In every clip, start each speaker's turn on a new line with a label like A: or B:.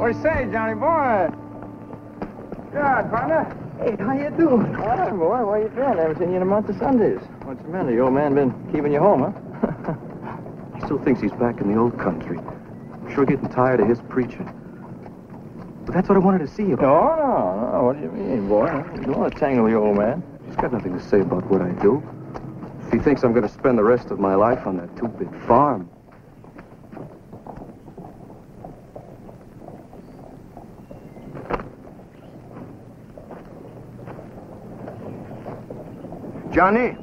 A: What do you say, Johnny boy? God, partner.
B: Hey, how you doing?
A: All right, boy. Where you been? I haven't seen you in a month of Sundays. What's the matter? Your old man been keeping you home, huh?
B: He still thinks he's back in the old country. I'm sure getting tired of his preaching. But that's what I wanted to see you about.
A: No. What do you mean, boy? You don't want to tangle the old man.
B: He's got nothing to say about what I do. If he thinks I'm going to spend the rest of my life on that two-bit farm.
C: Johnny?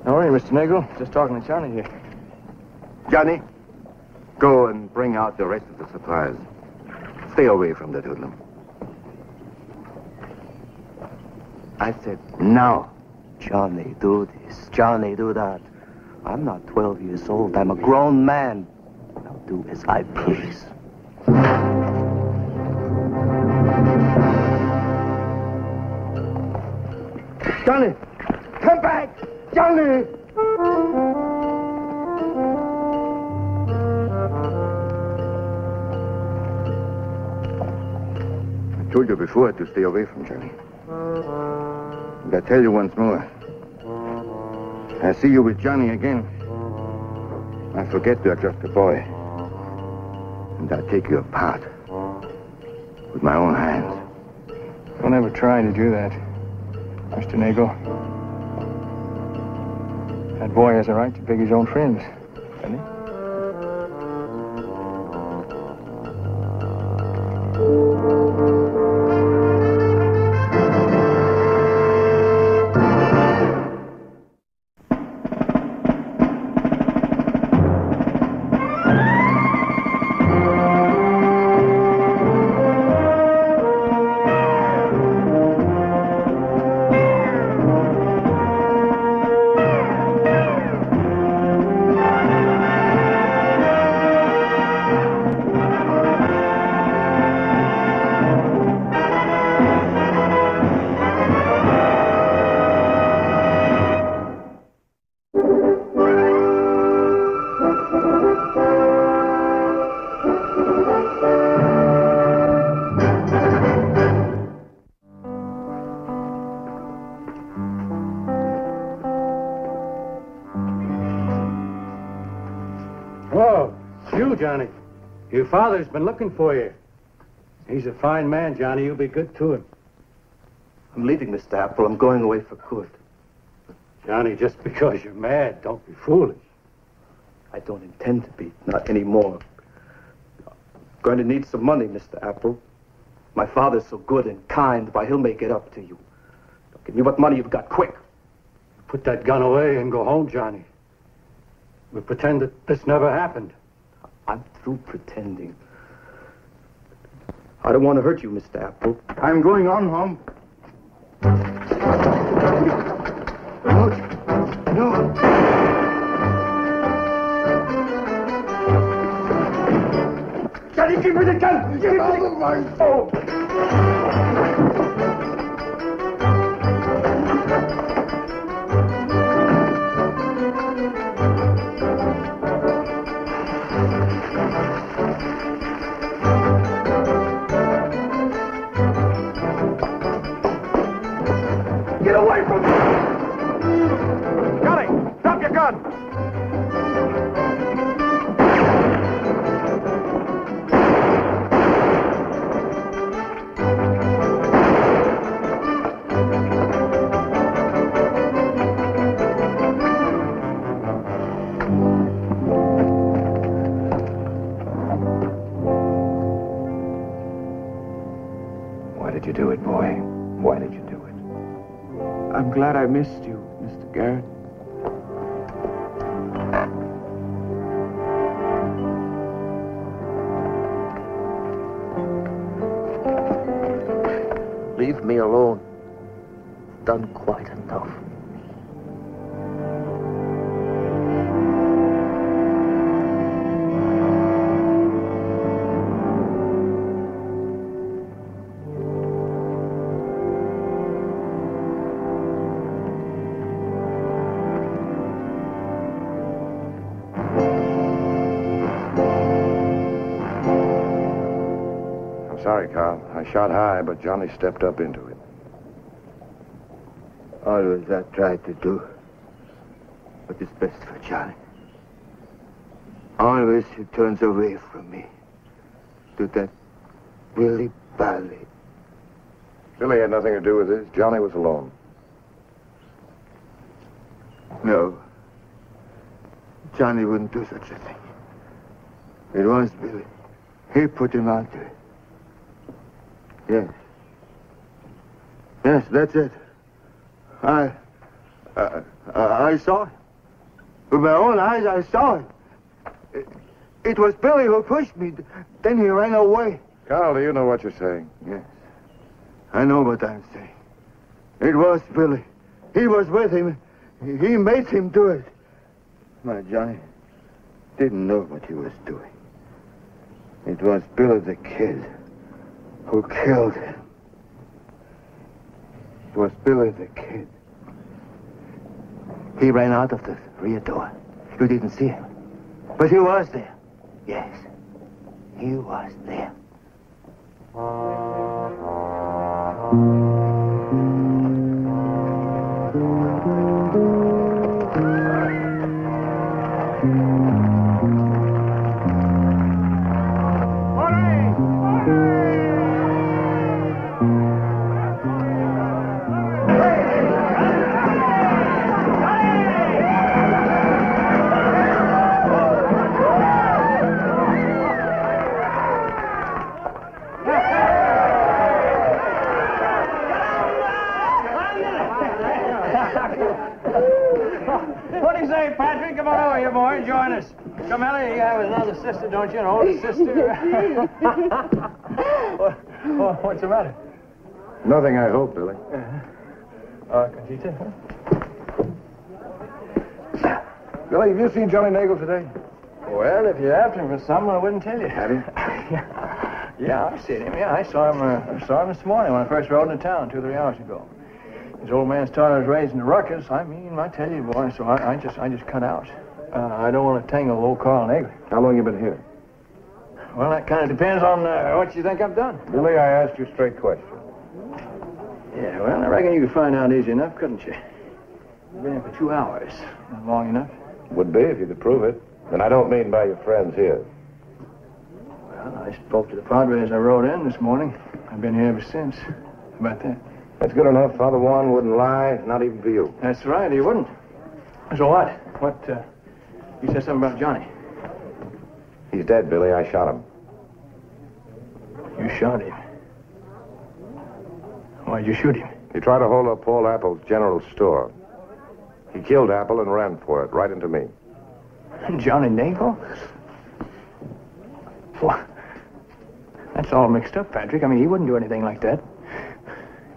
A: How are you, Mr. Nagel? Just talking to Johnny here.
C: Johnny, go and bring out the rest of the supplies. Stay away from the hoodlum. I said, now.
B: Johnny, do this. Johnny, do that. I'm not 12 years old. I'm a grown man. I'll do as I please.
C: Johnny, come back! Johnny! I told you before to stay away from Johnny. And I tell you once more. I see you with Johnny again. I forget you're just a boy. And I take you apart. With my own hands.
A: Don't ever try to do that, Mr. Nagel. That boy has a right to pick his own friends, doesn't he?
D: Oh, it's you, Johnny. Your father's been looking for you. He's a fine man, Johnny. You'll be good to him.
B: I'm leaving, Mr. Apple. I'm going away for good.
D: Johnny, just because you're mad, don't be foolish.
B: I don't intend to be, not anymore. I'm going to need some money, Mr. Apple. My father's so good and kind, why, he'll make it up to you. Give me what money you've got, quick.
D: Put that gun away and go home, Johnny. We'll pretend that this never happened.
B: I'm through pretending. I don't want to hurt you, Mr. Apple.
C: I'm going on home. No. Johnny, give me the gun! Give me the gun! Oh! Get away from me! Johnny, drop your gun!
A: Why did you do it, boy? Why did you do it?
E: I'm glad I missed you, Mr. Garrett.
B: Leave me alone. Done quite enough.
C: sorry, Carl. I shot high, but Johnny stepped up into it.
A: Always I try to do what is best for Johnny. Always he turns away from me to that Willie Bally.
C: Billy had nothing to do with this. Johnny was alone.
A: No. Johnny wouldn't do such a thing. It was Billy. He put him out there. Yes. Yes, that's it. I saw it. With my own eyes, I saw it. It was Billy who pushed me. Then he ran away.
C: Carl, do you know what you're saying?
A: Yes. I know what I'm saying. It was Billy. He was with him. He made him do it. My Johnny didn't know what he was doing. It was Billy the Kid who killed him. It was Billy the Kid. He ran out of the rear door. You didn't see him. But he was there. Yes. He was there.
D: What do you say, Patrick? Come on over here, boy. Join us. Come, Ellie, you have another sister, don't you? An older sister. What's the matter?
C: Nothing, I hope, Billy.
D: Conchita?
C: Billy, have you seen Johnny Nagel today?
D: Well, if you asked him for something, I wouldn't tell you.
C: Have you?
D: Yeah, I've seen him. Yeah, I saw him this morning when I first rode into town 2 or 3 hours ago. His old man started raising the ruckus. I mean, I tell you, boy, so I just cut out. I don't want to tangle old Carl Nagel.
C: How long you been here?
D: Well, that kind of depends on what you think I've done.
C: Billy, I asked you straight questions.
D: Yeah, well, I reckon you could find out easy enough, couldn't you? You've been here for 2 hours. Not long enough.
C: Would be if you could prove it. And I don't mean by your friends here.
D: Well, I spoke to the Padre as I rode in this morning. I've been here ever since. How about that?
C: That's good enough. Father Juan wouldn't lie, not even for you.
D: That's right, he wouldn't. So what? You said something about Johnny.
C: He's dead, Billy. I shot him.
D: You shot him. Why'd you shoot him?
C: He tried to hold up Paul Apple's general store. He killed Apple and ran for it, right into me.
D: Johnny Nagel? What? That's all mixed up, Patrick. I mean, he wouldn't do anything like that.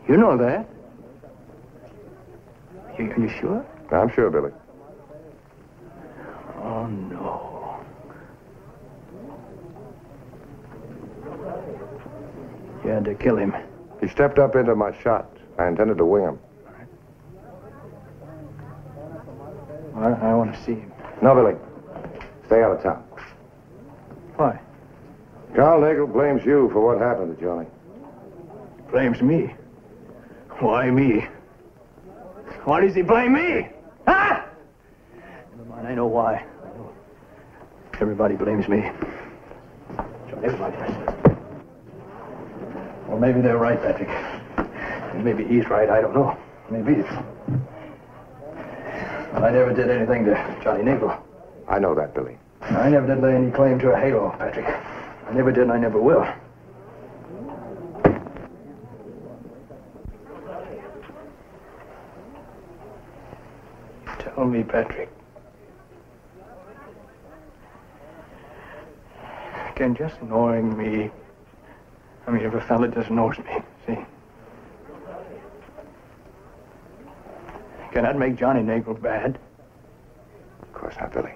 D: You know that. Are you sure?
C: I'm sure, Billy.
D: Oh, no. You had to kill him.
C: He stepped up into my shot. I intended to wing him.
D: Well, I want to see him.
C: No, Billy. Stay out of town.
D: Why?
C: Carl Nagel blames you for what happened to Johnny.
D: Blames me? Why me? Why does he blame me? Huh? Never mind, I know why. Everybody blames me. Everybody does. Well, maybe they're right, Patrick. Maybe he's right, I don't know. Maybe. Well, I never did anything to Johnny Nagel.
C: I know that, Billy.
D: I never did lay any claim to a halo, Patrick. I never did and I never will. Tell me, Patrick. Can just knowing me, I mean, if a fella just knows me, see? Can that make Johnny Nagel bad?
C: Of course not, Billy.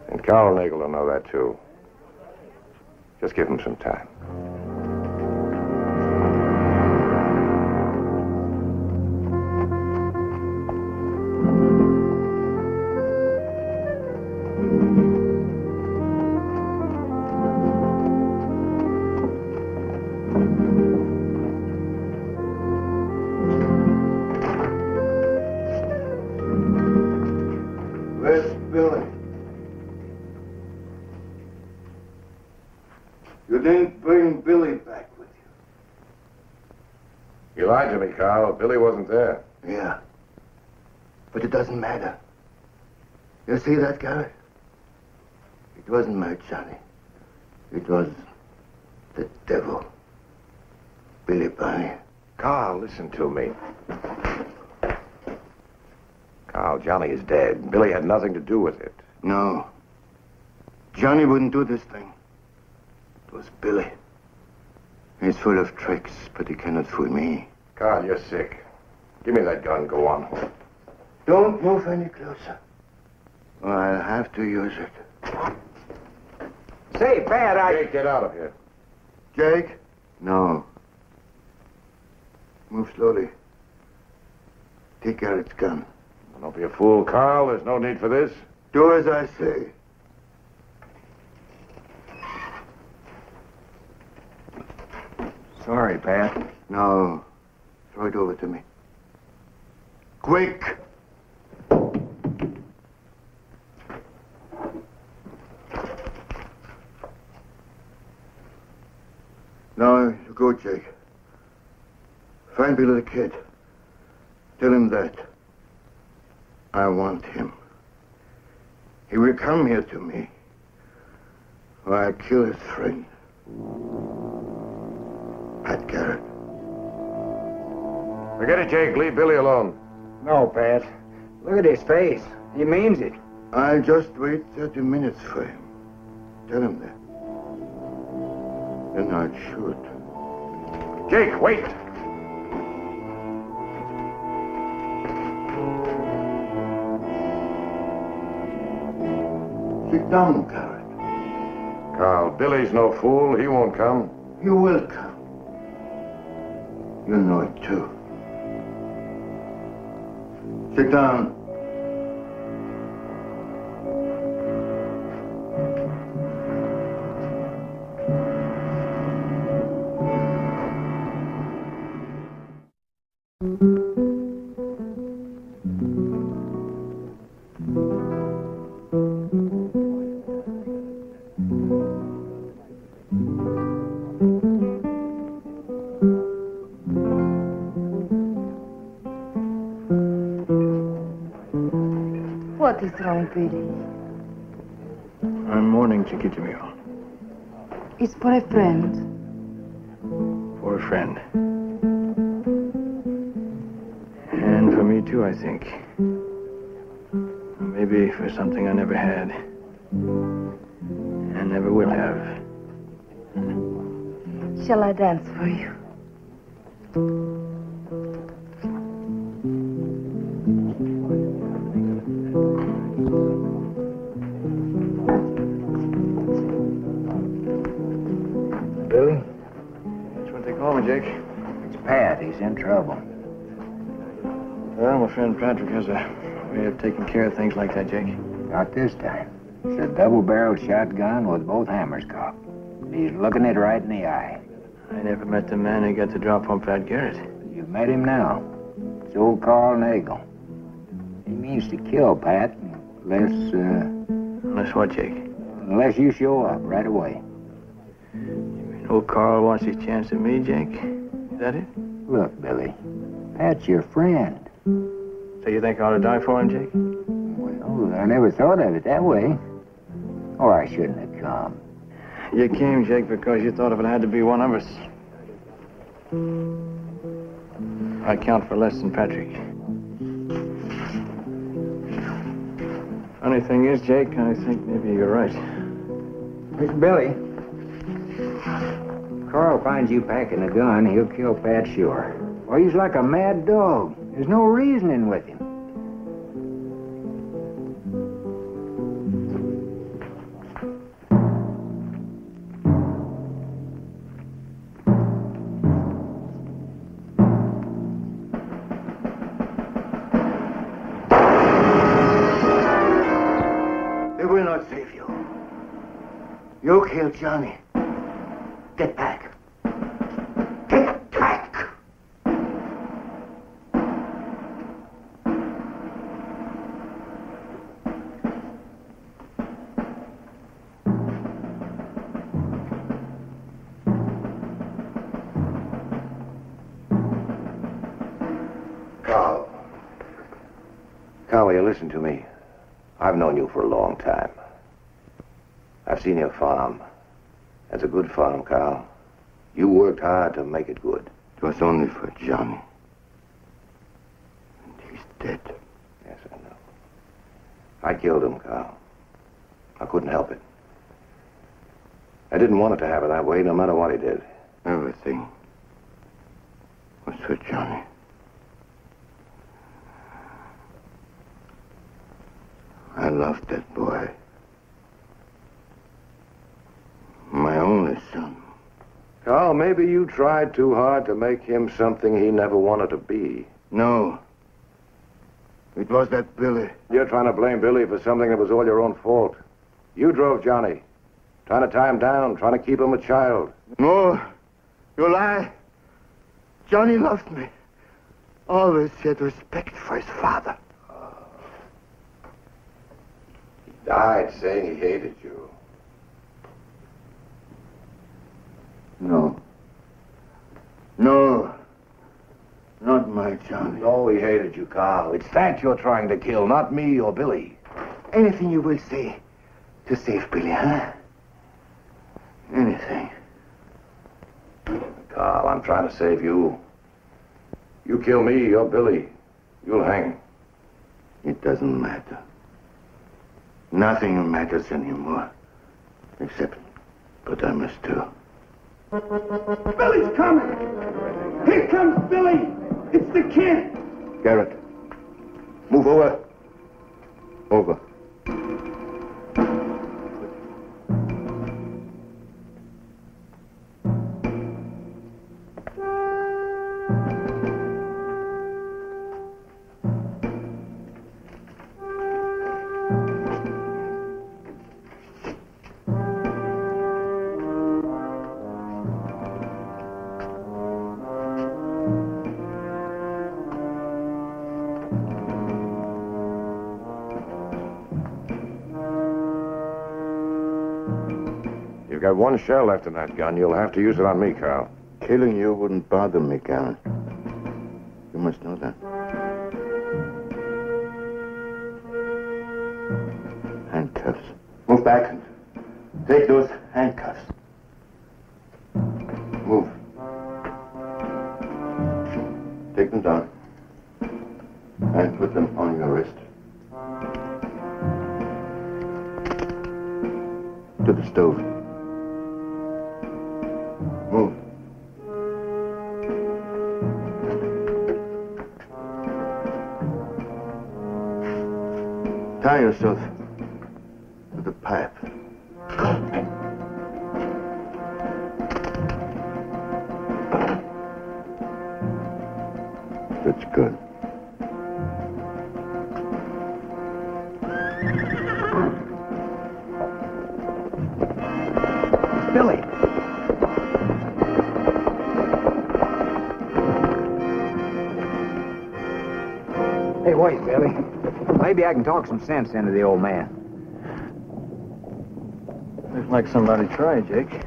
C: And Carl Nagel will know that, too. Just give him some time.
A: You didn't bring Billy back with
C: You lied to me, Carl. Billy wasn't there.
A: you. Yeah. But it doesn't matter. You see that, Garrett? It wasn't my Johnny. It was the devil. Billy Barney.
C: Carl, listen to me. Carl, Johnny is dead. Billy had nothing to do with it.
A: No. Johnny wouldn't do this thing. It was Billy. He's full of tricks, but he cannot fool me.
C: Carl, you're sick. Give me that gun. Go on.
A: Don't move any closer, or I'll have to use it.
F: Say, Pat,
C: Jake, get out of here.
A: Jake? No. Move slowly. Take Garrett's gun.
C: Don't be a fool, Carl. There's no need for this.
A: Do as I say.
F: Sorry, Pat.
A: No. Throw it over to me. Quick! Now, you go, Jake. Find Billy the Kid. Tell him that. I want him. He will come here to me, or I'll kill his friend. Pat Garrett.
C: Forget it, Jake. Leave Billy alone.
F: No, Pat. Look at his face. He means it.
A: I'll just wait 30 minutes for him. Tell him that. Then I'll shoot.
C: Jake, wait.
A: Sit down, Garrett.
C: Carl, Billy's no fool. He won't come.
A: You will come. You know it, too. Sit down.
G: What is wrong, Billy?
D: I'm mourning, Chiquitimio.
G: It's for a friend.
D: For a friend. And for me, too, I think. Maybe for something I never had. And never will have.
G: Shall I dance for you?
F: Billy?
D: That's what they call me, Jake.
F: It's Pat. He's in trouble.
D: Well, my friend Patrick has a way of taking care of things like that, Jake.
F: Not this time. It's a double-barreled shotgun with both hammers cocked. He's looking it right in the eye.
D: I never met the man who got the drop on Pat Garrett.
F: You've met him now. It's old Carl Nagel. He means to kill Pat
D: Unless what, Jake?
F: unless you show up right away.
D: Old Carl wants his chance at me, Jake? Is that it?
F: Look, Billy, Pat's your friend.
D: So you think I ought to die for him, Jake?
F: Well, I never thought of it that way. Oh, I shouldn't have come.
D: You came, Jake, because you thought if it had to be one of us. I count for less than Patrick. Funny thing is, Jake, I think maybe you're right.
F: Mr. Billy, Carl finds you packing a gun, he'll kill Pat sure. Well, he's like a mad dog. There's no reasoning with him.
A: They will not save you. You killed Johnny. Get back. Get back!
H: will you listen to me? I've known you for a long time. I've seen your farm. That's a good farm, Carl. You worked hard to make it good.
C: It was only for Johnny. And he's dead.
H: Yes, I know. I killed him, Carl. I couldn't help it. I didn't want it to happen that way, no matter what he did.
C: Everything was for Johnny. I loved that boy. My only son.
H: Carl, maybe you tried too hard to make him something he never wanted to be.
C: No. It was that Billy.
H: You're trying to blame Billy for something that was all your own fault. You drove Johnny. Trying to tie him down, trying to keep him a child.
C: No. You lie. Johnny loved me. Always had respect for his father.
H: He died saying he hated you.
C: No. No. Not my Johnny.
H: No, he hated you, Carl. It's that you're trying to kill, not me or Billy.
C: Anything you will say to save Billy, huh? Anything.
H: Carl, I'm trying to save you. You kill me, you're Billy. You'll hang.
C: It doesn't matter. Nothing matters anymore. Except what I must do.
D: Billy's coming! Here comes Billy! It's the kid!
C: Garrett, move over. Over.
H: You've got one shell left in that gun. You'll have to use it on me, Carl.
C: Killing you wouldn't bother me, Garrett. You must know that. Handcuffs. Move back and take those handcuffs. Move. Take them down and put them on your wrist. To the stove. Move. Tie yourself to the pipe. That's good.
F: Billy! Hey, wait, Billy. Maybe I can talk some sense into the old man.
D: Looks like somebody tried, Jake.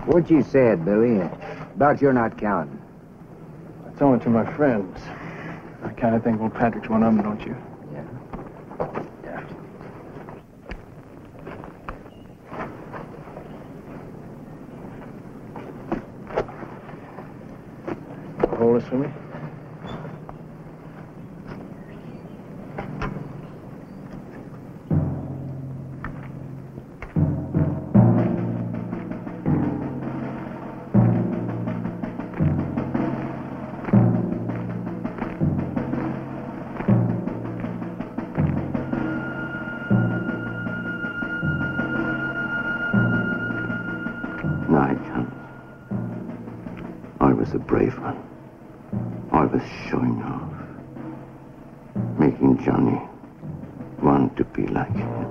F: What you said, Billy, about you're not counting.
D: I told it to my friends. I kind of think old Patrick's one of them, don't you?
F: Yeah.
D: Hold this for me.
C: Night comes. I was a brave one. I was showing off. Making Johnny want to be like him.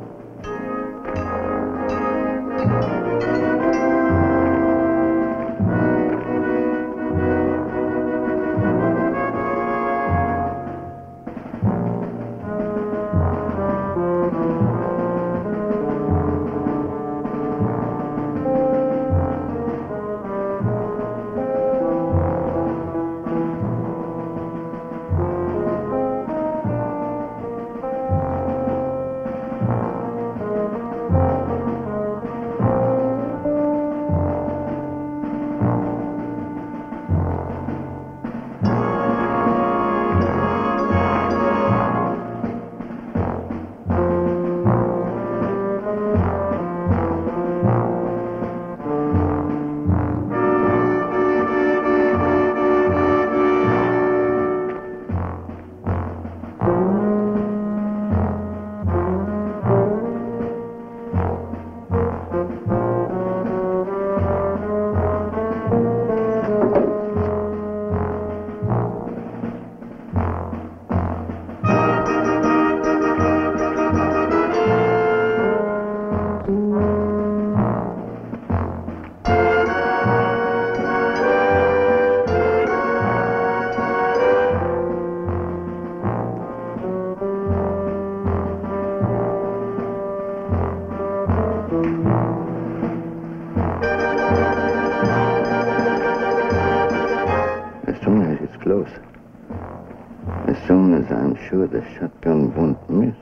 C: soon as I'm sure the shotgun won't miss.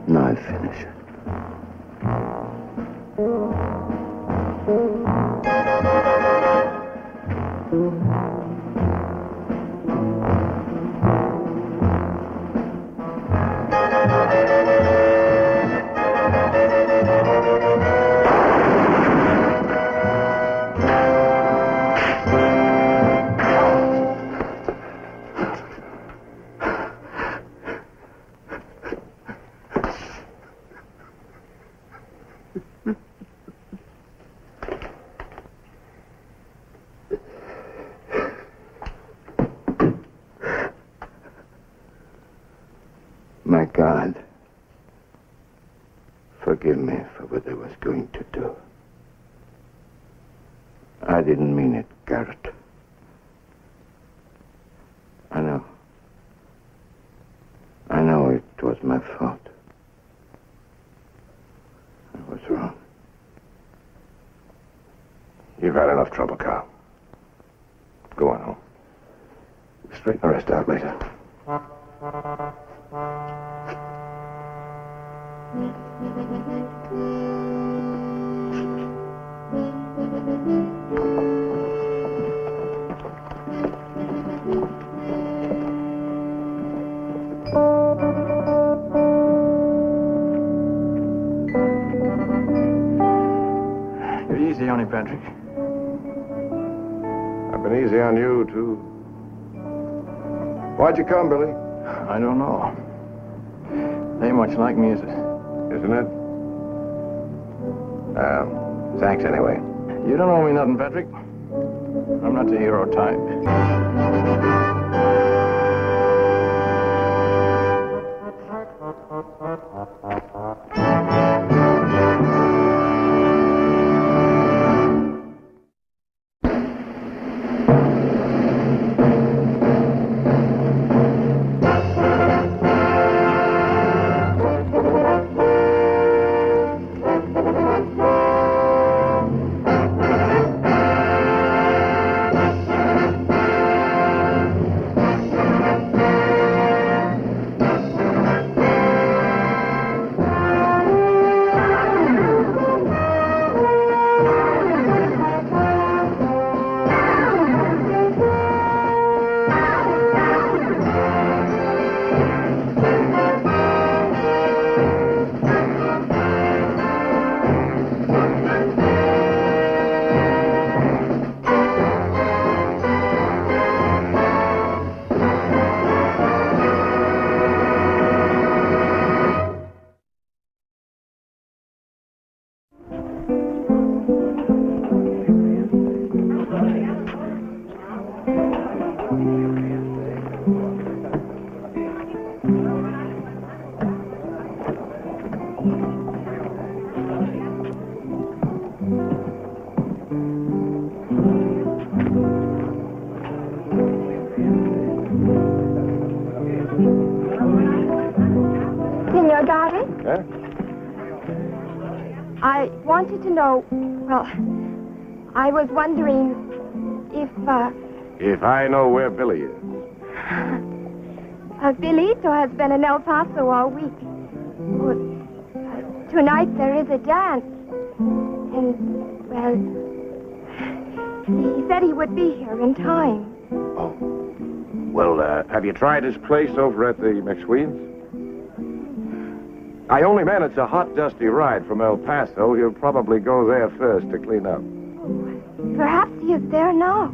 C: Now I finish it. My God, forgive me for what I was going to do. I didn't mean it, Garrett. I know it was my fault. I was wrong.
H: You've had enough trouble, Carl. Go on home. Straighten the rest out later.
D: You're easy on him, Patrick.
H: I've been easy on you, too. Why'd you come, Billy?
D: I don't know. Ain't much like me, is it?
H: Isn't it? Thanks anyway.
D: You don't owe me nothing, Patrick. I'm not the hero type.
I: Senor Garvey?
H: Huh?
I: I wanted to know, well, I was wondering if,
H: If I know where Billy is.
I: Bilito has been in El Paso all week. Well, tonight there is a dance. And, well, he said he would be here in time.
H: Oh. Well, have you tried his place over at the McSweens? I only meant it's a hot, dusty ride from El Paso. He'll probably go there first to clean up.
I: Oh, perhaps he is there now.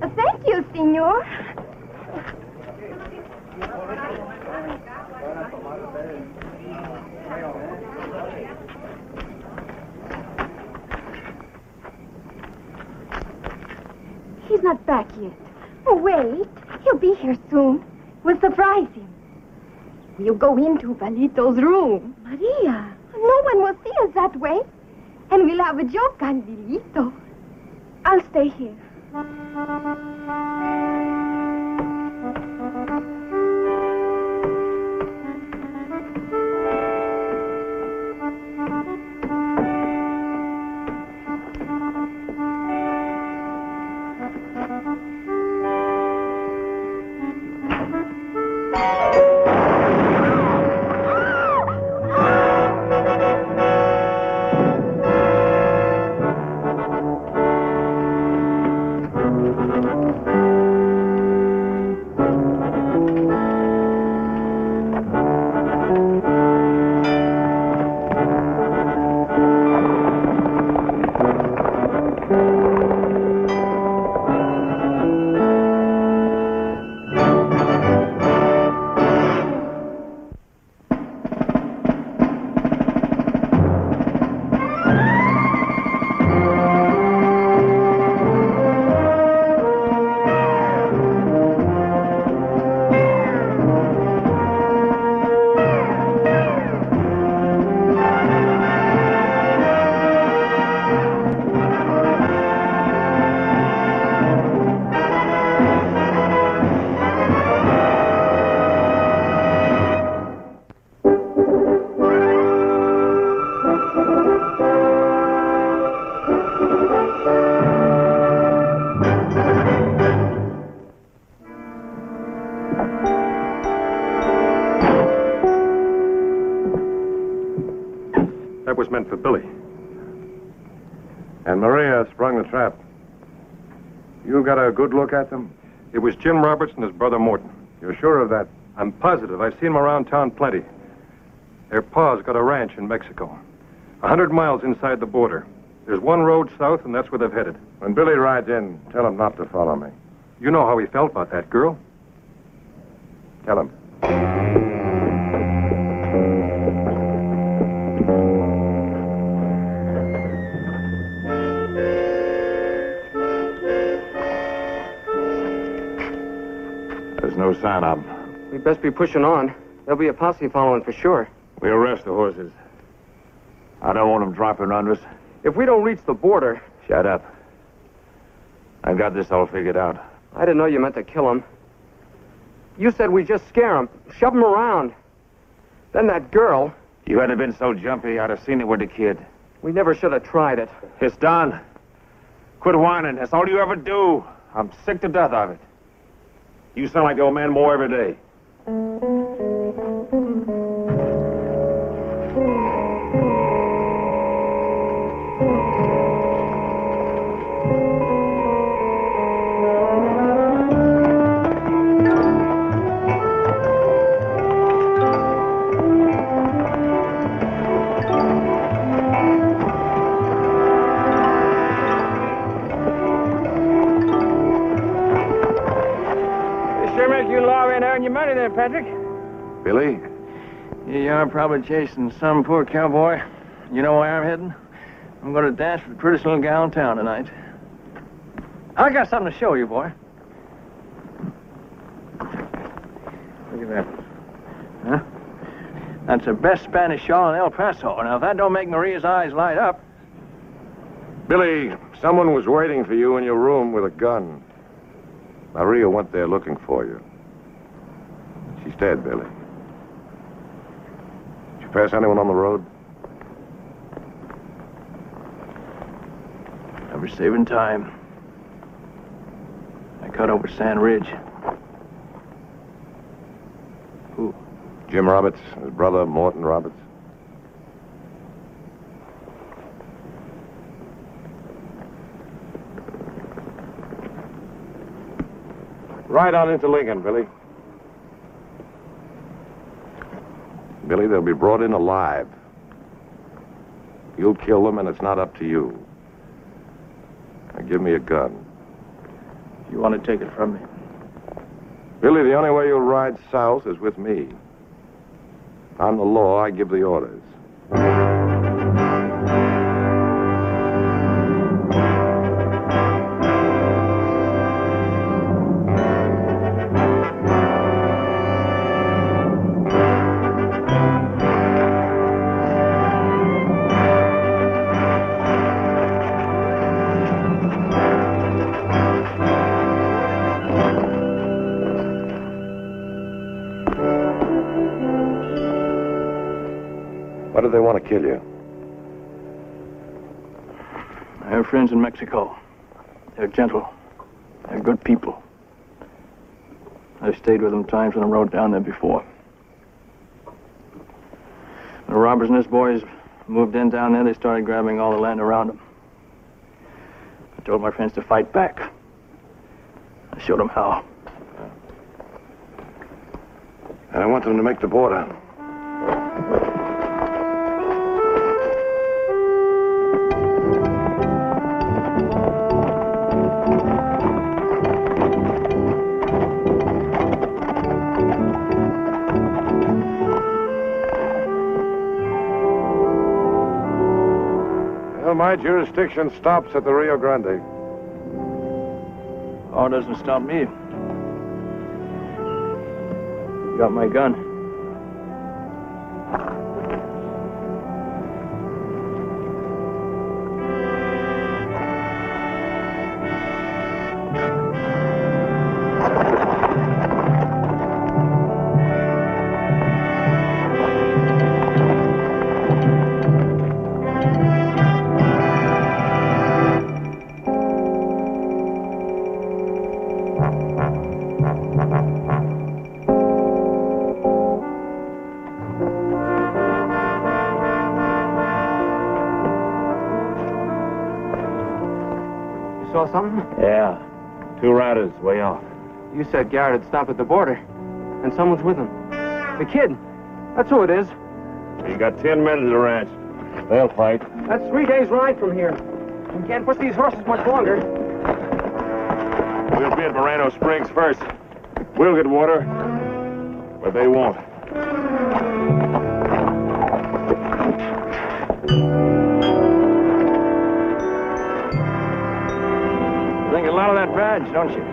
I: Thank you, senor. He's not back yet. Oh, wait. He'll be here soon. We'll surprise him. We'll go into Valito's room. Maria, no one will see us that way. And we'll have a joke on Valito. I'll stay here.
J: That was meant for Billy. And Maria sprung the trap. You got a good look at them? It was Jim Roberts and his brother Morton. You're sure of that? I'm positive. I've seen them around town plenty. Their pa's got a ranch in Mexico, 100 miles inside the border. There's one road south, and that's where they've headed.
C: When Billy rides in, tell him not to follow me.
J: You know how he felt about that girl.
C: Tell him. There's no sign of them.
B: We'd best be pushing on. There'll be a posse following for sure.
C: We arrest the horses. I don't want them dropping under us.
B: If we don't reach the border...
C: Shut up. I've got this all figured out.
B: I didn't know you meant to kill him. You said we just scare him, shove him around. Then that girl...
C: You hadn't been so jumpy, I'd have seen it with the kid.
B: We never should have tried it.
C: It's done. Quit whining. That's all you ever do. I'm sick to death of it. You sound like the old man more every day.
E: Money there, Patrick.
C: Billy?
E: You are probably chasing some poor cowboy. You know where I'm heading? I'm going to dance with the prettiest little gal in town tonight. I got something to show you, boy. Look at that. Huh? That's the best Spanish shawl in El Paso. Now, if that don't make Maria's eyes light up...
C: Billy, someone was waiting for you in your room with a gun. Maria went there looking for you. She's dead, Billy. Did you pass anyone on the road?
E: I was saving time. I cut over Sand Ridge. Who?
C: Jim Roberts, his brother, Morton Roberts. Ride on into Lincoln, Billy. Billy, they'll be brought in alive. You'll kill them, and it's not up to you. Now, give me a gun.
E: You want to take it from me?
C: Billy, the only way you'll ride south is with me. I'm the law. I give the orders.
H: Why do they want to kill you?
E: I have friends in Mexico. They're gentle. They're good people. I've stayed with them times when I rode down there before. The robbers and his boys moved in down there, they started grabbing all the land around them. I told my friends to fight back. I showed them how.
H: And I want them to make the border.
J: Well, my jurisdiction stops at the Rio Grande.
E: Law doesn't stop me. You got my gun.
K: Saw something?
L: Yeah. 2 riders way off.
K: You said Garrett had stopped at the border, and someone's with him. The kid. That's who it is.
L: You got 10 men at the ranch. They'll fight.
K: That's 3 days' ride from here. We can't push these horses much longer.
L: We'll be at Moreno Springs first. We'll get water, but they won't.
E: Think a lot of that badge, don't you?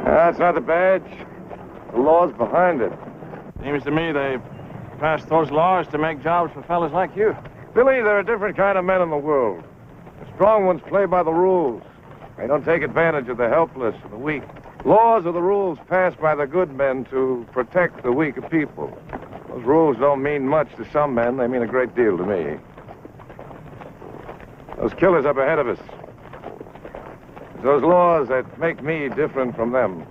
J: That's not the badge. The law's behind it.
E: Seems to me they passed those laws to make jobs for fellas like you.
J: Billy, there are different kind of men in the world. The strong ones play by the rules. They don't take advantage of the helpless or the weak. Laws are the rules passed by the good men to protect the weaker people. Those rules don't mean much to some men. They mean a great deal to me. Those killers up ahead of us. It's those laws that make me different from them.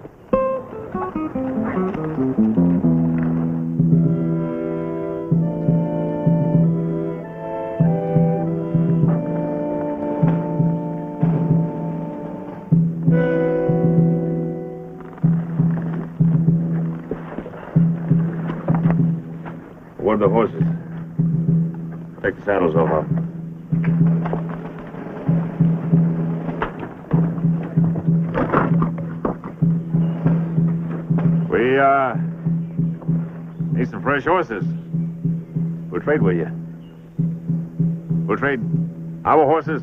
L: What are the horses? Take the saddles off. We, need some fresh horses. We'll trade with you. We'll trade our horses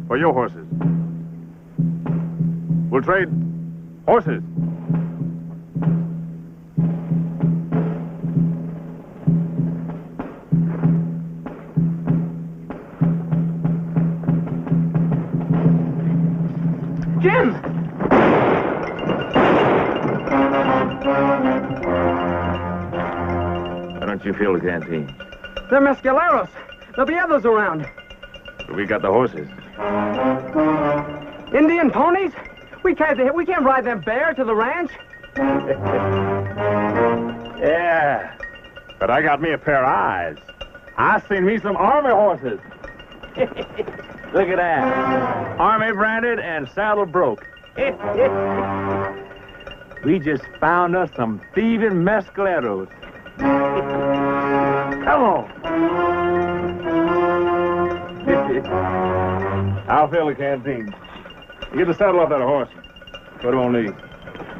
L: for your horses. We'll trade horses.
K: Jim!
L: Why don't you fill the canteen?
K: They're mescaleros. There'll be others around.
L: We got the horses.
K: Indian ponies? We can't ride them bare to the ranch.
L: Yeah, but I got me a pair of eyes. I seen me some army horses. Look at that. Army branded and saddle broke. We just found us some thieving mescaleros. Come on. I'll fill the canteen. Get the saddle off that horse. Put him on these.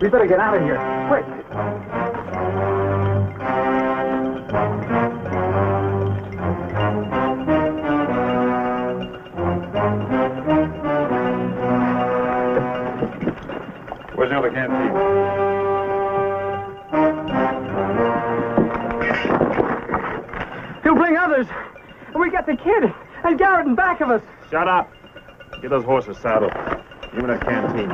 K: We better get out of here. Quick.
L: Where's the other canteen?
K: He'll bring others. And we got the kid and Garrett in back of us.
L: Shut up. Get those horses saddled. Give me that canteen.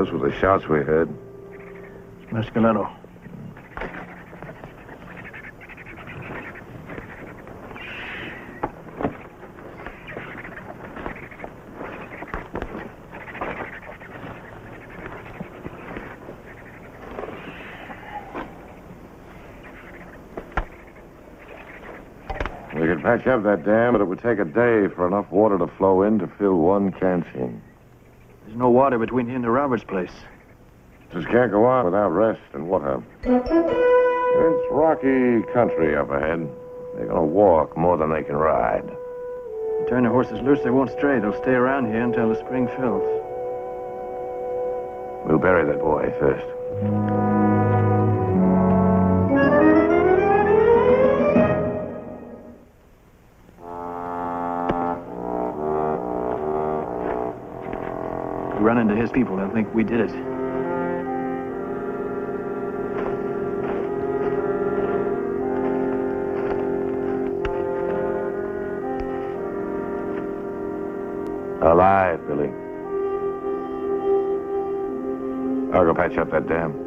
J: Those were the shots we heard.
E: Mescalero.
J: We could patch up that dam, but it would take a day for enough water to flow in to fill one canteen.
E: There's no water between here and the Roberts place.
J: Just can't go on without rest and water. It's rocky country up ahead. They're gonna walk more than they can ride.
E: Turn the horses loose, they won't stray. They'll stay around here until the spring fills.
J: We'll bury that boy first.
E: If we run into his people, they'll think we did it.
J: Alive, Billy. I'll go patch up that dam.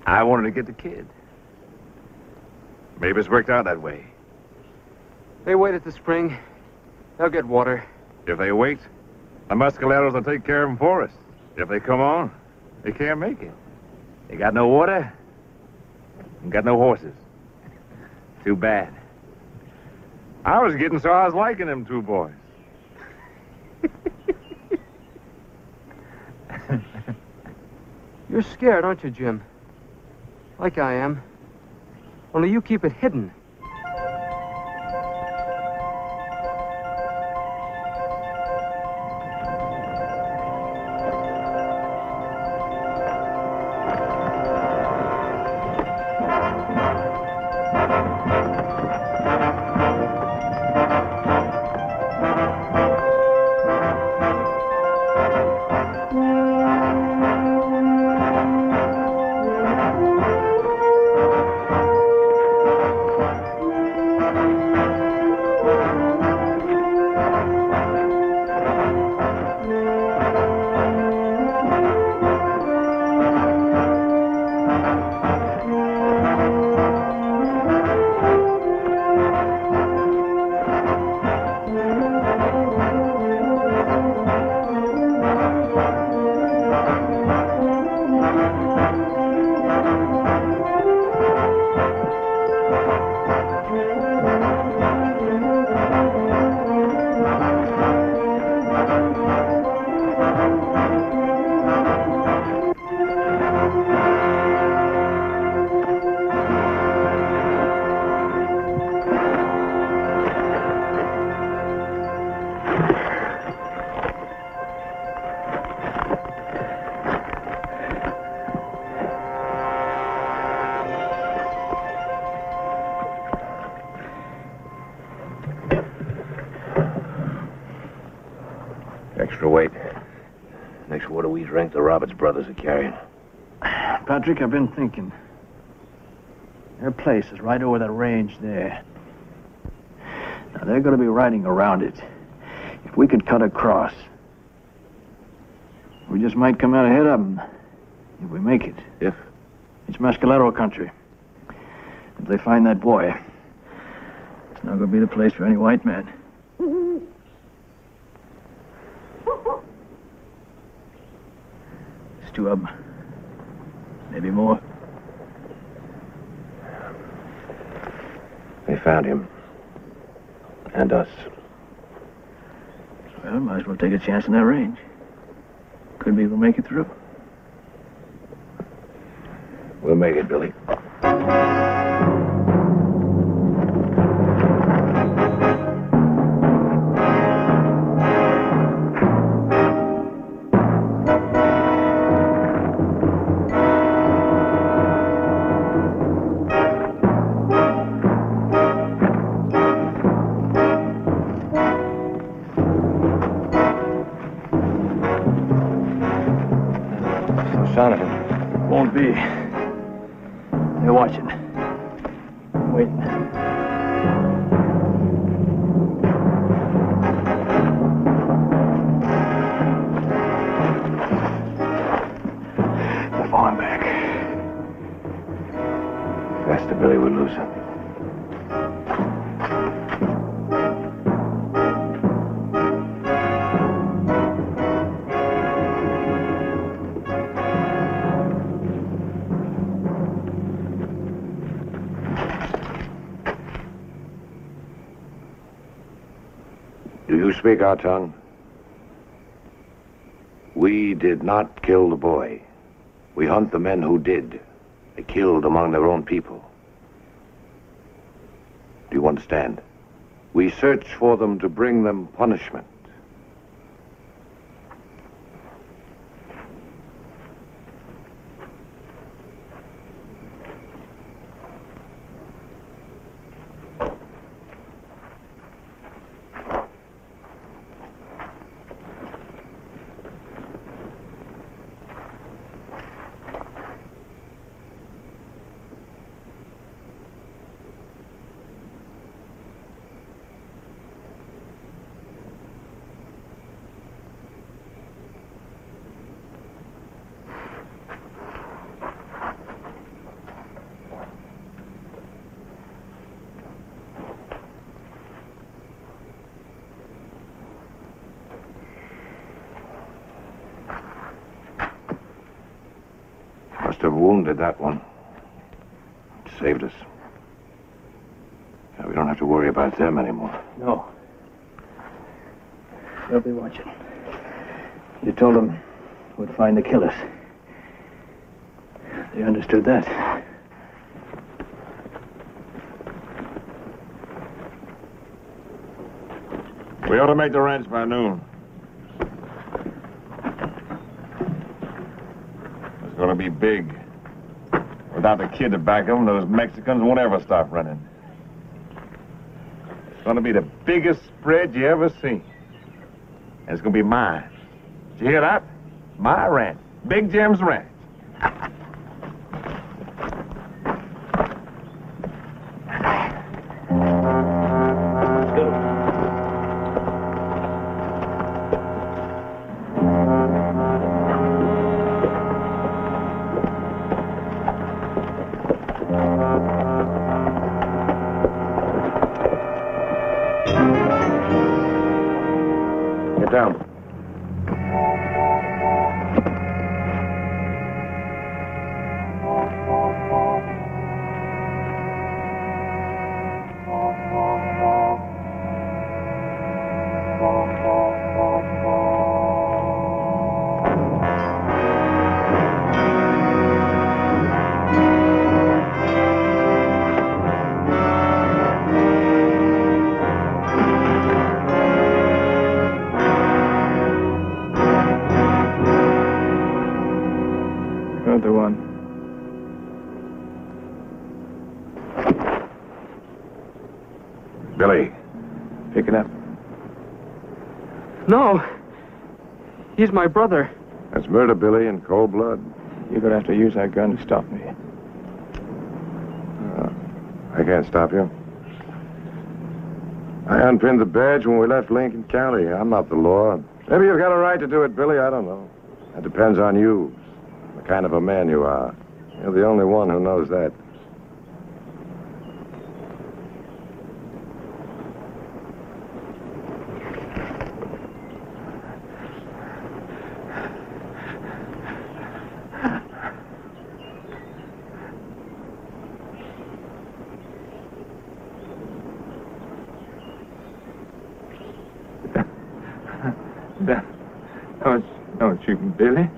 L: I wanted to get the kid. Maybe it's worked out that way.
K: They wait at the spring. They'll get water.
L: If they wait, the Mescaleros will take care of them for us. If they come on, they can't make it. They got no water and got no horses. Too bad. I was getting so I was liking them two boys.
K: You're scared, aren't you, Jim? Like I am. Only you keep it hidden.
H: wait. Next water we drink, the Roberts brothers are carrying.
E: Patrick, I've been thinking. Their place is right over that range there. Now, they're going to be riding around it. If we could cut across, we just might come out ahead of them. If we make it.
H: If?
E: It's Mescalero country. If they find that boy, it's not going to be the place for any white man. There's two of them. Maybe more.
H: They found him. And us.
E: Well, might as well take a chance in that range. Could be we'll make it through.
H: We'll make it, Billy.
E: Son of him. Won't be. They're watching. Waiting. They're falling back.
H: Faster, Billy, we'll lose him. Do you speak our tongue? We did not kill the boy. We hunt the men who did. They killed among their own people. Do you understand? We search for them to bring them punishment. Must have wounded that one. It saved us. Now we don't have to worry about them anymore.
E: No. They'll be watching. You told them we'd find the killers. They understood that.
L: We ought to make the ranch by noon. It's going to be big. Without the kid to back them, those Mexicans won't ever stop running. It's going to be the biggest spread you ever seen. And it's going to be mine. Did you hear that? My ranch. Big Jim's ranch.
H: Get down.
E: Another one.
H: Billy.
E: Pick it up.
K: No. He's my brother.
J: That's murder, Billy, in cold blood.
E: You're going to have to use that gun to stop me.
J: I can't stop you. I unpinned the badge when we left Lincoln County. I'm not the law. Maybe you've got a right to do it, Billy. I don't know. That depends on you, the kind of a man you are. You're the only one who knows that.
E: Don't shoot me, Billy.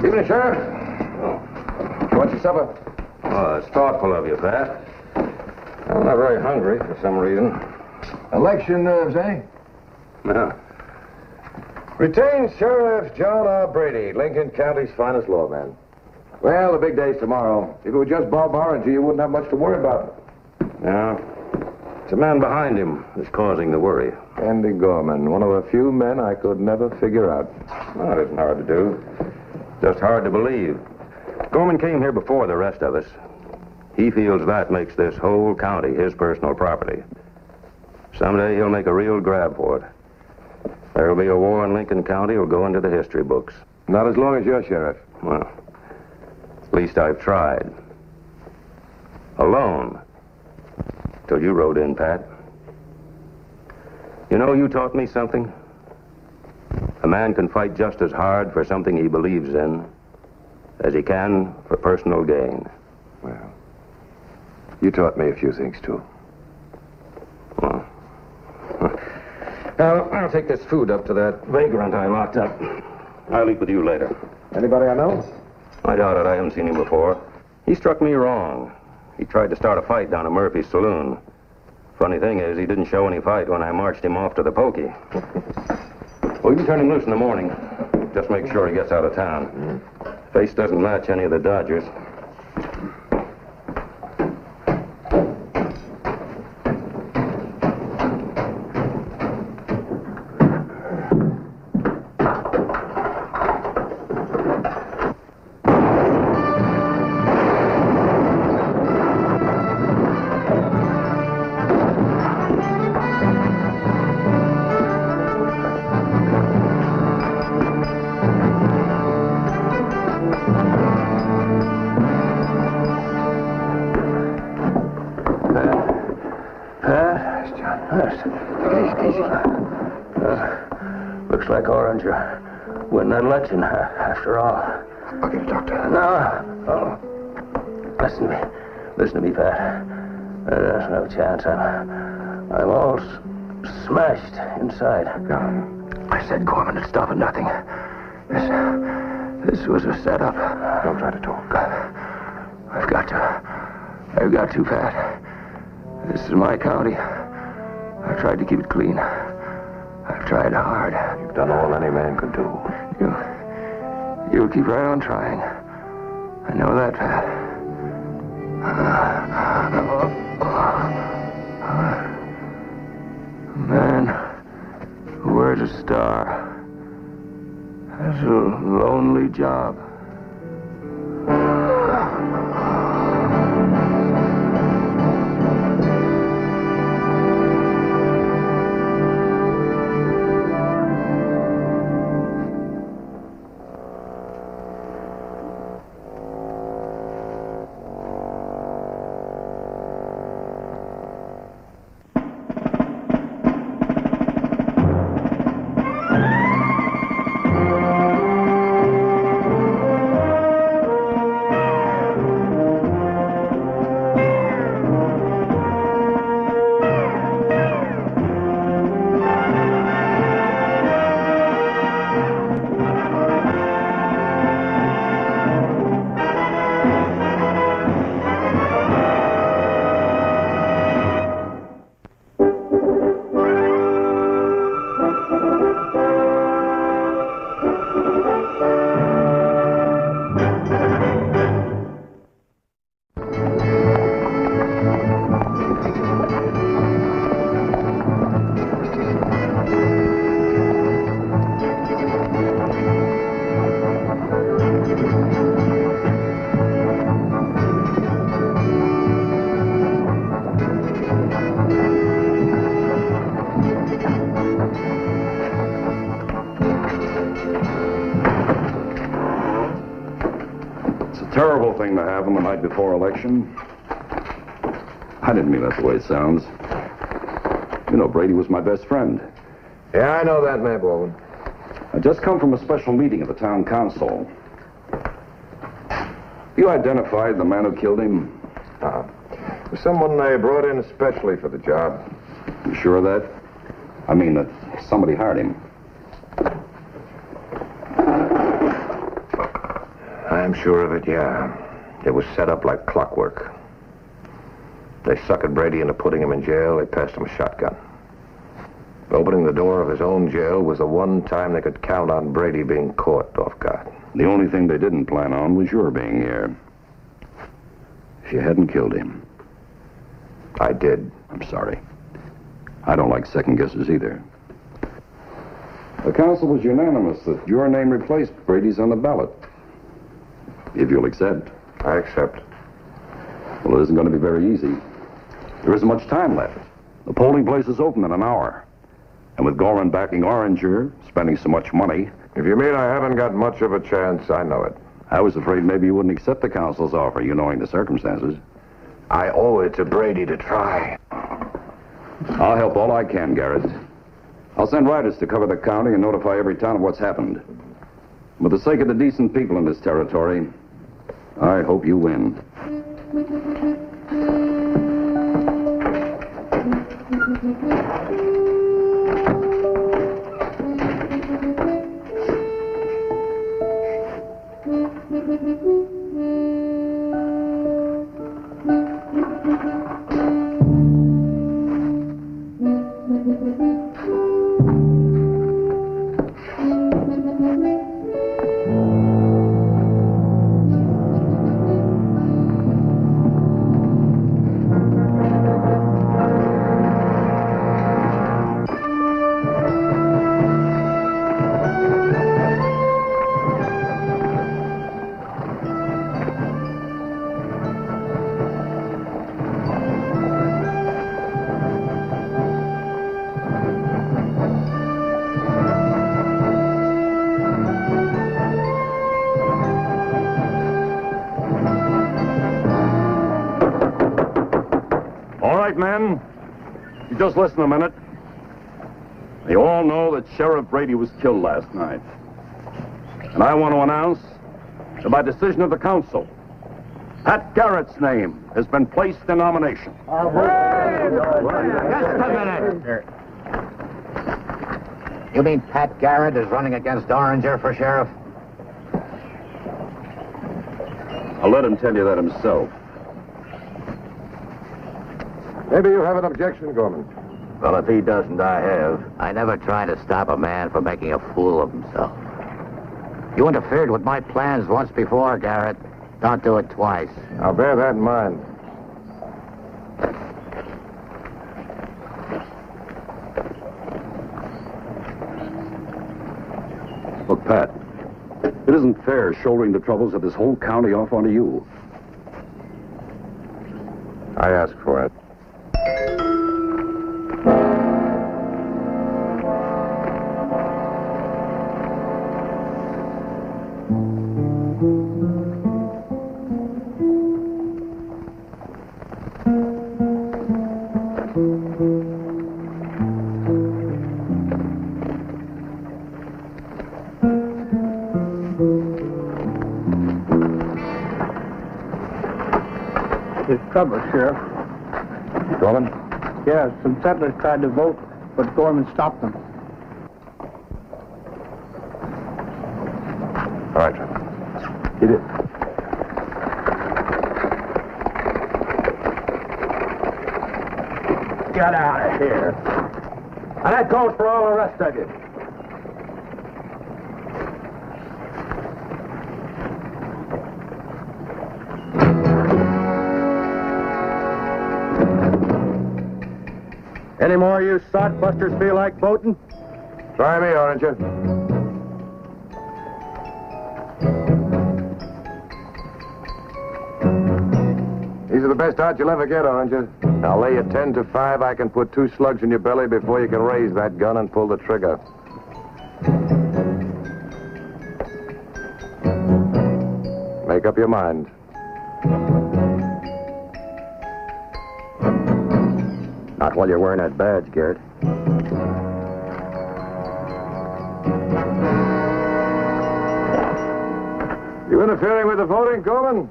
H: Evening, Sheriff. Oh. You want your supper? Oh, that's thoughtful of you, Pat. I'm not very hungry for some reason.
C: Election nerves, eh?
H: No. Retained Sheriff John R. Brady, Lincoln County's finest lawman. Well, the big day's tomorrow. If it were just Bob Orringer, you wouldn't have much to worry about. No. It's a man behind him that's causing the worry. Andy Gorman, one of the few men I could never figure out. Well, it isn't hard to do. Just hard to believe. Gorman came here before the rest of us. He feels that makes this whole county his personal property. Someday he'll make a real grab for it. There'll be a war in Lincoln County. It'll go into the history books.
C: Not as long as you're sheriff.
H: Well, at least I've tried. Alone. Till you rode in, Pat. You know, you taught me something. A man can fight just as hard for something he believes in as he can for personal gain.
C: Well, you taught me a few things, too.
H: Well, I'll take this food up to that vagrant I locked up. I'll eat with you later.
C: Anybody I know?
H: I doubt it. I haven't seen him before. He struck me wrong. He tried to start a fight down at Murphy's saloon. Funny thing is, he didn't show any fight when I marched him off to the pokey. Well, you can turn him loose in the morning. Just make sure he gets out of town. Face doesn't match any of the Dodgers.
D: Easy. Looks like Orange winning that election after all.
H: I'll get a doctor.
D: No. Listen to me, Pat. There's no chance. I'm all smashed inside. I said Gorman would stop at nothing. This was a setup.
H: Don't try to talk.
D: I've got to, Pat. This is my county. I've tried to keep it clean. I've tried hard.
H: You've done all any man could do.
D: You'll keep right on trying. I know that, Pat. Man who wears a star has a lonely job.
M: Terrible thing to happen the night before election. I didn't mean that the way it sounds. You know, Brady was my best friend.
H: Yeah, I know that, man, Baldwin.
M: I just come from a special meeting of the town council. You identified the man who killed him?
H: It was someone they brought in especially for the job.
M: You sure of that? I mean that somebody hired him.
H: I'm sure of it, yeah. It was set up like clockwork. They suckered Brady into putting him in jail. They passed him a shotgun. Opening the door of his own jail was the one time they could count on Brady being caught off guard.
M: The only thing they didn't plan on was your being here. If you hadn't killed him.
H: I did.
M: I'm sorry. I don't like second guesses either. The council was unanimous that your name replaced Brady's on the ballot. If you'll accept.
H: I accept.
M: Well, it isn't going to be very easy. There isn't much time left. The polling place is open in an hour. And with Gorman backing Oranger, spending so much money...
H: If you mean I haven't got much of a chance, I know it.
M: I was afraid maybe you wouldn't accept the council's offer, you knowing the circumstances.
H: I owe it to Brady to try.
M: I'll help all I can, Garrett. I'll send riders to cover the county and notify every town of what's happened. For the sake of the decent people in this territory, I hope you win. You just listen a minute. You all know that Sheriff Brady was killed last night. And I want to announce that by decision of the council, Pat Garrett's name has been placed in nomination.
F: Just a minute. You mean Pat Garrett is running against Oranger for sheriff?
M: I'll let him tell you that himself.
H: Maybe you have an objection, Gorman.
F: Well, if he doesn't, I have. I never try to stop a man from making a fool of himself. You interfered with my plans once before, Garrett. Don't do it twice.
H: I'll bear that in mind.
M: Look, Pat, it isn't fair shouldering the troubles of this whole county off onto you.
H: I asked for it.
E: There's trouble, Sheriff.
H: Gorman?
E: Yeah, some settlers tried to vote, but Gorman stopped them.
H: All right, Trevor. He did.
F: Get out of here. And that goes for all the rest of you.
H: Any more of you sodbusters feel like voting? Try me, Oranger. These are the best odds you'll ever get, Oranger. I'll lay you 10 to 5. I can put 2 slugs in your belly before you can raise that gun and pull the trigger. Make up your mind. Not while you're wearing that badge, Garrett. You interfering with the voting, Gorman?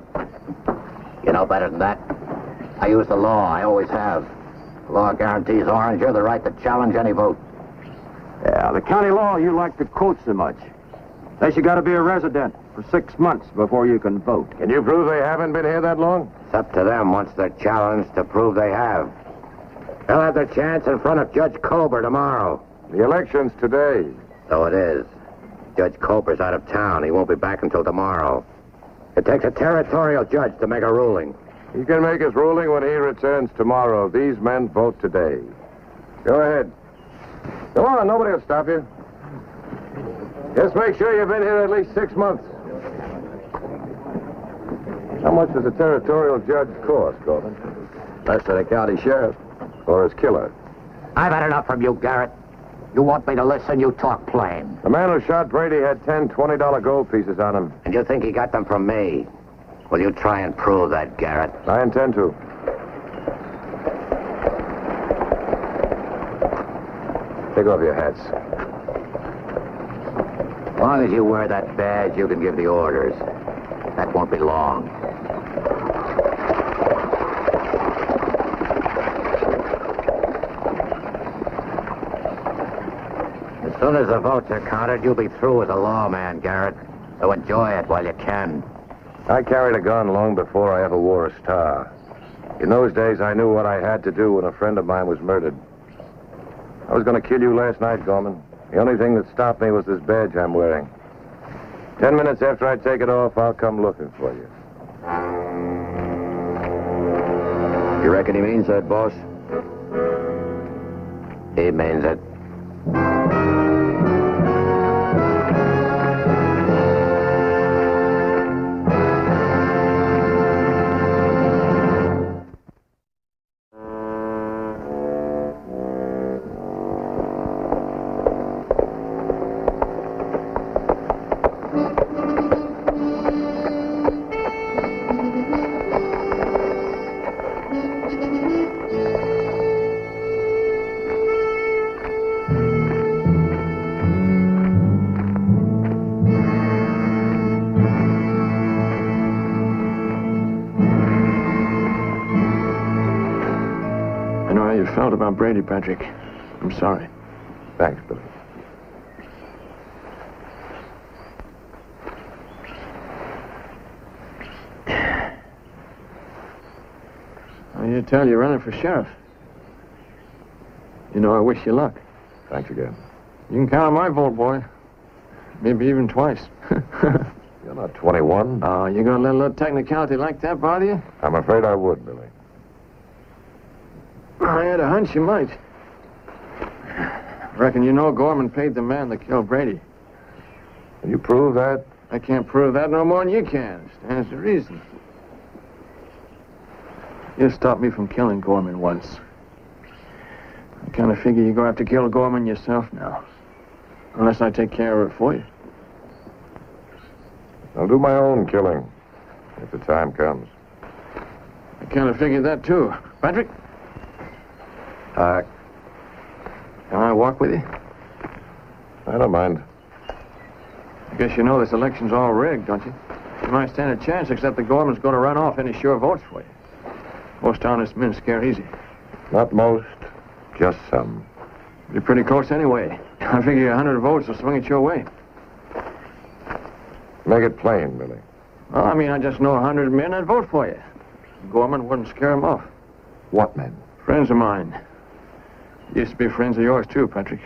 F: You know better than that. I use the law. I always have. The law guarantees Oranger the right to challenge any vote.
K: Yeah, the county law you like to quote so much. Says you got to be a resident for 6 months before you can vote.
H: Can you prove they haven't been here that long?
F: It's up to them once they're challenged to prove they have. They'll have their chance in front of Judge Colbert tomorrow.
H: The election's today.
F: So it is. Judge Colbert's out of town. He won't be back until tomorrow. It takes a territorial judge to make a ruling.
H: He can make his ruling when he returns tomorrow. These men vote today. Go ahead. Go on, nobody will stop you. Just make sure you've been here at least 6 months. How much does a territorial judge cost, Gorman?
F: Less than a county sheriff.
H: Or his killer?
F: I've had enough from you, Garrett. You want me to listen, you talk plain.
H: The man who shot Brady had 10 $20 gold pieces on him.
F: And you think he got them from me? Will you try and prove that, Garrett?
H: I intend to. Take off your hats.
F: As long as you wear that badge, you can give the orders. That won't be long. As soon as the votes are counted, you'll be through with the law, man, Garrett. So enjoy it while you can.
H: I carried a gun long before I ever wore a star. In those days, I knew what I had to do when a friend of mine was murdered. I was going to kill you last night, Gorman. The only thing that stopped me was this badge I'm wearing. 10 minutes after I take it off, I'll come looking for you.
F: You reckon he means that, boss? He means it.
E: I know how you felt about Brady, Patrick. I'm sorry.
H: Thanks, Billy.
E: You tell you're running for sheriff. You know, I wish you luck.
H: Thanks again.
E: You can count on my vote, boy. Maybe even twice.
H: You're not 21.
E: Oh, you gonna let a little technicality like that bother you?
H: I'm afraid I would, Billy.
E: I had a hunch you might. Reckon you know Gorman paid the man that killed Brady.
H: Can you prove that?
E: I can't prove that no more than you can. Stands to reason. You stopped me from killing Gorman once. I kind of figure you're going to have to kill Gorman yourself now. Unless I take care of it for you.
H: I'll do my own killing, if the time comes.
E: I kind of figured that, too. Patrick? Can I walk with you?
H: I don't mind.
E: I guess you know this election's all rigged, don't you? You might stand a chance, except that Gorman's going to run off any sure votes for you. Most honest men scare easy.
H: Not most, just some.
E: You're pretty close anyway. I figure 100 votes will swing it your way.
H: Make it plain, Billy.
E: Well, I mean, I just know 100 men that'd vote for you. Gorman wouldn't scare them off.
H: What men?
E: Friends of mine. Used to be friends of yours, too, Patrick.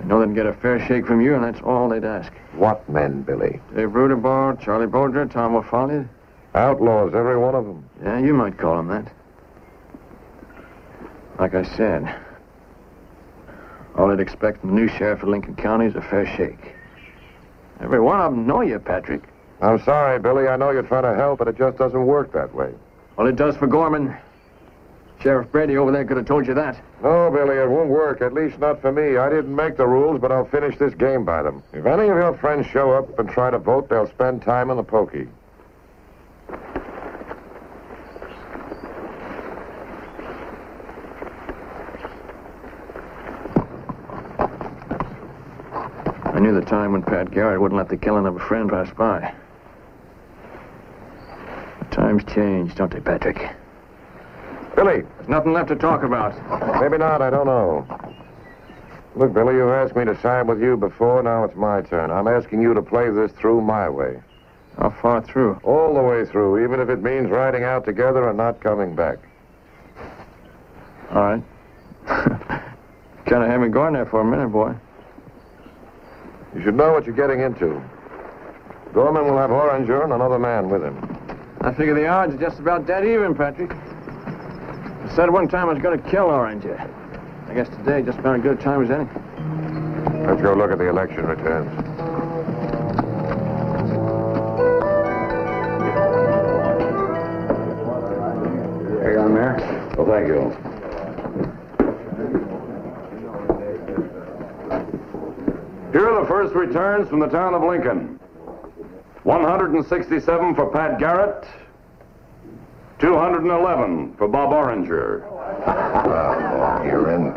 E: I know they'd get a fair shake from you, and that's all they'd ask.
H: What men, Billy?
E: Dave Rudebar, Charlie Bodger, Tom O'Foley.
H: Outlaws, every one of them.
E: Yeah, you might call them that. Like I said, all they'd expect from the new sheriff of Lincoln County is a fair shake. Every one of them know you, Patrick.
H: I'm sorry, Billy. I know you're trying to help, but it just doesn't work that way.
E: Well, it does for Gorman. Sheriff Brady over there could have told you that.
H: No, Billy, it won't work. At least not for me. I didn't make the rules, but I'll finish this game by them. If any of your friends show up and try to vote, they'll spend time in the pokey.
E: I knew the time when Pat Garrett wouldn't let the killing of a friend pass by. The times change, don't they, Patrick?
H: Billy!
E: There's nothing left to talk about.
H: Maybe not, I don't know. Look, Billy, you've asked me to side with you before, now it's my turn. I'm asking you to play this through my way.
E: How far through?
H: All the way through, even if it means riding out together and not coming back.
E: All right. Kind of had me going there for a minute, boy.
H: You should know what you're getting into. Gorman will have Oranger and another man with him.
E: I figure the odds are just about dead even, Patrick. I said one time I was going to kill Oranger. I guess today just about as good a time as any.
H: Let's go look at the election returns.
M: Here you are, Mayor. Well, thank you. Here are the first returns from the town of Lincoln. 167 for Pat Garrett. 211 for Bob Oranger.
H: You're in.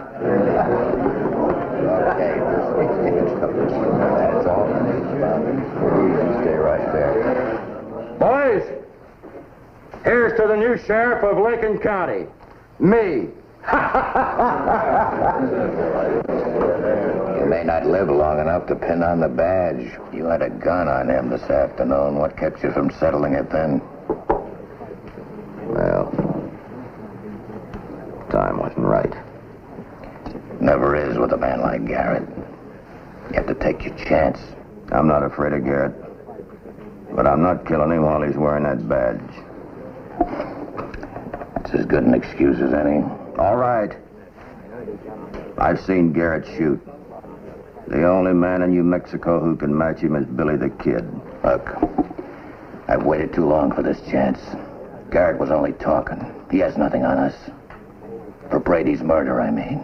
F: That's all. Stay right there.
K: Boys, here's to the new sheriff of Lincoln County. Me.
F: You may not live long enough to pin on the badge. You had a gun on him this afternoon. What kept you from settling it then? Well, time wasn't right. Never is with a man like Garrett. You have to take your chance. I'm not afraid of Garrett. But I'm not killing him while he's wearing that badge. It's as good an excuse as any. All right. I've seen Garrett shoot. The only man in New Mexico who can match him is Billy the Kid. Look, I've waited too long for this chance. Garrett was only talking. He has nothing on us. For Brady's murder, I mean.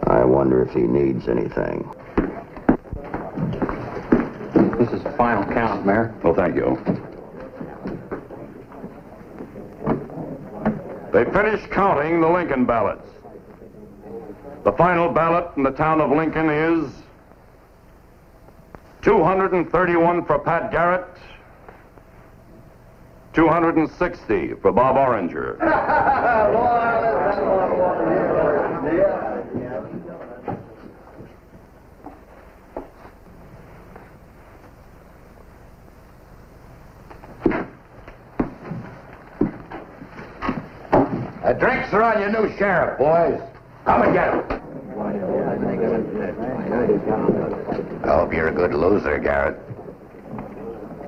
F: I wonder if he needs anything.
K: This is the final count, Mayor.
M: Well, thank you. They finished counting the Lincoln ballots. The final ballot in the town of Lincoln is 231 for Pat Garrett, 260 for Bob Oranger.
F: The drinks are on your new sheriff, boys. Come and get him. I hope you're a good loser, Garrett.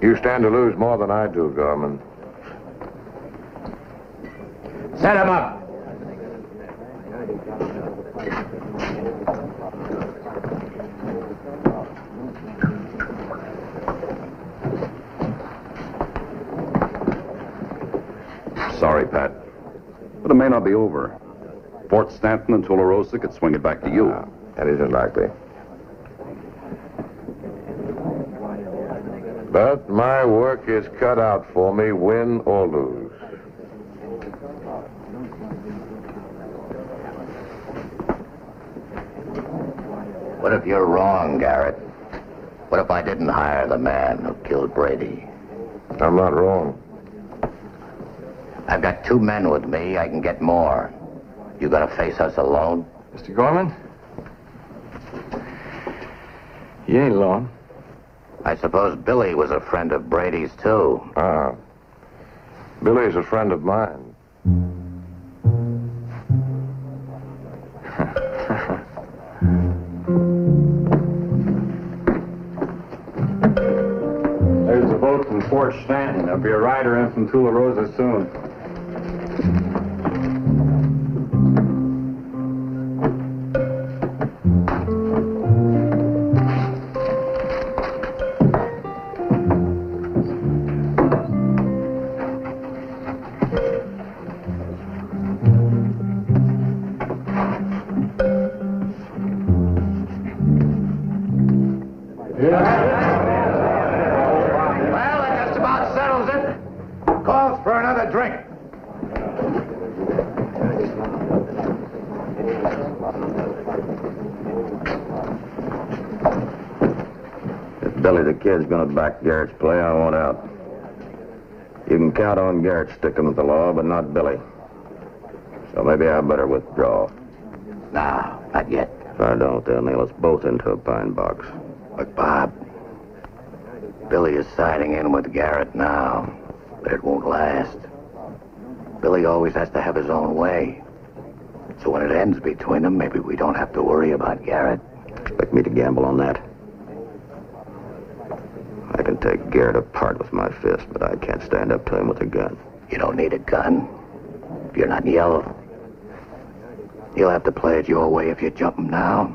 H: You stand to lose more than I do, Gorman.
F: Set him up.
M: Sorry, Pat. But it may not be over. Fort Stanton and Tularosa could swing it back to you.
H: That isn't likely. But my work is cut out for me, win or lose.
F: What if you're wrong, Garrett? What if I didn't hire the man who killed Brady?
H: I'm not wrong.
F: I've got 2 men with me. I can get more. You gonna face us alone?
E: Mr. Gorman? You ain't alone.
F: I suppose Billy was a friend of Brady's, too.
H: Billy's a friend of mine.
K: There's a boat from Fort Stanton. There'll be a rider in from Tularosa soon.
F: Well, that just about settles it. Calls for another drink. If Billy the Kid's gonna back Garrett's play, I want out. You can count on Garrett sticking with the law, but not Billy. So maybe I better withdraw. No, not yet. If I don't, they'll nail us both into a pine box. Look, Bob, Billy is siding in with Garrett now, but it won't last. Billy always has to have his own way. So when it ends between them, maybe we don't have to worry about Garrett. Expect me to gamble on that? I can take Garrett apart with my fist, but I can't stand up to him with a gun. You don't need a gun. You're not yellow. You'll have to play it your way if you jump him now.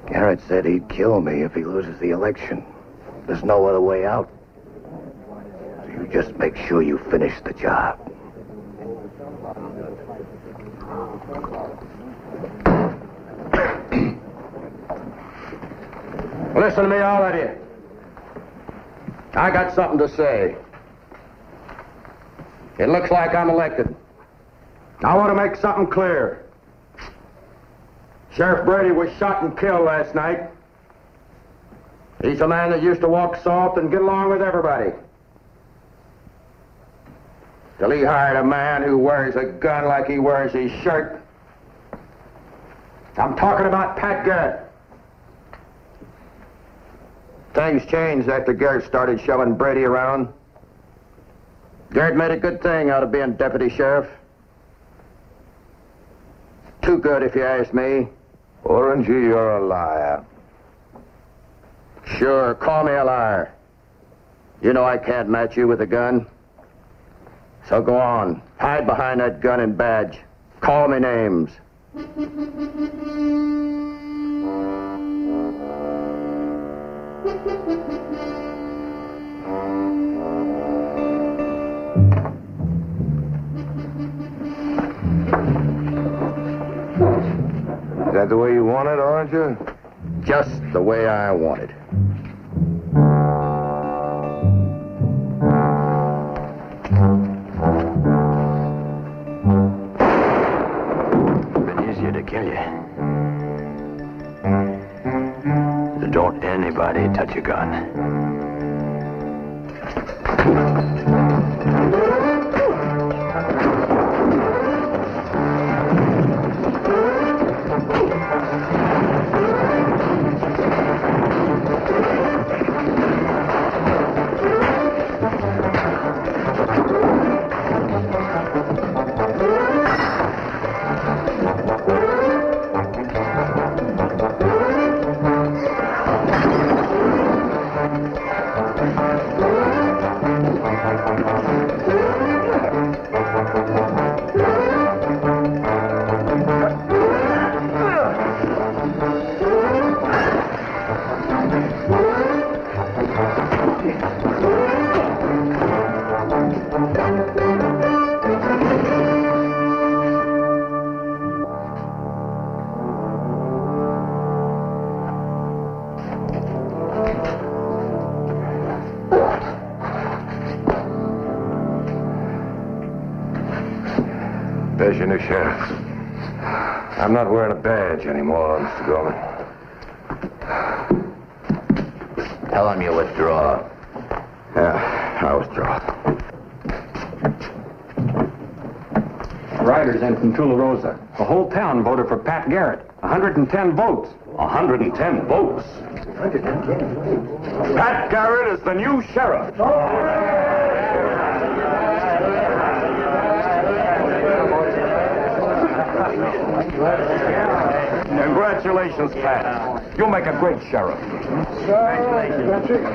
F: Garrett said he'd kill me if he loses the election. There's no other way out. So you just make sure you finish the job.
K: Listen to me, all of you. I got something to say. It looks like I'm elected. I want to make something clear. Sheriff Brady was shot and killed last night. He's a man that used to walk soft and get along with everybody. Till he hired a man who wears a gun like he wears his shirt. I'm talking about Pat Garrett. Things changed after Garrett started shoving Brady around. Garrett made a good thing out of being deputy sheriff. Too good, if you ask me.
H: Orangey, you're a liar.
K: Sure, call me a liar. You know I can't match you with a gun. So go on, hide behind that gun and badge. Call me names.
H: Is that the way you want it, Oranger?
K: Just the way I want it.
E: Been easier to kill you. So don't anybody touch a gun.
H: There's your new sheriff. I'm not wearing a badge anymore, Mr. Gorman.
K: Tell him you withdraw.
H: Yeah, I withdraw.
M: Riders in from Tularosa. The whole town voted for Pat Garrett. 110 votes.
K: 110 votes.
M: Pat Garrett is the new sheriff. Congratulations, Pat. You'll make a great sheriff.
H: Congratulations.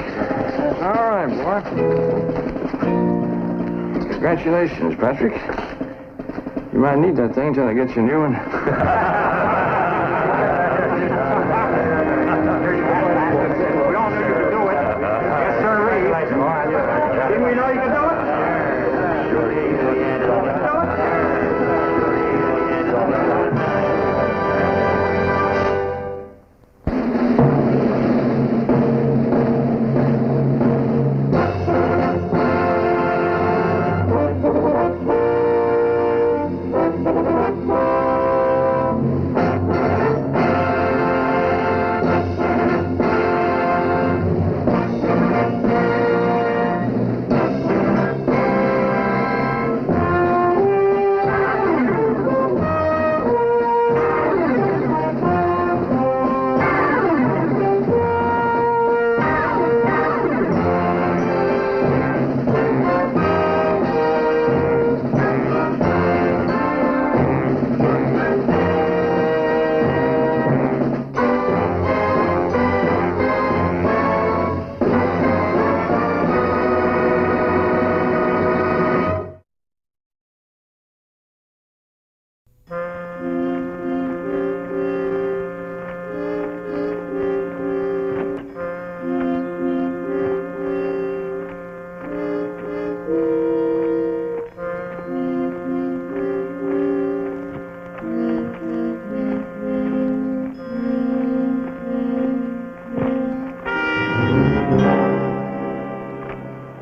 H: All right, boy. Congratulations, Patrick. You might need that thing till I get you a new one.
M: We all knew you could do it. Yes, sir. Didn't we know you could do it?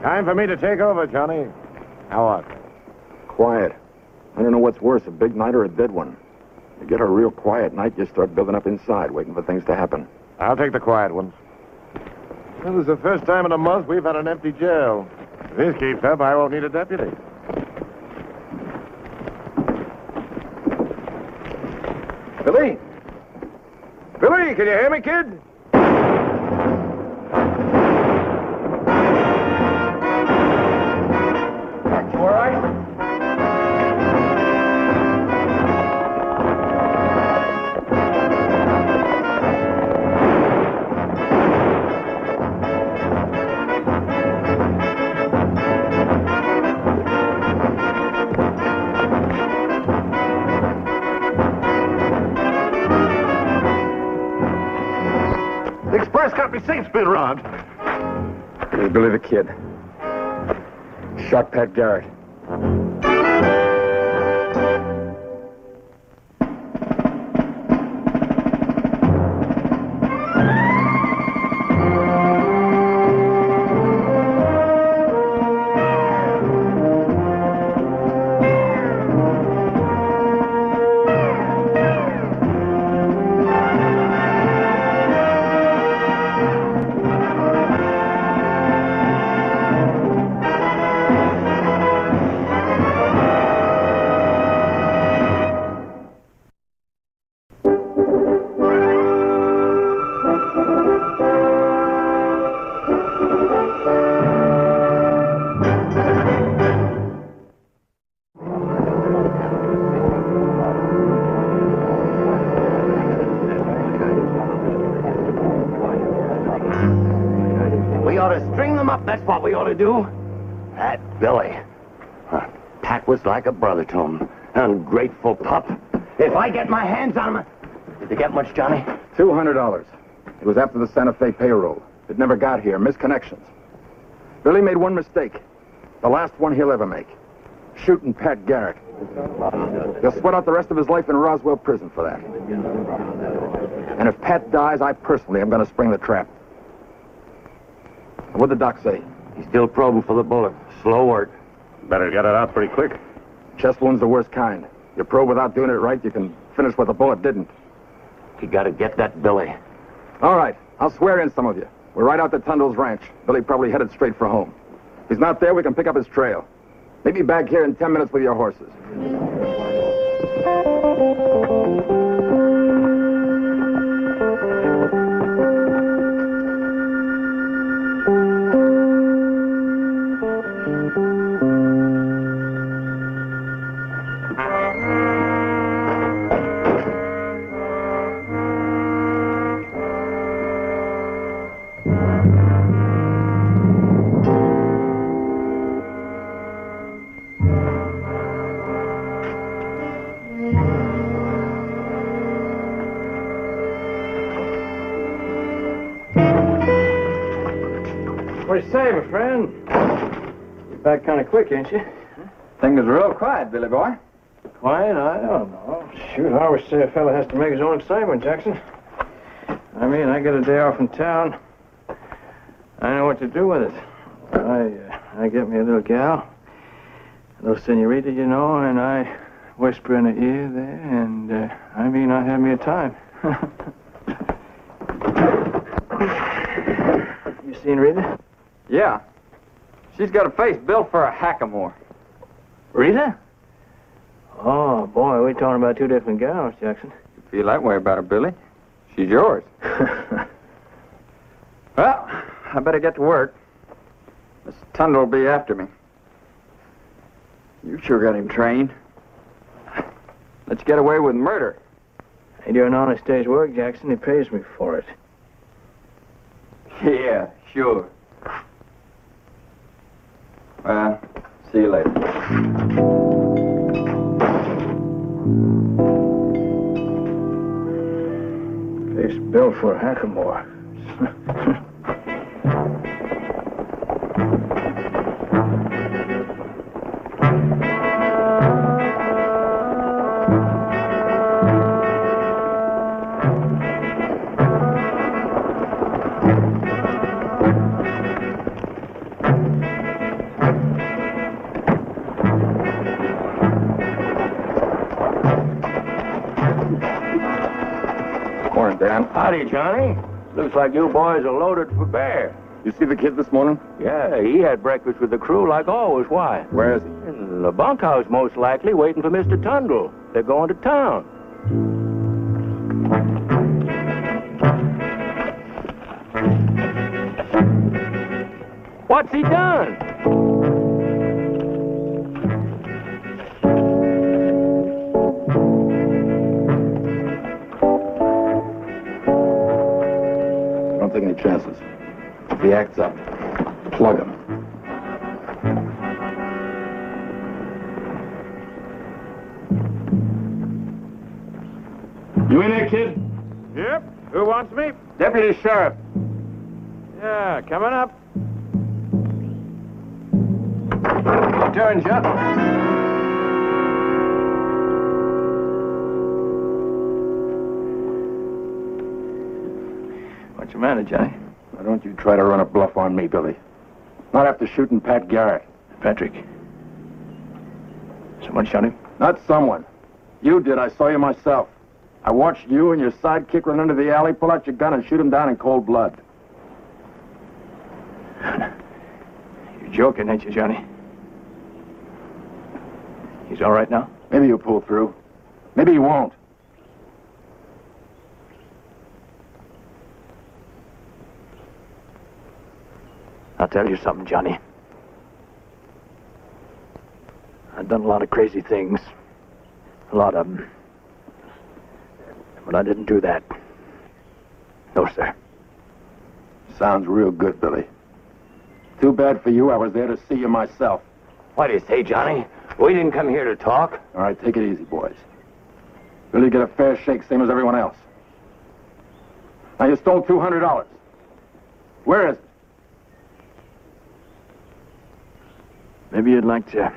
J: Time for me to take over, Johnny. How are you?
N: Quiet. I don't know what's worse, a big night or a dead one. You get a real quiet night, you start building up inside, waiting for things to happen.
J: I'll take the quiet ones. Well, this is the first time in a month we've had an empty jail. If this keeps up, I won't need a deputy. Billy? Billy, can you hear me, kid?
H: You all right?
J: The express got me safe's been robbed.
N: It was Billy the Kid. Shot Pat Garrett.
K: We ought to string them up, that's what we ought to do. That Billy. Pat was like a brother to him. Ungrateful pup. If I get my hands on him... Did they get much, Johnny?
N: $200. It was after the Santa Fe payroll. It never got here. Misconnections. Billy made one mistake. The last one he'll ever make. Shooting Pat Garrett. He'll sweat out the rest of his life in Roswell prison for that. And if Pat dies, I personally am going to spring the trap. What'd the doc say?
K: He's still probing for the bullet. Slow work.
J: Better get it out pretty quick.
N: Chest wound's the worst kind. You probe without doing it right, you can finish what the bullet didn't.
K: You gotta get that Billy.
N: All right, I'll swear in some of you. We're right out to Tundle's ranch. Billy probably headed straight for home. If he's not there, we can pick up his trail. Meet me back here in 10 minutes with your horses.
E: What do you say, my friend? You're back kind of quick, ain't you?
N: Things are real quiet, Billy boy.
E: Quiet? I don't know. Shoot, I always say a fella has to make his own excitement, Jackson. I mean, I get a day off in town. I know what to do with it. I get me a little gal, a little senorita, you know, and I whisper in her ear there, and I have me a time. You seen Rita?
O: Yeah. She's got a face built for a hackamore.
E: Rita? Oh, boy, we're talking about two different gals, Jackson.
O: You feel that way about her, Billy. She's yours. Well, I better get to work. Miss Tundle will be after me. You sure got him trained. Let's get away with murder.
E: I do an honest day's work, Jackson. He pays me for it.
O: Yeah, sure. Well, see you later.
E: Face built for a hackamore.
N: Morning, Dan.
P: Howdy, Johnny. Looks like you boys are loaded for bear.
N: You see the kid this morning?
P: Yeah, he had breakfast with the crew like always. Why?
N: Where is he?
P: In the bunkhouse, most likely, waiting for Mr. Tundle. They're going to town. What's he done?
N: Don't take any chances. If he acts up, plug him.
L: You in there, kid? Yep. Who wants me?
P: Deputy Sheriff.
L: Yeah, coming up.
E: Turn, Chuck. What's the matter, Johnny?
N: Why don't you try to run a bluff on me, Billy? Not after shooting Pat Garrett.
E: Patrick. Someone shot him?
N: Not someone. You did. I saw you myself. I watched you and your sidekick run into the alley, pull out your gun, and shoot him down in cold blood.
E: You're joking, ain't you, Johnny? He's all right now?
N: Maybe you'll pull through. Maybe you won't.
E: I'll tell you something, Johnny. I've done a lot of crazy things. A lot of them. But I didn't do that. No, sir.
N: Sounds real good, Billy. Too bad for you. I was there to see you myself.
K: What do you say, Johnny? We didn't come here to talk.
N: All right, take it easy, boys. Billy get a fair shake, same as everyone else. Now, you stole $200. Where is it?
E: Maybe you'd like to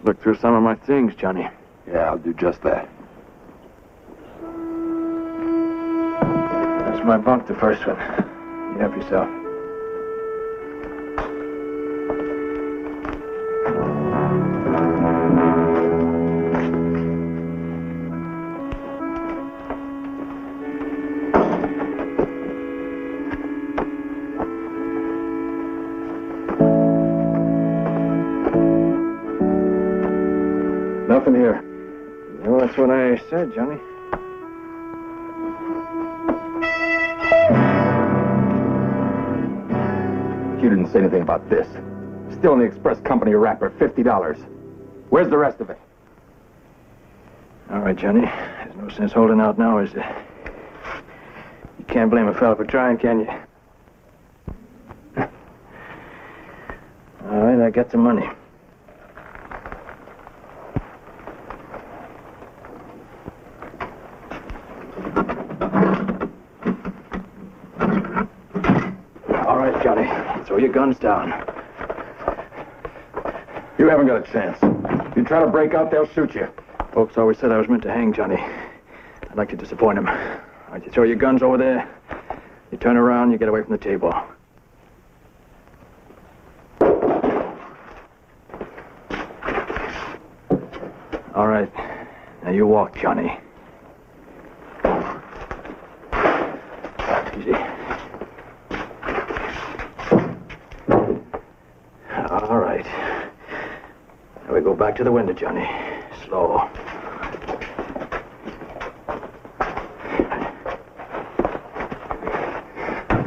E: look through some of my things, Johnny.
N: Yeah, I'll do just that.
E: That's my bunk, the first one. You help yourself. Well, that's what I said, Johnny.
N: You didn't say anything about this. Still in the express company wrapper, $50. Where's the rest of it?
E: All right, Johnny. There's no sense holding out now, is there? You can't blame a fella for trying, can you? All right, I got the money. All right, Johnny. Throw your guns down.
N: You haven't got a chance. If you try to break out, they'll shoot you.
E: Folks always said I was meant to hang Johnny. I'd like to disappoint him. All right, you throw your guns over there. You turn around, you get away from the table. All right. Now you walk, Johnny. Easy. All right. Now we go back to the window, Johnny. Slow.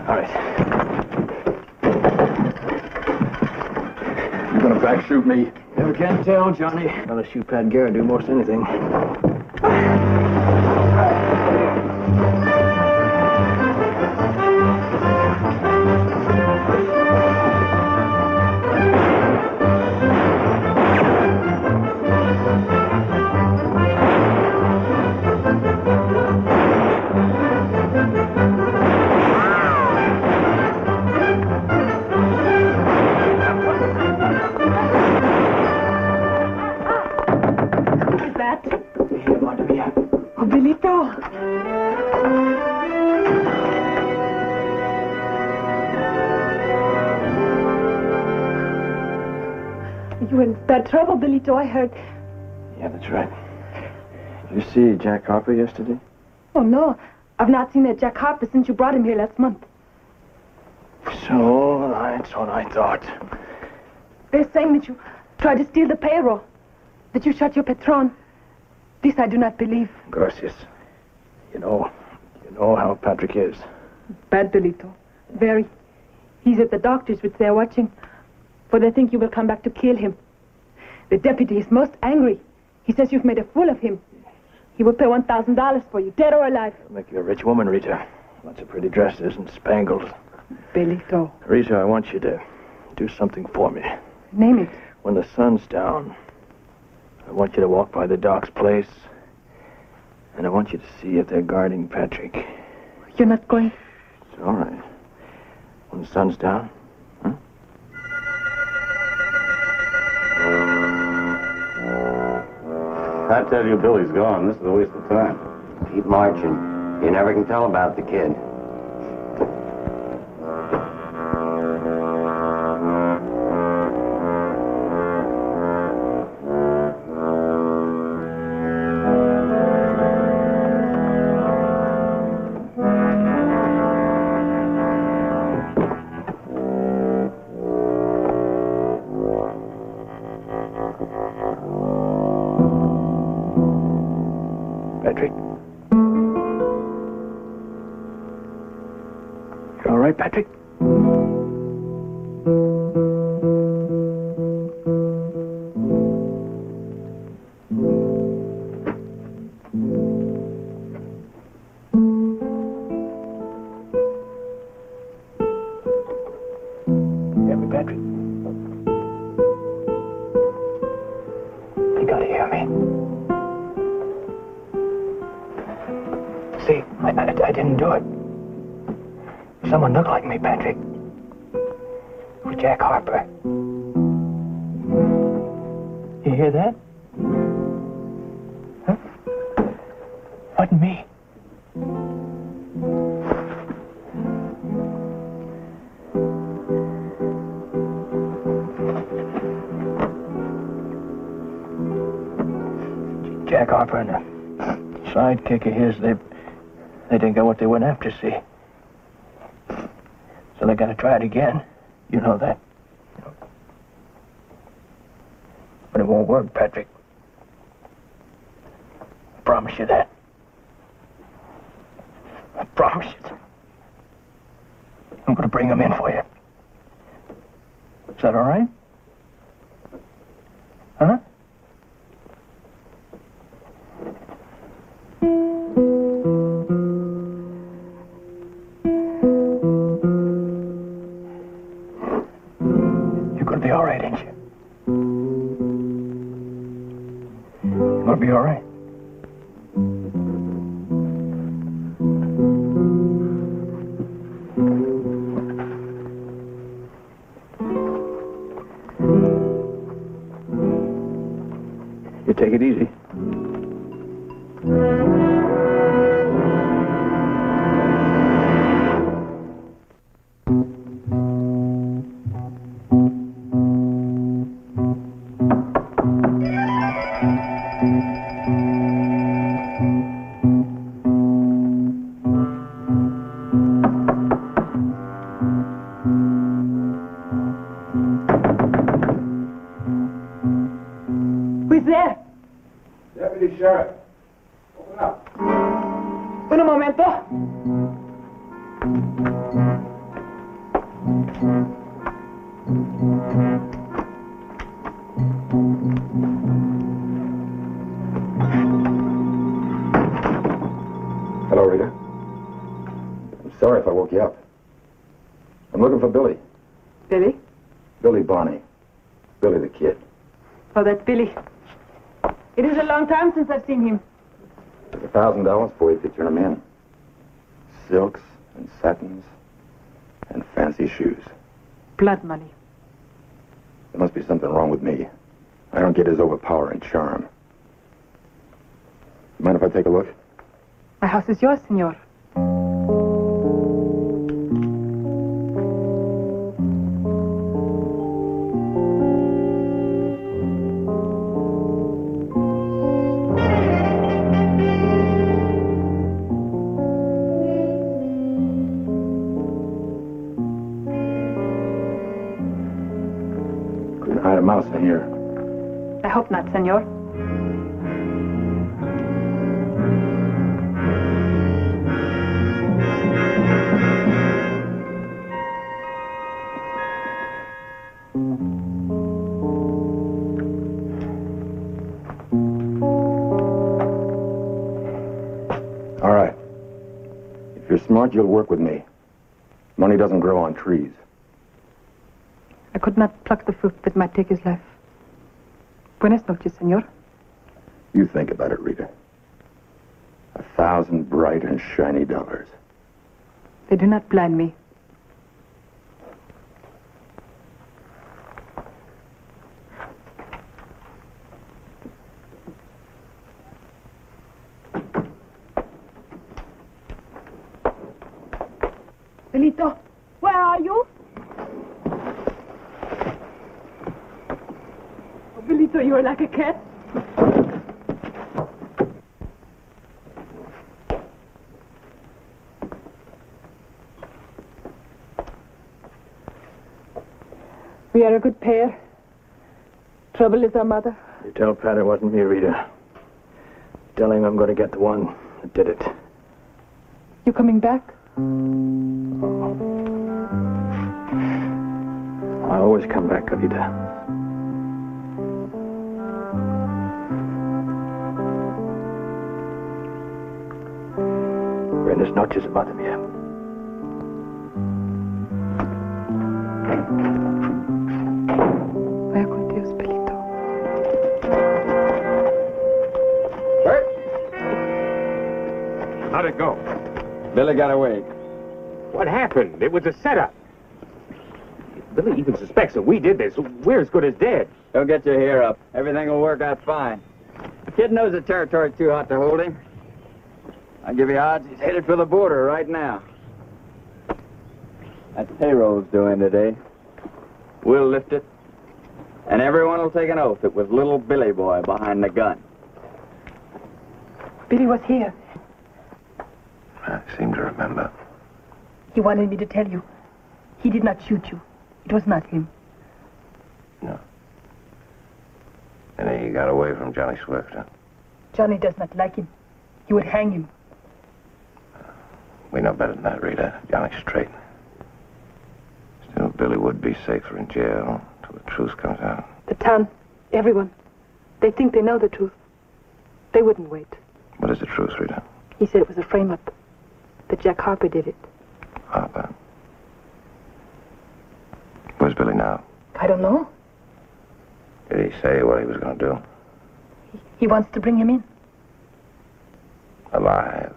E: All right.
N: You gonna back shoot me?
E: Never can tell, Johnny. I'll shoot Pat Garrett do most anything.
I: You were in bad trouble, Billito, I heard.
E: Yeah, that's right. Did you see Jack Harper yesterday?
I: Oh, no. I've not seen that Jack Harper since you brought him here last month.
E: So, that's what I thought.
I: They're saying that you tried to steal the payroll, that you shot your patron. This I do not believe.
E: Gracias. You know how Patrick is.
I: Bad, Billito. Very. He's at the doctor's which they're watching, for they think you will come back to kill him. The deputy is most angry. He says you've made a fool of him. He will pay $1,000 for you, dead or alive.
E: It'll make you a rich woman, Rita. Lots of pretty dresses and spangles.
I: Billito.
E: Rita, I want you to do something for me.
I: Name it.
E: When the sun's down, I want you to walk by the doc's place, and I want you to see if they're guarding Patrick.
I: You're not going?
E: It's all right. When the sun's down, huh?
F: I tell you, Billy's gone. This is a waste of time. Keep marching. You never can tell about the kid.
E: Patrick? You all right, Patrick? Hear me, Patrick? You gotta hear me. See, I didn't do it. Someone looked like me, Patrick. It was Jack Harper. You hear that? Huh? Wasn't me. Jack Harper and a sidekick of his, they didn't get what they went after, see? So they gotta try it again. You know that. But it won't work, Patrick. promise you that. I promise you. I'm going to bring him in for you. Is that all right? Huh? You're going to be all right, ain't you? You're going to be all right. You take it easy.
I: Who's there?
H: Deputy Sheriff. Open up.
I: Un momento.
N: Hello, Rita. I'm sorry if I woke you up. I'm looking for Billy.
I: Billy?
N: Billy Barney. Billy the Kid.
I: Oh, that's Billy. It is a long time since I've seen him.
N: There's $1,000 for you if you turn him in. Silks and satins and fancy shoes.
I: Blood money.
N: There must be something wrong with me. I don't get his overpowering charm. Mind if I take a look?
I: My house is yours, senor.
N: Couldn't hide a mouse in here.
I: I hope not, senor.
N: All right. If you're smart, you'll work with me. Money doesn't grow on trees.
I: I could not pluck the fruit that might take his life. Buenas noches, senor.
N: You think about it, Rita. 1,000 bright and shiny dollars.
I: They do not blind me. Belito, where are you? Oh, Belito, you are like a cat. We are a good pair. Trouble is our mother.
E: You tell Pat it wasn't me, Rita. Tell him I'm going to get the one that did it.
I: You coming back?
E: I always come back, Rita. Buenas noches, madre mía.
I: Vaya con Dios, Belito.
J: Bert? How'd it go?
O: Billy got away.
P: What happened? It was a setup. Billy even suspects that we did this. We're as good as dead.
O: Don't get your hair up. Everything will work out fine. The kid knows the territory's too hot to hold him. I'll give you odds he's headed for the border right now. That payroll's due in today. We'll lift it, and everyone will take an oath it was little Billy boy behind the gun.
I: Billy was here.
H: I seem to remember.
I: He wanted me to tell you. He did not shoot you. It was not him.
H: No. And he got away from Johnny Swift, huh?
I: Johnny does not like him. He would hang him.
H: We know better than that, Rita. Johnny's straight. Still, Billy would be safer in jail till the truth comes out.
I: The town, everyone, they think they know the truth. They wouldn't wait.
H: What is the truth, Rita?
I: He said it was a frame-up, that Jack Harper did it.
H: Harper? Where's Billy now?
I: I don't know.
H: Did he say what he was going to do?
I: He wants to bring him in.
H: Alive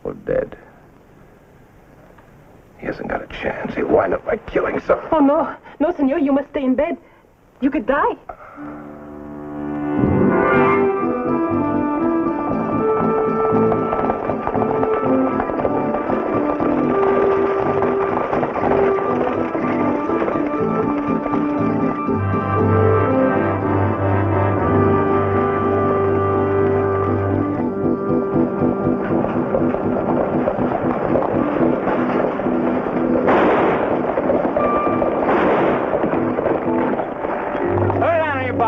H: or dead? He hasn't got a chance. He'll wind up by killing someone.
I: Oh, no. No, senor, you must stay in bed. You could die.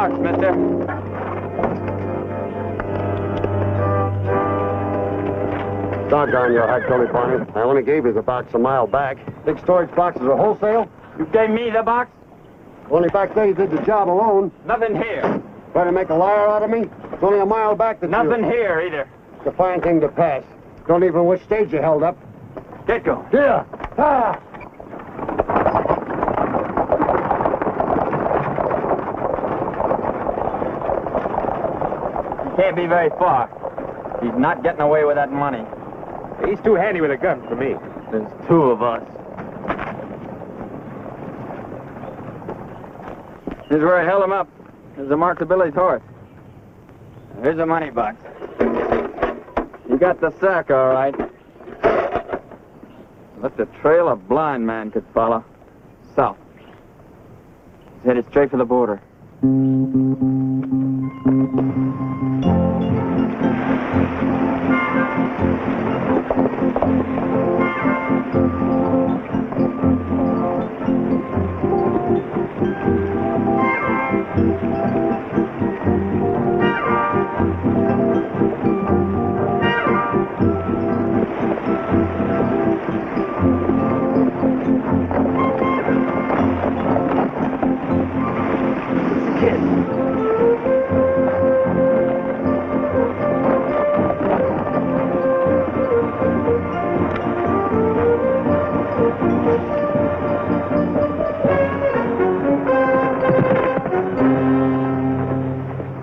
O: Mister.
K: Doggone your heart, Tony Barney. I only gave you the box a mile back. Big storage boxes are wholesale?
O: You gave me the box?
K: Only back there you did the job alone.
O: Nothing here.
K: Trying to make a liar out of me? It's only a mile back that
O: Nothing here either.
K: It's a fine thing to pass. Don't even know which stage you held up.
O: Get going.
K: Here. Ah!
O: Can't be very far. He's not getting away with that money.
P: He's too handy with a gun for me.
O: There's two of us. Here's where I held him up. There's a mark of Billy's horse. Here's the money box. You got the sack, all right. Left a trail a blind man could follow. South. He's headed straight for the border.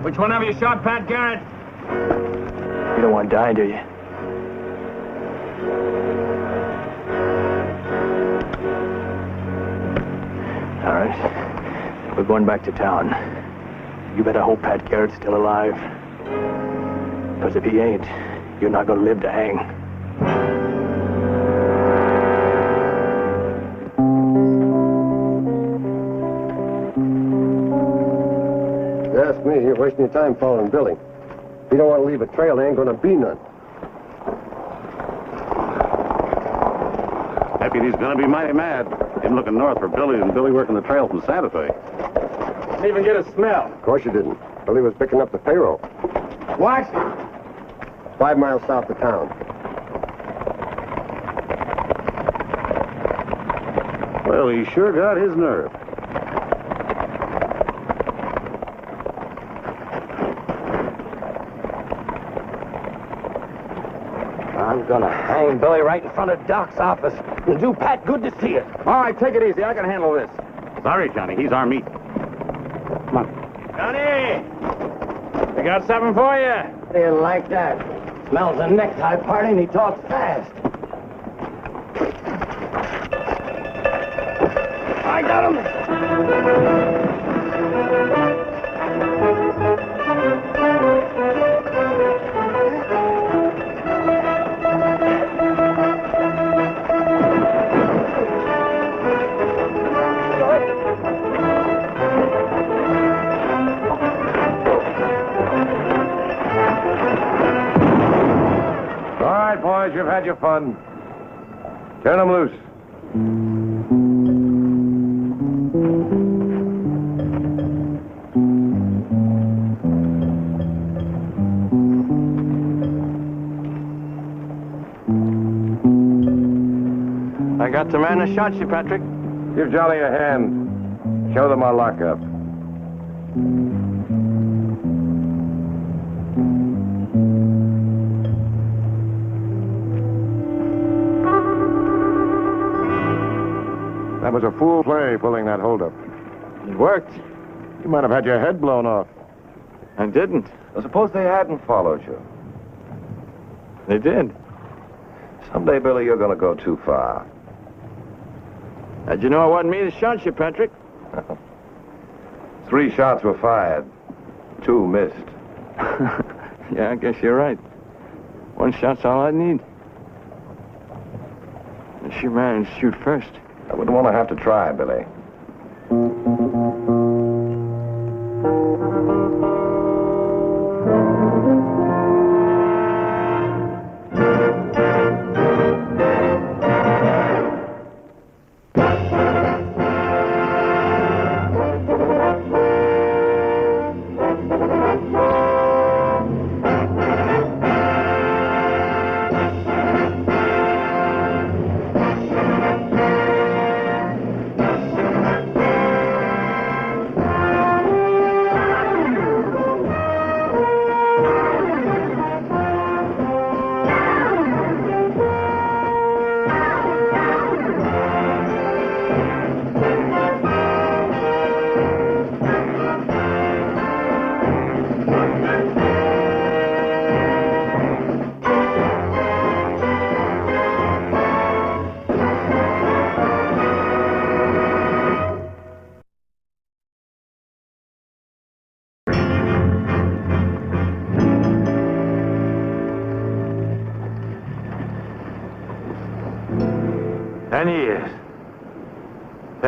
E: Which one of you shot Pat Garrett? You don't want to die, do you? All right. We're going back to town. You better hope Pat Garrett's still alive. Because if he ain't, you're not going to live to hang.
K: Ask me, you're wasting your time following Billy. If you don't want to leave a trail, there ain't going to be none.
Q: Deputy's going to be mighty mad. Him looking north for Billy and Billy working the trail from Santa Fe.
P: Didn't even get a smell.
K: Of course you didn't. Billy was picking up the payroll.
P: What?
K: 5 miles south of town.
Q: Well, he sure got his nerve.
K: I'm gonna hang Billy right in front of Doc's office and do Pat good to see it.
O: All right, take it easy. I can handle this.
Q: Sorry, Johnny. He's our meat. Come on.
E: Johnny! We got something for you.
K: How do you like that? Smells a necktie party and he talks fast. I got him!
H: All right, boys, you've had your fun. Turn them loose.
E: I got the man that shot you, Patrick.
H: Give Johnny a hand. Show them our lockup. That was a fool play, pulling that holdup.
E: It worked.
H: You might have had your head blown off.
E: I didn't.
H: Well, suppose they hadn't followed you.
E: They did.
H: Someday, Billy, you're going to go too far.
E: How'd you know it wasn't me that shot you, Patrick?
H: 3 shots were fired. 2 missed.
E: Yeah, I guess you're right. 1 shot's all I need. And she managed to shoot first.
H: I wouldn't want to have to try, Billy.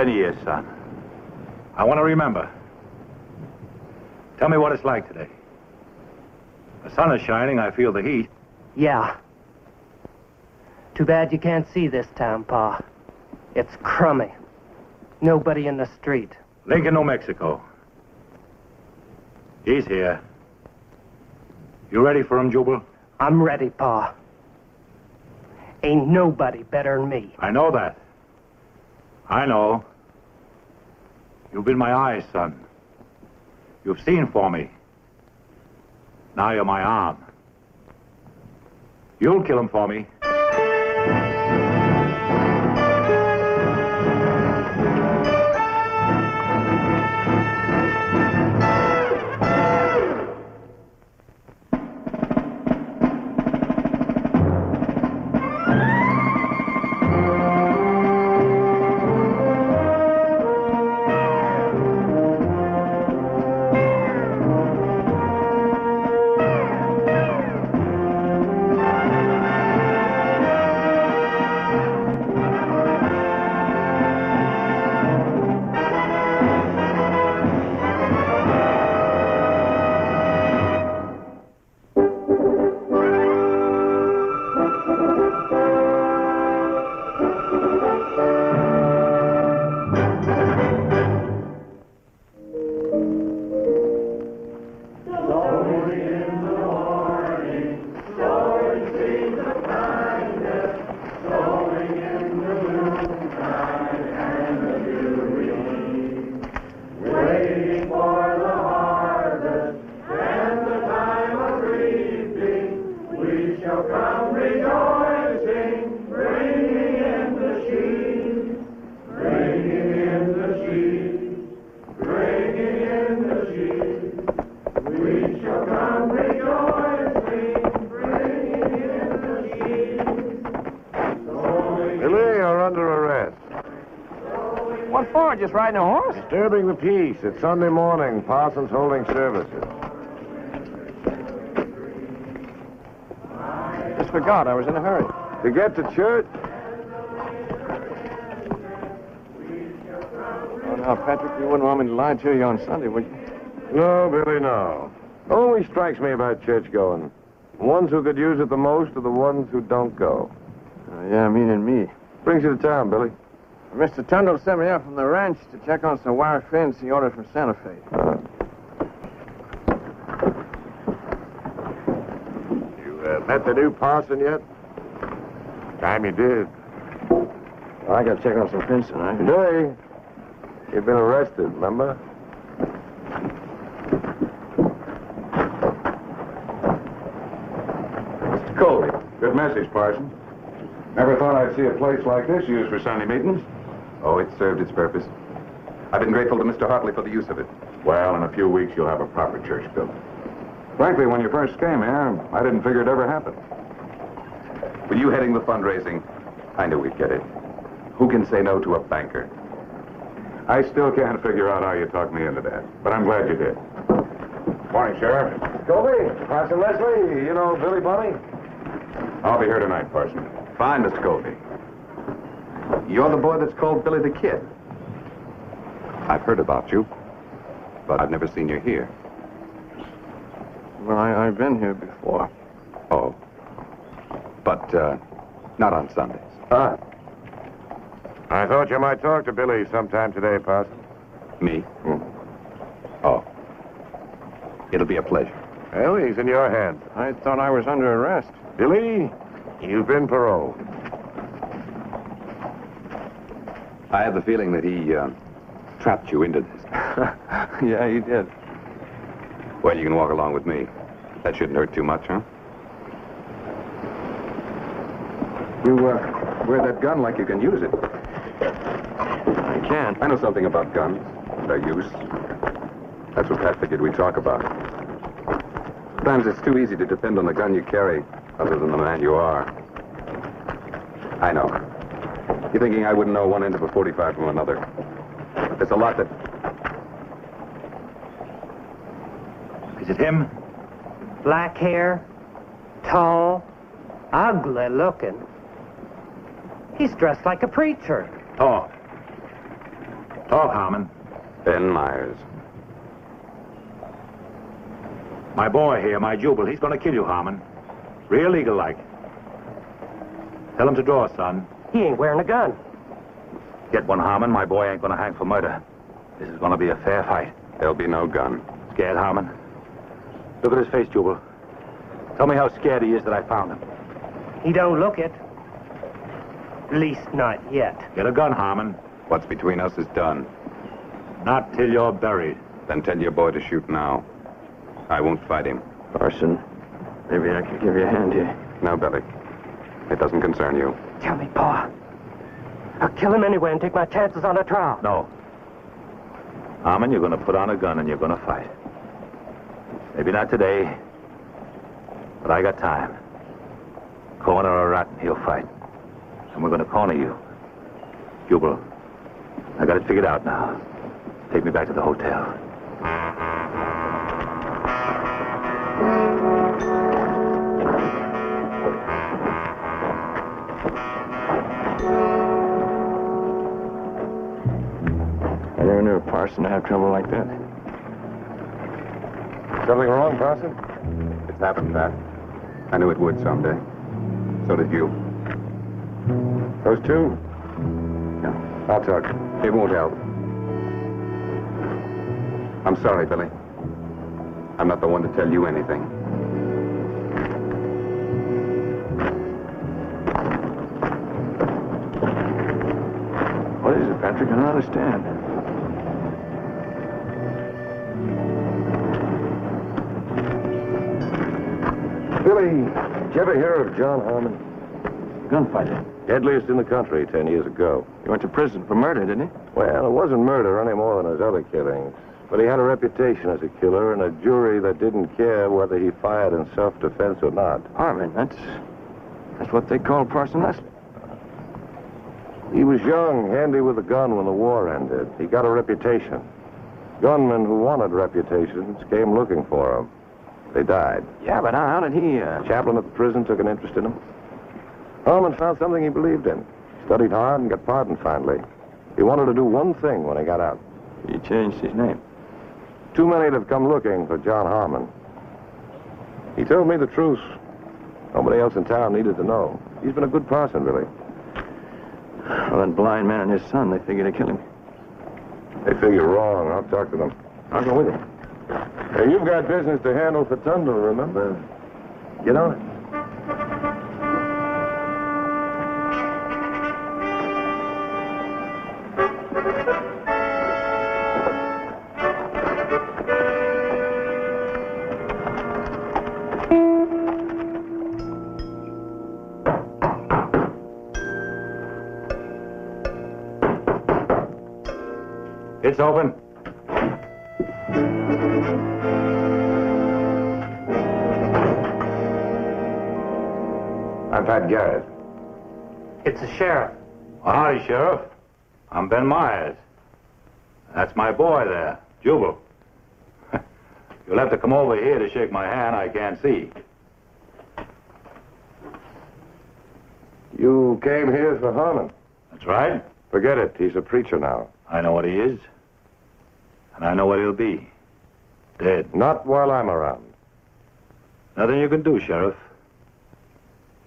L: Years, son. I want to remember. Tell me what it's like today. The sun is shining. I feel the heat.
R: Yeah. Too bad you can't see this town, Pa. It's crummy. Nobody in the street.
L: Lincoln, New Mexico. He's here. You ready for him, Jubal?
R: I'm ready, Pa. Ain't nobody better than me.
L: I know that. I know. You've been my eyes, son. You've seen for me. Now you're my arm. You'll kill him for me.
E: Just riding a horse?
H: Disturbing the peace. It's Sunday morning. Parson's holding services.
E: Just forgot. I was in a hurry.
H: To get to church?
E: Oh, now, Patrick, you wouldn't want me to lie to you on Sunday, would you?
H: No, Billy, no. Always strikes me about church-going. The ones who could use it the most are the ones who don't go.
E: Yeah, meaning me.
H: Brings you to town, Billy.
E: Mr. Tundle sent me up from the ranch to check on some wire fins he ordered from Santa Fe.
H: You met the new parson yet? Time you did.
J: I got to check on some prints tonight.
H: Billy, you've been arrested, remember?
M: Mr. Colby. Good message, Parson. Never thought I'd see a place like this used for Sunday meetings.
S: Oh, it served its purpose. I've been grateful to Mr. Hartley for the use of it.
M: Well, in a few weeks, you'll have a proper church built. Frankly, when you first came here, I didn't figure it'd ever happen.
S: With you heading the fundraising, I knew we'd get it. Who can say no to a banker?
M: I still can't figure out how you talked me into that, but I'm glad you did. Morning, Sheriff.
H: Colby, Parson Leslie, you know Billy Bunny?
M: I'll be here tonight, Parson.
S: Fine, Mr. Colby. You're the boy that's called Billy the Kid. I've heard about you, but I've never seen you here.
J: Well, I've been here before.
S: Oh. But, not on Sundays.
H: Ah.
J: I thought you might talk to Billy sometime today, Parson.
S: Me? Oh. It'll be a pleasure.
J: Well, he's in your hands. I thought I was under arrest. Billy, you've been paroled.
S: I have the feeling that he, trapped you into this.
J: Yeah, he did.
S: Well, you can walk along with me. That shouldn't hurt too much, huh? You, wear that gun like you can use it.
J: I can't.
S: I know something about guns, their use. That's what Pat figured we'd talk about. Sometimes it's too easy to depend on the gun you carry, other than the man you are. I know. You're thinking I wouldn't know one end of a 45 from another. There's a lot that...
E: Is it him?
R: Black hair, tall, ugly looking. He's dressed like a preacher.
E: Talk, Harmon.
S: Ben Myers.
E: My boy here, my Jubal, he's gonna kill you, Harmon. Real legal-like. Tell him to draw, son.
R: He ain't wearing a gun.
E: Get one, Harmon. My boy ain't gonna hang for murder. This is gonna be a fair fight.
S: There'll be no gun.
E: Scared, Harmon? Look at his face, Jubal. Tell me how scared he is that I found him.
R: He don't look it. At least not yet.
E: Get a gun, Harmon.
S: What's between us is done.
E: Not till you're buried.
S: Then tell your boy to shoot now. I won't fight him.
J: Parson, maybe I could give you a hand here.
S: No, Billy. It doesn't concern you.
R: Tell me, Pa. I'll kill him anyway and take my chances on a trial.
E: No. Harmon, you're gonna put on a gun and you're gonna fight. Maybe not today, but I got time. Corner a rat and he'll fight. And we're gonna corner you. Jubal, I got it figured out now. Take me back to the hotel.
J: I never knew a parson to have trouble like that.
H: Something wrong, Parson?
S: It's happened, Pat. I knew it would someday. So did you.
H: Those two?
S: Yeah. I'll talk. It won't help. I'm sorry, Billy. I'm not the one to tell you anything.
J: What is it, Patrick? I don't understand.
H: Billy, did you ever hear of John Harmon?
J: Gunfighter.
H: Deadliest in the country 10 years ago.
J: He went to prison for murder, didn't he?
H: Well, it wasn't murder any more than his other killings. But he had a reputation as a killer and a jury that didn't care whether he fired in self-defense or not.
J: Harmon, that's what they call Parson Leslie.
H: He was young, handy with a gun when the war ended. He got a reputation. Gunmen who wanted reputations came looking for him. They died.
J: Yeah, but how did he...
H: Chaplain at the prison took an interest in him. Harmon found something he believed in. Studied hard and got pardoned finally. He wanted to do one thing when he got out.
J: He changed his name.
H: Too many have come looking for John Harmon. He told me the truth. Nobody else in town needed to know. He's been a good parson, Billy.
J: Well, that blind man and his son, they figured to kill him.
H: They figure wrong. I'll talk to them.
J: I'll go with him.
H: Hey, you've got business to handle for Tundle, remember? Get on it.
L: It's open.
H: I'm Pat Garrett.
R: It's the sheriff.
L: Well, howdy, Sheriff. I'm Ben Myers. That's my boy there, Jubal. You'll have to come over here to shake my hand. I can't see.
H: You came here for Harmon.
L: That's right.
H: Forget it. He's a preacher now.
L: I know what he is. And I know what he'll be. Dead.
H: Not while I'm around.
L: Nothing you can do, Sheriff.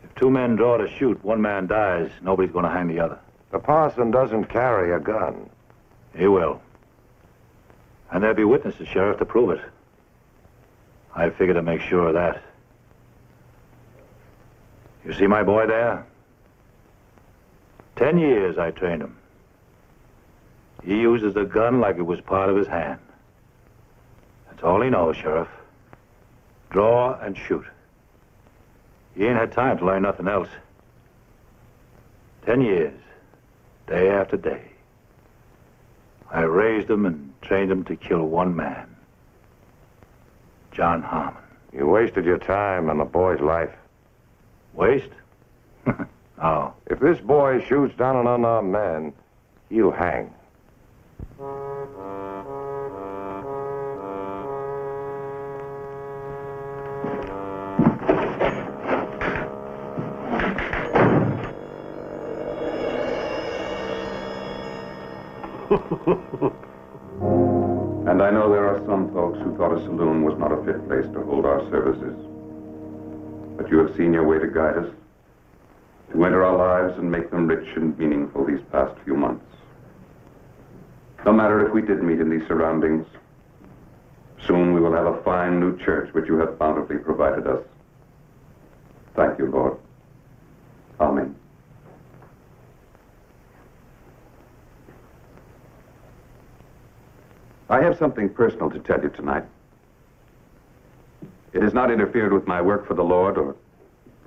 L: If two men draw to shoot, one man dies, nobody's going to hang the other.
H: The parson doesn't carry a gun.
L: He will. And there'll be witnesses, Sheriff, to prove it. I figure to make sure of that. You see my boy there? 10 years I trained him. He uses a gun like it was part of his hand. That's all he knows, Sheriff. Draw and shoot. He ain't had time to learn nothing else. 10 years, day after day. I raised him and trained him to kill one man. John Harmon.
H: You wasted your time on the boy's life.
L: Waste? No.
H: If this boy shoots down an unarmed man, he'll hang.
M: And I know there are some folks who thought a saloon was not a fit place to hold our services. But you have seen your way to guide us, to enter our lives and make them rich and meaningful these past few months. No matter if we did meet in these surroundings, soon we will have a fine new church which you have bountifully provided us. Thank you, Lord. Amen. I have something personal to tell you tonight. It has not interfered with my work for the Lord, or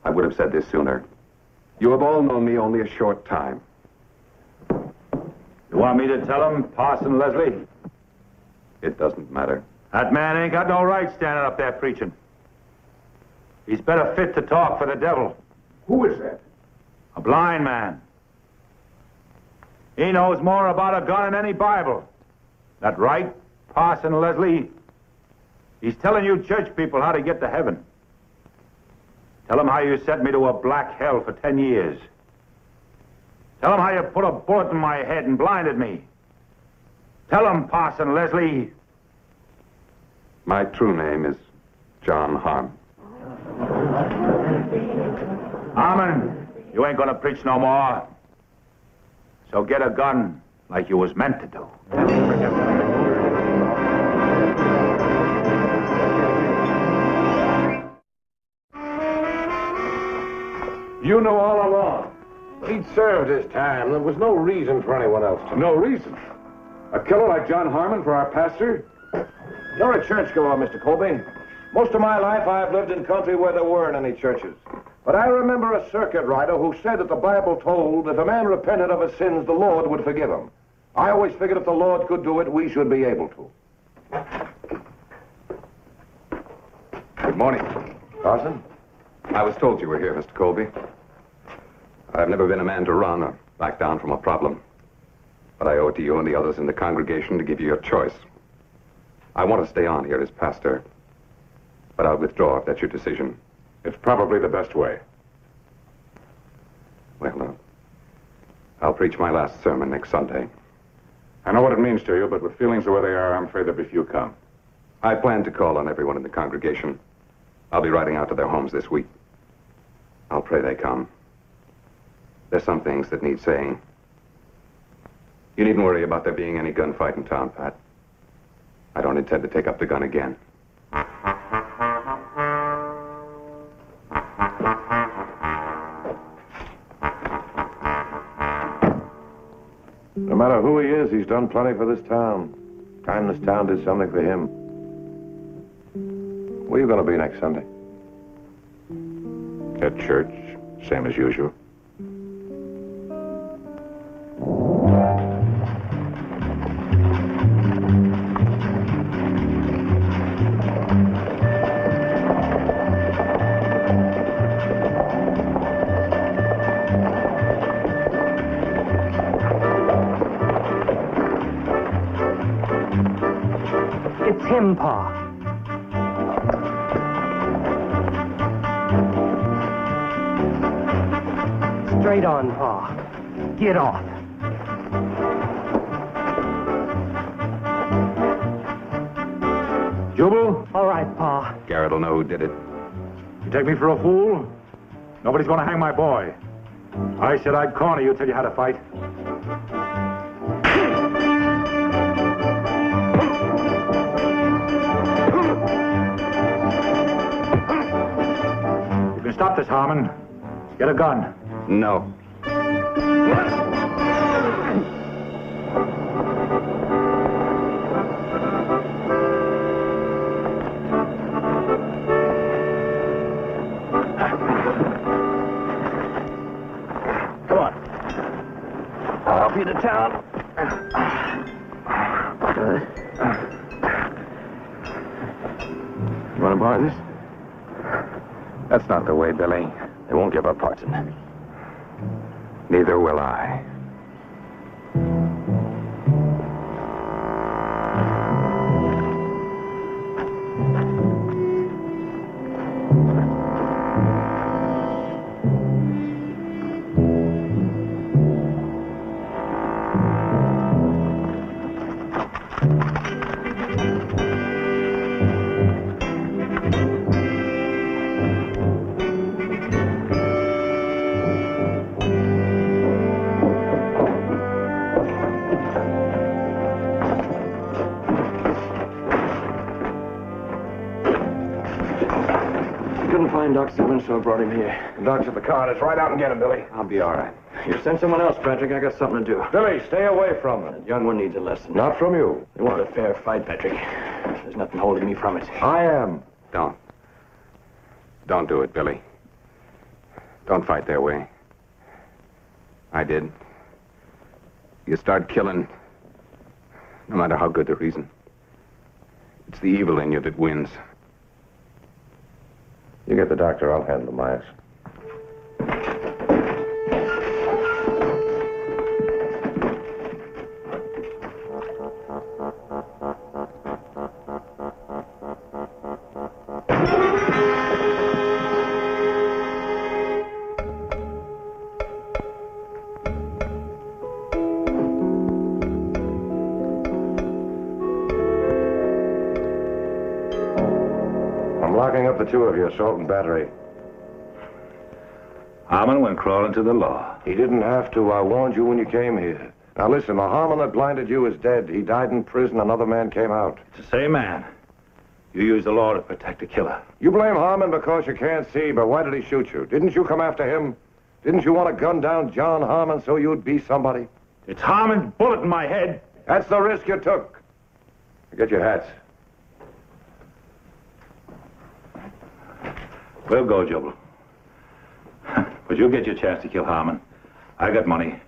M: I would have said this sooner. You have all known me only a short time.
L: You want me to tell him, Parson Leslie?
M: It doesn't matter.
L: That man ain't got no right standing up there preaching. He's better fit to talk for the devil.
H: Who is that?
L: A blind man. He knows more about a gun than any Bible. That right, Parson Leslie? He's telling you church people how to get to heaven. Tell him how you sent me to a black hell for 10 years. Tell him how you put a bullet in my head and blinded me. Tell him, Parson Leslie.
M: My true name is John Harmon.
L: Harmon, you ain't gonna preach no more. So get a gun like you was meant to do.
H: You know all along. He'd served his time. There was no reason for anyone else to.
N: No reason. A killer like John Harmon for our pastor?
H: You're a churchgoer, Mr. Colby. Most of my life I've lived in country where there weren't any churches. But I remember a circuit rider who said that the Bible told if a man repented of his sins, the Lord would forgive him. I always figured if the Lord could do it, we should be able to.
M: Good morning.
H: Parson?
M: I was told you were here, Mr. Colby. I've never been a man to run or back down from a problem. But I owe it to you and the others in the congregation to give you your choice. I want to stay on here as pastor, but I'll withdraw if that's your decision.
J: It's probably the best way.
M: Well, I'll preach my last sermon next Sunday.
J: I know what it means to you, but with feelings the way they are, I'm afraid there'll be few come.
M: I plan to call on everyone in the congregation. I'll be riding out to their homes this week. I'll pray they come. There's some things that need saying. You needn't worry about there being any gunfight in town, Pat. I don't intend to take up the gun again.
H: No matter who he is, he's done plenty for this town. Time this town did something for him. Where are you going to be next Sunday?
J: At church, same as usual.
R: him, Pa. Straight on, Pa. Get off.
L: Jubal?
R: All right, Pa.
L: Garrett will know who did it. You take me for a fool? Nobody's going to hang my boy. I said I'd corner you till you had a fight. You can stop this, Harmon. Get a gun.
M: No.
E: Come on. I'll help you to town. You want to borrow this?
S: That's not the way, Billy.
E: They won't give up Parson.
S: Neither will I.
E: Couldn't find Doc Simmons, so I brought him here.
H: The doc's at the car. Let's ride out and get him, Billy.
E: I'll be all right. You send someone else, Patrick. I got something to do.
H: Billy, stay away from them.
E: That young one needs a lesson.
H: Not from you.
E: They want a fair fight, Patrick. There's nothing holding me from it.
H: I am.
S: Don't. Don't do it, Billy. Don't fight their way. I did. You start killing, no matter how good the reason. It's the evil in you that wins.
H: You get the doctor. I'll handle the Myers. Locking up the two of you, assault and battery.
L: Harmon went crawling to the law.
H: He didn't have to. I warned you when you came here. Now listen, the Harmon that blinded you is dead. He died in prison. Another man came out.
L: It's the same man. You used the law to protect a killer.
H: You blame Harmon because you can't see, but why did he shoot you? Didn't you come after him? Didn't you want to gun down John Harmon so you'd be somebody?
L: It's Harmon's bullet in my head.
H: That's the risk you took. Get your hats.
L: We'll go, Jubal. But you'll get your chance to kill Harmon. I got money.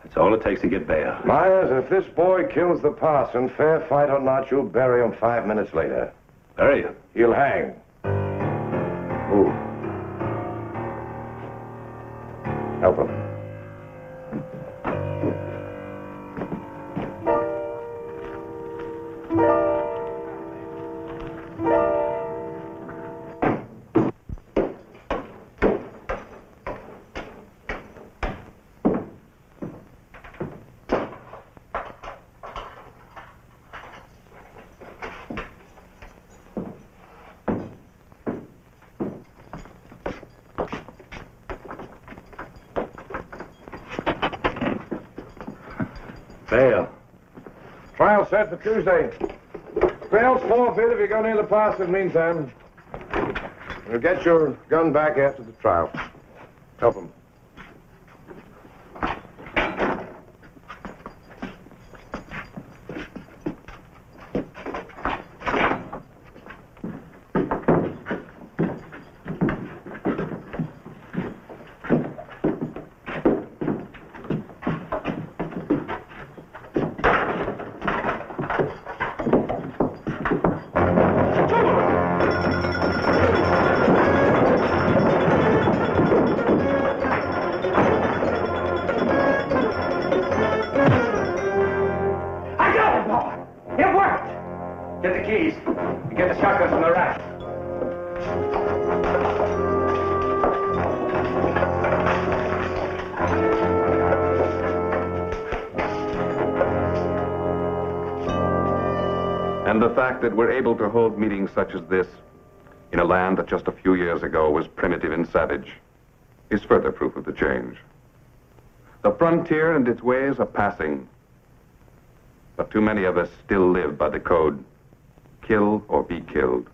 L: That's all it takes to get bail.
H: Myers, if this boy kills the parson, fair fight or not, you'll bury him 5 minutes later.
L: Bury him?
H: He'll hang. Move. Help him.
L: Bail.
H: Trial set for Tuesday. Bail's forfeit if you go near the parson meantime. You'll get your gun back after the trial. Help him.
S: And the fact that we're able to hold meetings such as this in a land that just a few years ago was primitive and savage is further proof of the change. The frontier and its ways are passing, but too many of us still live by the code, kill or be killed.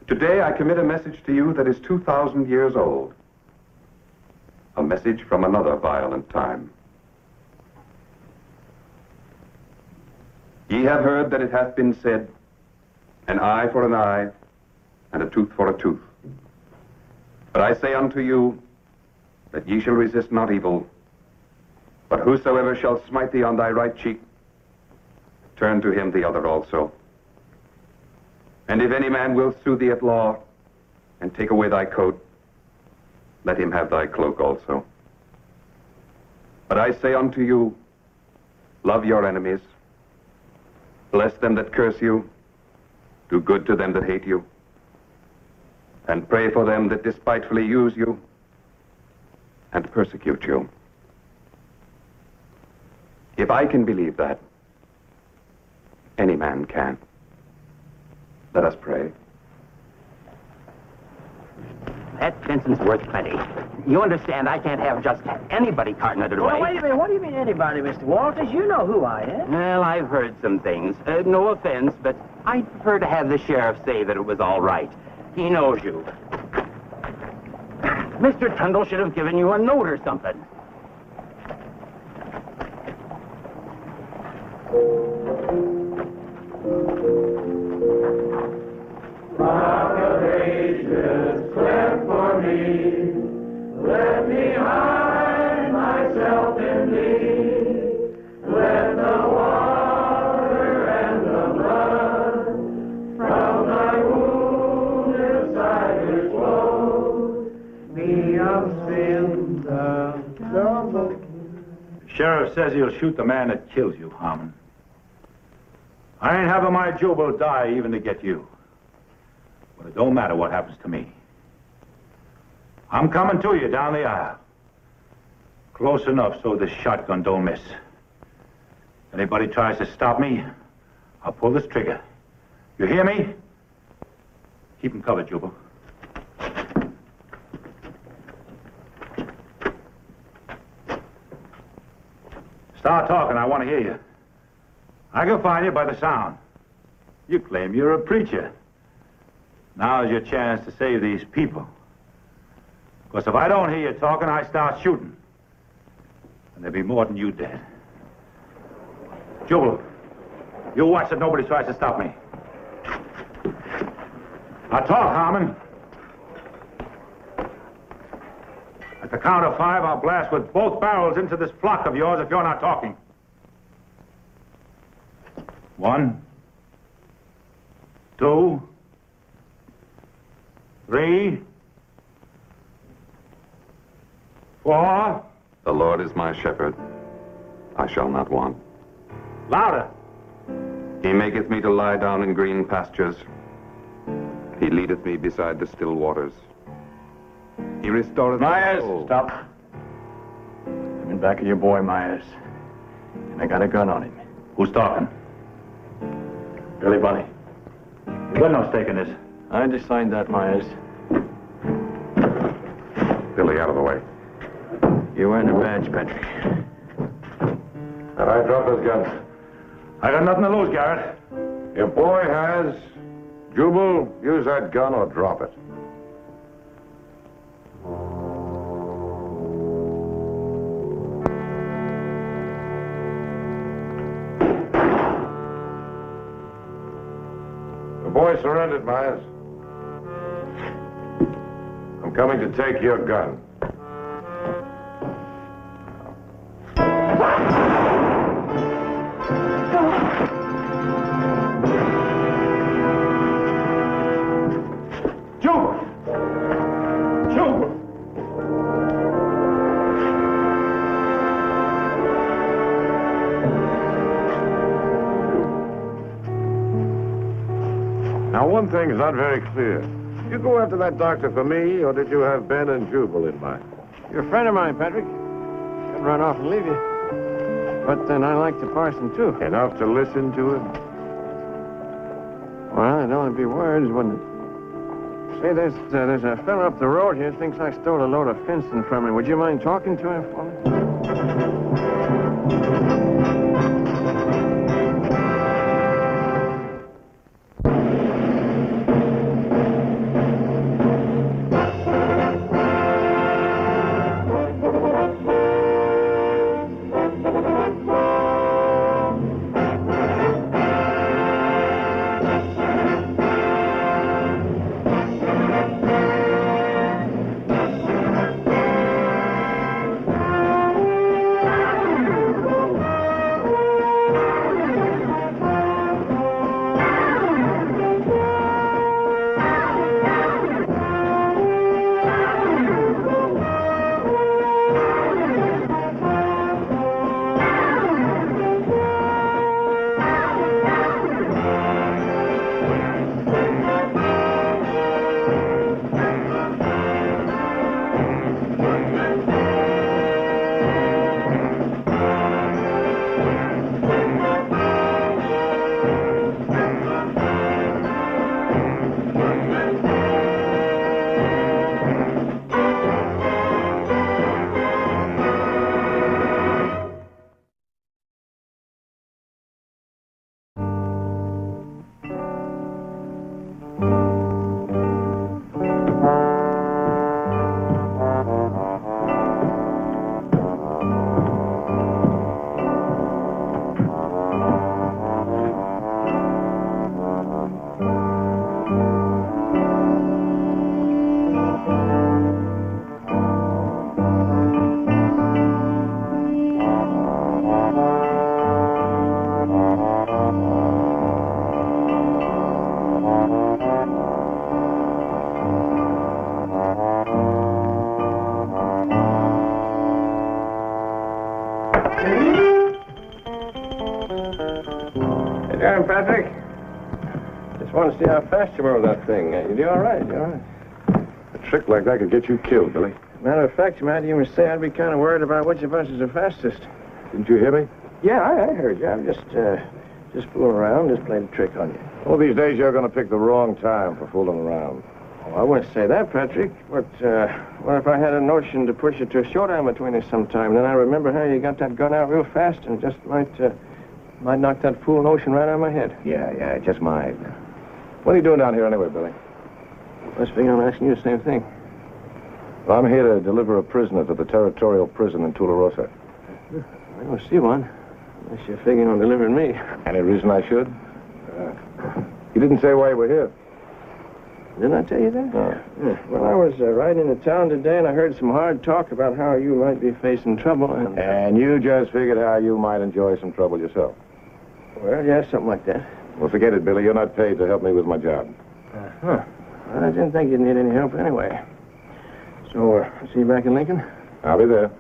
S: Today I commit a message to you that is 2,000 years old. A message from another violent time. Ye have heard that it hath been said, an eye for an eye, and a tooth for a tooth. But I say unto you, that ye shall resist not evil, but whosoever shall smite thee on thy right cheek, turn to him the other also. And if any man will sue thee at law, and take away thy coat, let him have thy cloak also. But I say unto you, love your enemies, bless them that curse you, do good to them that hate you, and pray for them that despitefully use you and persecute you. If I can believe that, any man can. Let us pray.
K: That fencing's worth plenty. You understand, I can't have just anybody carting it away.
E: Well, wait a minute. What do you mean anybody, Mr. Walters? You know who I am.
K: Well, I've heard some things. No offense, but I'd prefer to have the sheriff say that it was all right. He knows you. Mr. Trundle should have given you a note or something.
T: Rock of ages, cleft for me. Let me hide myself in thee. Let the water and the blood from thy wounded side which flow me of sin the double.
E: The sheriff says he'll shoot the man that kills you, Harmon. I ain't having my Jubal die even to get you. But it don't matter what happens to me. I'm coming to you down the aisle. Close enough so this shotgun don't miss. If anybody tries to stop me, I'll pull this trigger. You hear me? Keep him covered, Jubal. Start talking, I want to hear you. I can find you by the sound. You claim you're a preacher. Now's your chance to save these people. Because if I don't hear you talking, I start shooting. And there'll be more than you dead. Jubal, you watch that nobody tries to stop me. Now talk, Harmon. At the count of 5, I'll blast with both barrels into this flock of yours if you're not talking. 1, 2, 3, 4.
S: The Lord is my shepherd. I shall not want.
E: Louder.
S: He maketh me to lie down in green pastures. He leadeth me beside the still waters. He restoreth my soul.
E: Stop. I'm in back of your boy, Myers. And I got a gun on him. Who's talking? Billy Bunny. You got no stake in this. I just signed that, Myers.
S: Billy, out of the way.
E: You earned a badge, Patrick.
H: And I dropped those guns.
E: I got nothing to lose, Garrett.
H: Your boy has. Jubal, use that gun or drop it. The boy surrendered, Myers. I'm coming to take your gun. Now, one thing is not very clear. Did you go after that doctor for me, or did you have Ben and Jubal in mind?
E: You're a friend of mine, Patrick. Couldn't run off and leave you. But then I like the parson, too.
H: Enough to listen to him?
E: it'd only be words, wouldn't it? Say, there's a fella up the road here thinks I stole a load of fencing from him. Would you mind talking to him for me?
D: Down, Patrick. Just want to see how fast you were with that thing. You do all right, you all right.
H: A trick like that could get you killed, Billy.
D: Matter of fact, you might even say I'd be kind of worried about which of us is the fastest.
H: Didn't you hear me?
D: Yeah, I heard you. I'm just fooling around, just playing a trick on you.
H: All these days you're going to pick the wrong time for fooling around.
D: Oh, I wouldn't say that, Patrick. But what if I had a notion to push it to a showdown between us sometime? Then I remember how you got that gun out real fast and just might knock that fool notion right out of my head.
H: Yeah, it just might. What are you doing down here anyway, Billy?
D: I was figuring I'm asking you the same thing.
H: Well, I'm here to deliver a prisoner to the territorial prison in Tularosa.
D: I don't see one. Unless you're figuring on delivering me.
H: Any reason I should? You didn't say why you were here.
D: Didn't I tell you that?
H: No.
D: Yeah. Well, I was riding into town today, and I heard some hard talk about how you might be facing trouble.
H: And you just figured how you might enjoy some trouble yourself.
D: Well, yeah, something like that.
H: Well, forget it, Billy. You're not paid to help me with my job.
D: Well, I didn't think you'd need any help anyway. So, see you back in Lincoln?
H: I'll be there.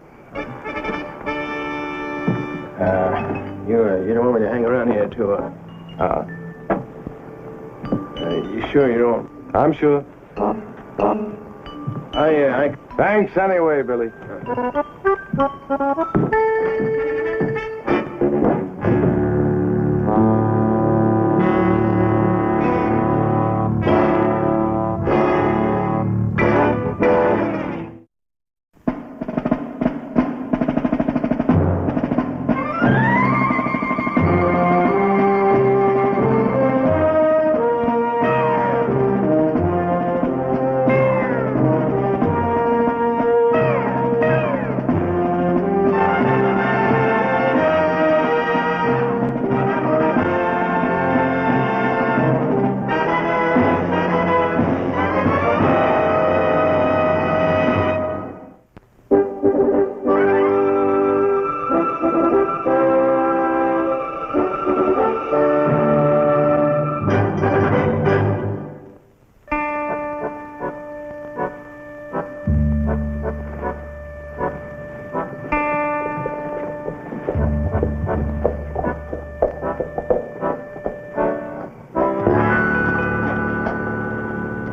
D: You don't want me to hang around here you sure you don't?
H: I'm sure. Thanks anyway, Billy.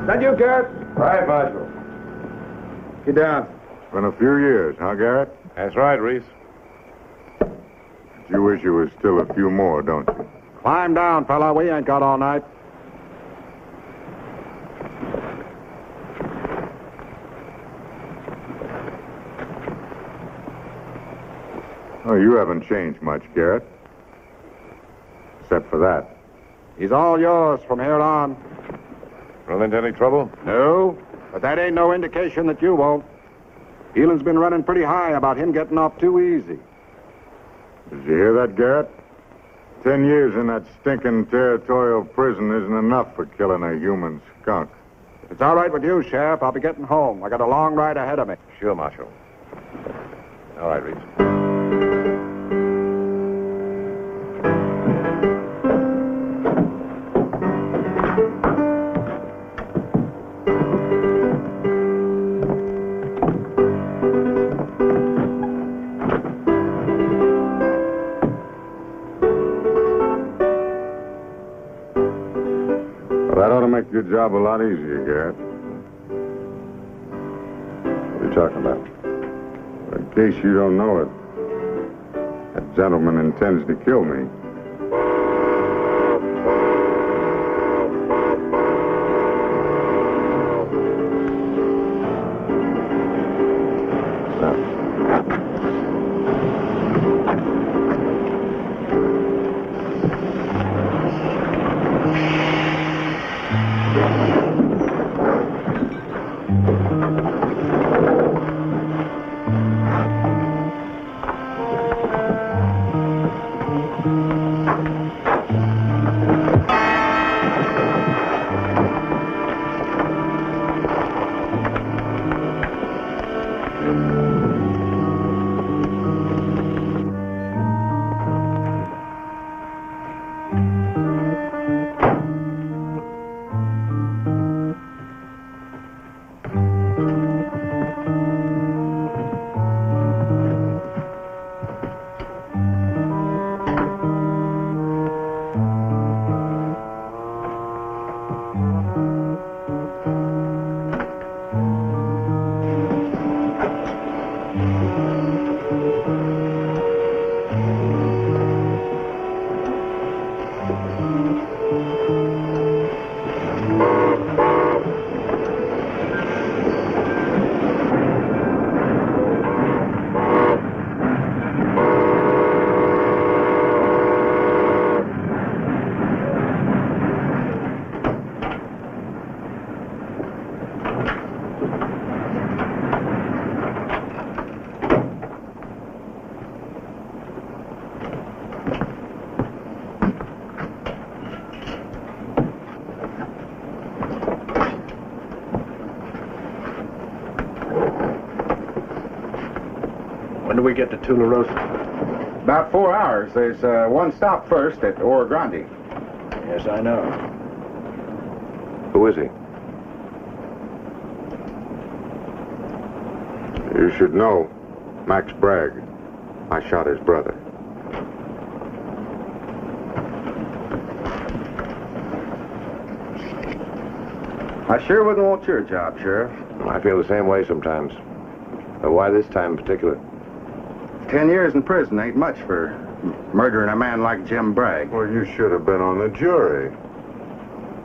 D: That you, Garrett?
H: Right, Marshal.
D: Get down.
C: It's been a few years, huh, Garrett?
J: That's right, Reese.
C: You wish you was still a few more, don't you?
Q: Climb down, fella. We ain't got all night.
J: Oh, you haven't changed much, Garrett. Except for that.
U: He's all yours from here on.
J: Run into any trouble?
U: No, but that ain't no indication that you won't. Heelan's been running pretty high about him getting off too easy.
J: Did you hear that, Garrett? 10 years in that stinking territorial prison isn't enough for killing a human skunk.
U: If it's all right with you, Sheriff, I'll be getting home. I got a long ride ahead of me.
J: Sure, Marshal. All right, Reeves. That ought to make your job a lot easier, Garrett.
S: What are you talking about?
J: In case you don't know it, that gentleman intends to kill me.
E: When do we get to Tularosa?
U: About 4 hours. There's one stop first at Oro Grande.
E: Yes, I know.
S: Who is he?
J: You should know, Max Bragg. I shot his brother.
U: I sure wouldn't want your job, Sheriff.
S: I feel the same way sometimes. But why this time in particular?
U: 10 years in prison ain't much for murdering a man like Jim Bragg.
J: Well, you should have been on the jury.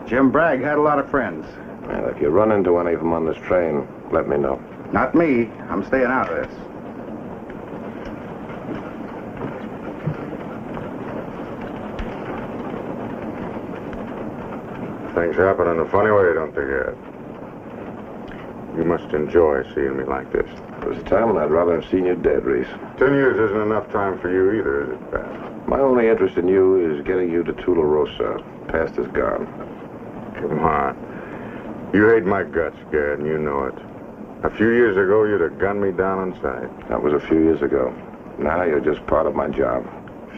U: Jim Bragg had a lot of friends.
S: Well, if you run into any of them on this train, let me know.
U: Not me. I'm staying out of this.
J: Things happen in a funny way, don't they, Garrett? You must enjoy seeing me like this.
S: There was a time when I'd rather have seen you dead, Reese.
J: 10 years isn't enough time for you either, is it, Pat?
S: My only interest in you is getting you to Tularosa. Past is gone.
J: Come on. You hate my guts, Garrett, and you know it. A few years ago, you'd have gunned me down on sight.
S: That was a few years ago. Now you're just part of my job.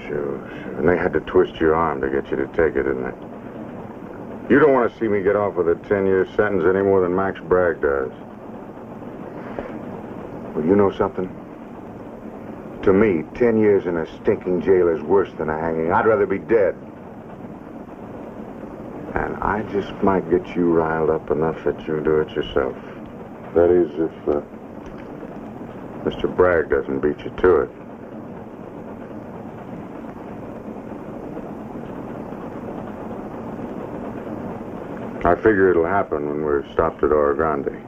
J: Sure. And they had to twist your arm to get you to take it, didn't they? You don't want to see me get off with a 10-year sentence any more than Max Bragg does. Well, you know something? To me, 10 years in a stinking jail is worse than a hanging. I'd rather be dead. And I just might get you riled up enough that you'll do it yourself. That is, if Mr. Bragg doesn't beat you to it. I figure it'll happen when we're stopped at Oro Grande.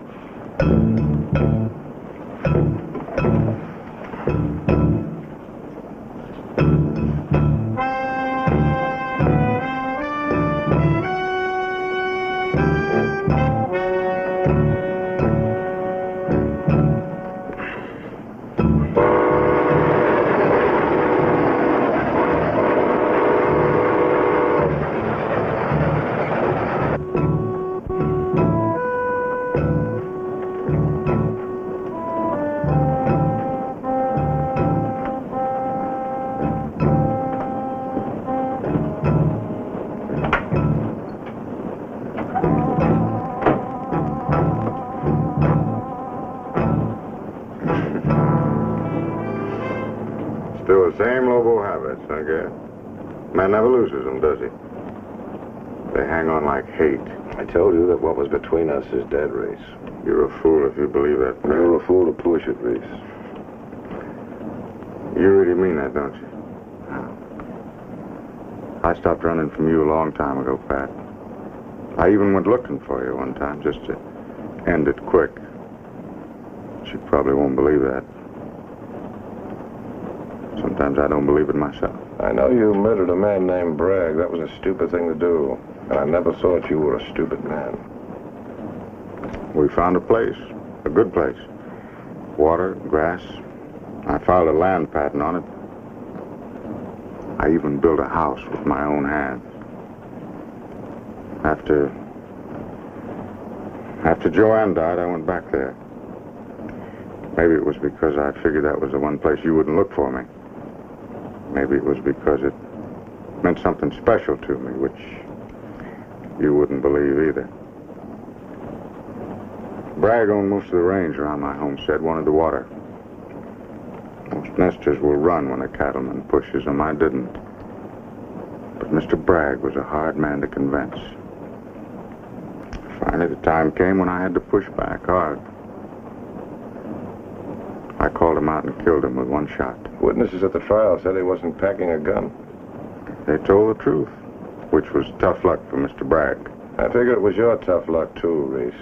C: Still the same Lobo habits, I guess. Man never loses them, does he? They hang on like hate.
H: I told you that what was between us is dead, Reese.
C: You're a fool if you believe that.
H: You're a fool to push it, Reese.
C: You really mean that, don't you? I stopped running from you a long time ago, Pat. I even went looking for you one time just to end it quick. But you probably won't believe that. Sometimes I don't believe it myself.
H: I know you murdered a man named Bragg. That was a stupid thing to do. And I never thought you were a stupid man.
C: We found a place, a good place. Water, grass. I filed a land patent on it. I even built a house with my own hands. After Joanne died, I went back there. Maybe it was because I figured that was the one place you wouldn't look for me. Maybe it was because it meant something special to me, which you wouldn't believe either. Bragg owned most of the range around my homestead, wanted the water. Most nesters will run when a cattleman pushes them. I didn't. But Mr. Bragg was a hard man to convince. Finally, the time came when I had to push back hard. I called him out and killed him with one shot.
H: Witnesses at the trial said he wasn't packing a gun.
C: They told the truth, which was tough luck for Mr. Bragg.
H: I figured it was your tough luck, too, Reese.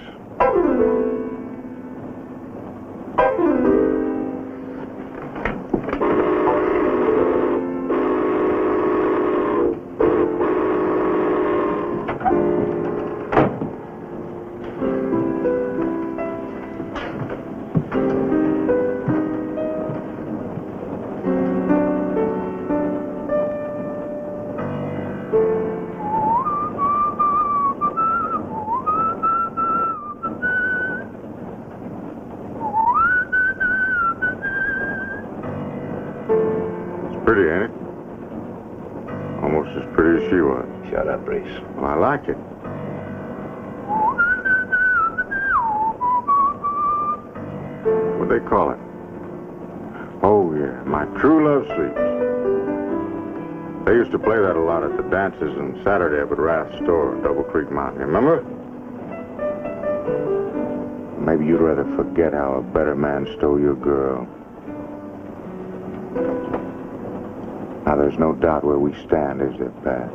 C: Pretty, ain't it? Almost as pretty as she was.
H: Shut up, Reese.
C: Well, I like it. What'd they call it? Oh, yeah, My True Love Sleeps. They used to play that a lot at the dances on Saturday up at Rath's store in Double Creek Mountain. You remember? Maybe you'd rather forget how a better man stole your girl. Now, there's no doubt where we stand, is there, Pat?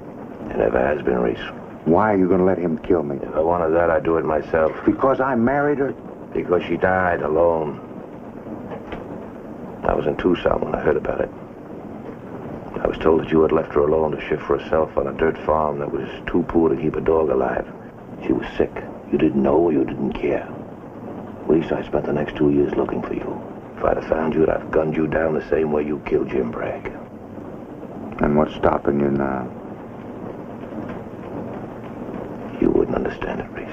H: It never has been, Reese.
C: Why are you going to let him kill me?
H: If I wanted that, I'd do it myself.
C: Because I married her?
H: Because she died alone. I was in Tucson when I heard about it. I was told that you had left her alone to shift for herself on a dirt farm that was too poor to keep a dog alive. She was sick. You didn't know or you didn't care. Reese, I spent the next 2 years looking for you. If I'd have found you, I'd have gunned you down the same way you killed Jim Bragg.
C: And what's stopping you now?
H: You wouldn't understand it, Reese.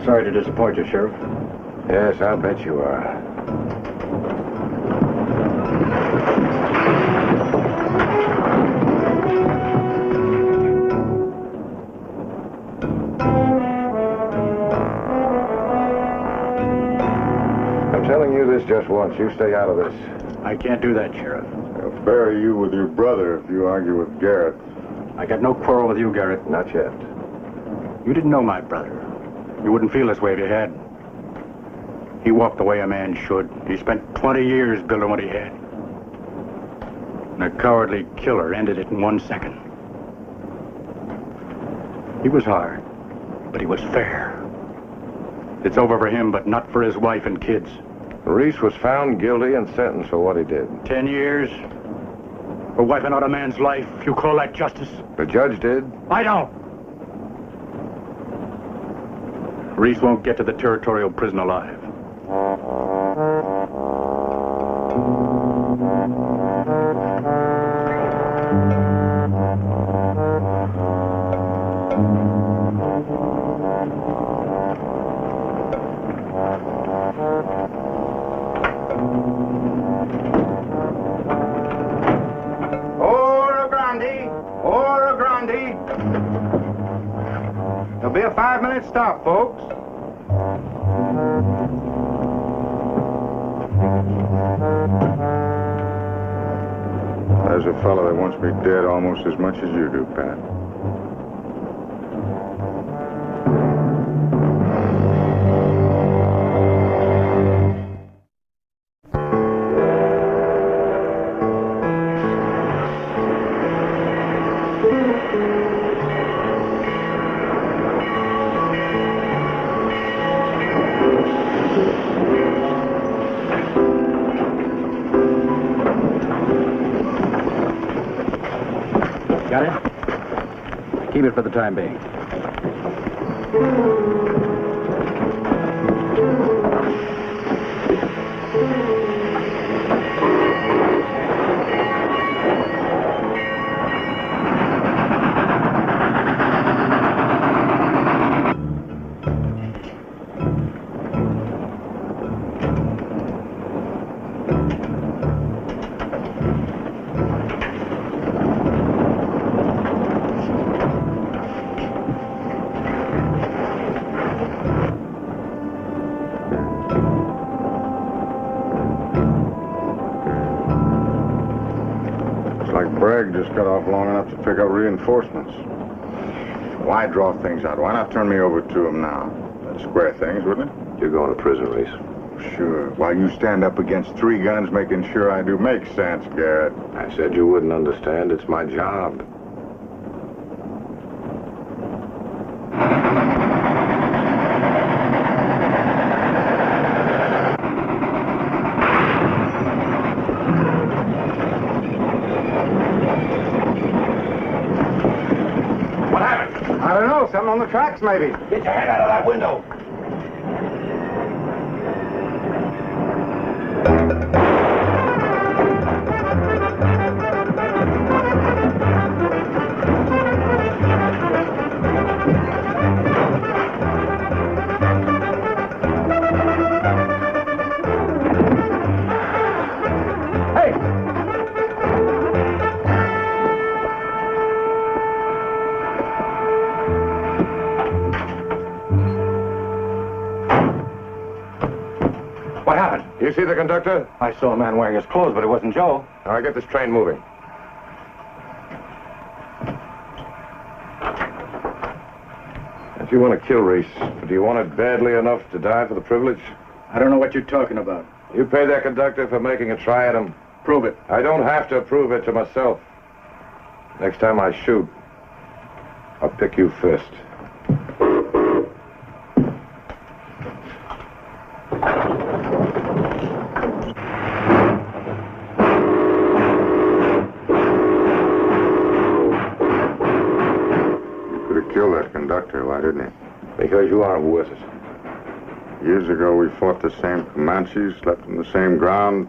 N: Sorry to disappoint you, Sheriff.
H: Yes, I'll bet you are. I'm telling you this just once. don't you stay out of this.
U: I can't do that, Sheriff.
C: They'll bury you with your brother if you argue with Garrett.
U: I got no quarrel with you, Garrett.
H: Not yet.
U: You didn't know my brother. You wouldn't feel this way if you had. He walked the way a man should. He spent 20 years building what he had. And a cowardly killer ended it in 1 second. He was hard, but he was fair. It's over for him, but not for his wife and kids.
H: Reese was found guilty and sentenced for what he did.
U: 10 years? For wiping out a man's life? You call that justice?
H: The judge did.
U: I don't. Reese won't get to the territorial prison alive.
C: There'll be a 5-minute stop, folks. There's a fellow that wants me dead almost as much as you do, Pat.
U: Got it? Keep it for the time being.
C: Bragg just got off long enough to pick up reinforcements. Why draw things out? Why not turn me over to him now? That'd square things, wouldn't it?
H: You're going to prison, Reese.
C: Sure. While you stand up against 3 guns, making sure I do. Makes sense, Garrett.
H: I said you wouldn't understand. It's my job.
C: I don't know. Something on the tracks, maybe.
H: Get your head out of that window.
U: What happened?
H: You see the conductor?
U: I saw a man wearing his clothes, but it wasn't Joe.
H: All right, get this train moving. If you want to kill Reese, do you want it badly enough to die for the privilege?
U: I don't know what you're talking about.
H: You pay that conductor for making a try at him.
U: Prove it.
H: I don't have to prove it to myself. Next time I shoot, I'll pick you first.
C: Killed that conductor, why didn't he?
H: Because you aren't worth it.
C: Years ago, we fought the same Comanches, slept on the same ground,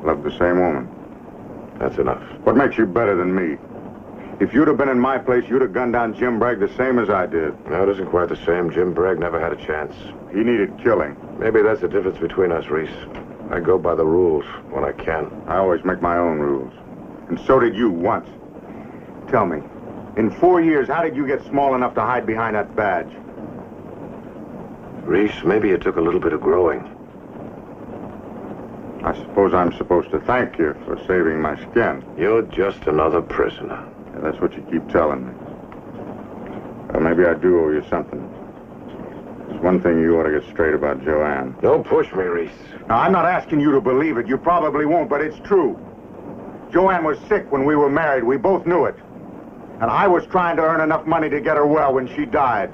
C: loved the same woman.
H: That's enough.
C: What makes you better than me? If you'd have been in my place, you'd have gunned down Jim Bragg the same as I did.
H: No, it isn't quite the same. Jim Bragg never had a chance.
C: He needed killing.
H: Maybe that's the difference between us, Reese. I go by the rules when I can.
C: I always make my own rules. And so did you once. Tell me, in 4 years, how did you get small enough to hide behind that badge?
H: Reese, maybe it took a little bit of growing.
C: I suppose I'm supposed to thank you for saving my skin.
H: You're just another prisoner.
C: Yeah, that's what you keep telling me. Well, maybe I do owe you something. There's one thing you ought to get straight about Joanne.
H: Don't push me, Reese.
C: Now, I'm not asking you to believe it. You probably won't, but it's true. Joanne was sick when we were married. We both knew it. And I was trying to earn enough money to get her well when she died.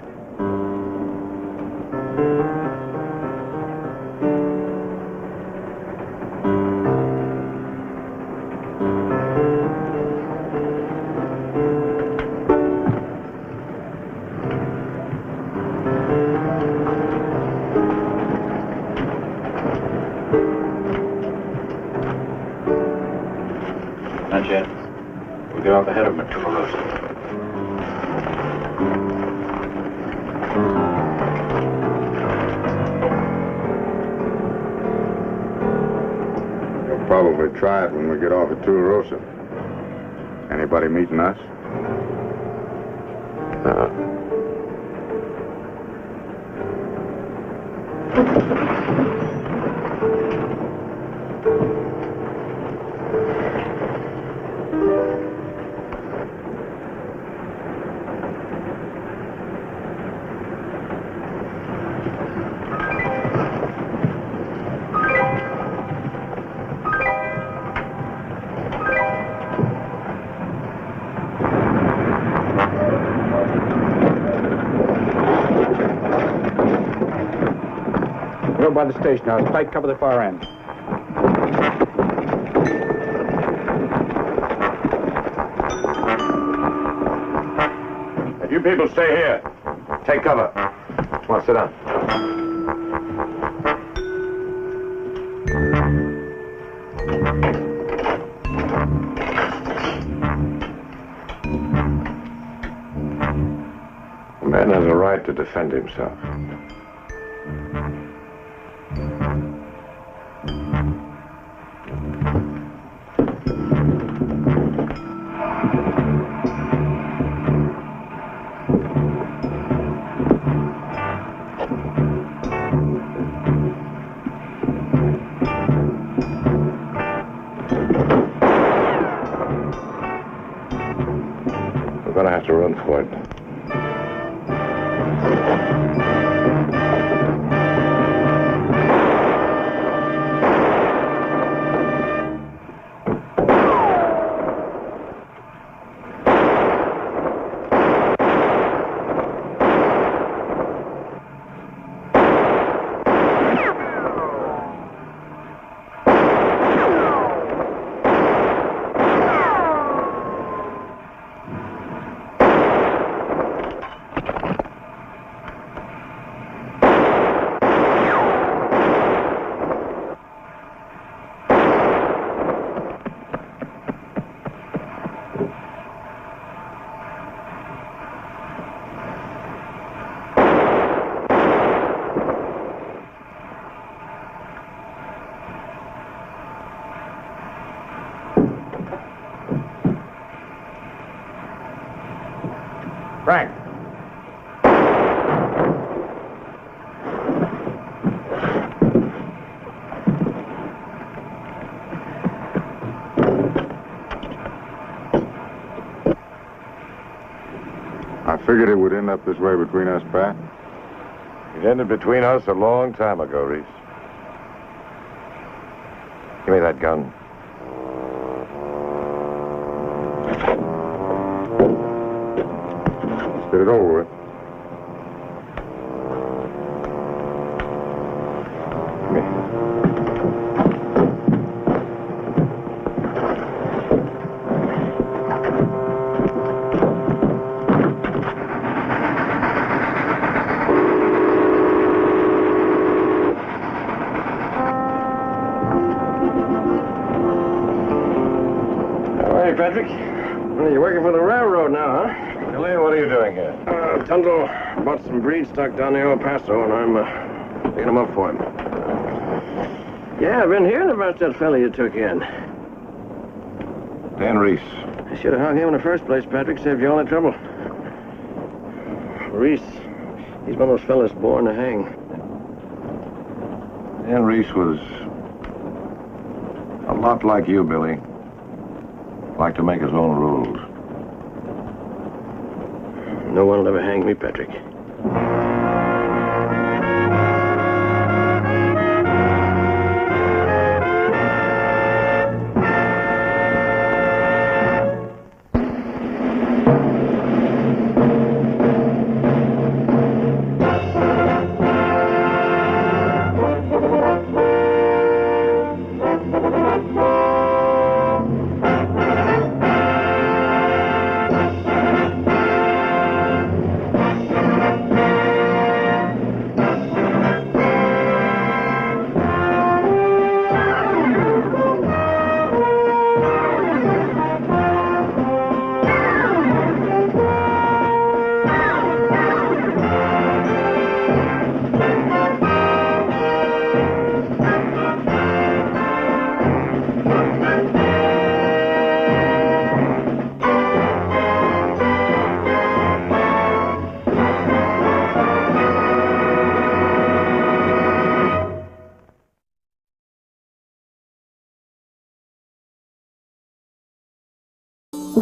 E: Not yet. We'll get off ahead of them at Tularosa.
C: We'll probably try it when we get off at Tularosa. Anybody meeting us?
U: We're by the station now. Tight cover the far end.
H: You people stay here. Take cover. Come on, sit down. A man has a right to defend himself. We're gonna have to run for it. Frank.
C: I figured it would end up this way between us, Pat.
H: It ended between us a long time ago, Reese. Give me that gun.
C: Let's get it over with.
U: Hey, Patrick. Well, you're working for the railroad now, huh?
H: Billy, what are you doing here?
U: Tundle bought some breed stock down near El Paso, and I'm picking them up for him. Yeah, I've been hearing about that fella you took in.
H: Dan Reese.
U: I should have hung him in the first place, Patrick. Saved you all that trouble. Reese, he's one of those fellas born to hang.
H: Dan Reese was A lot like you, Billy. Like to make his own rules.
Q: No one will ever hang me, Patrick.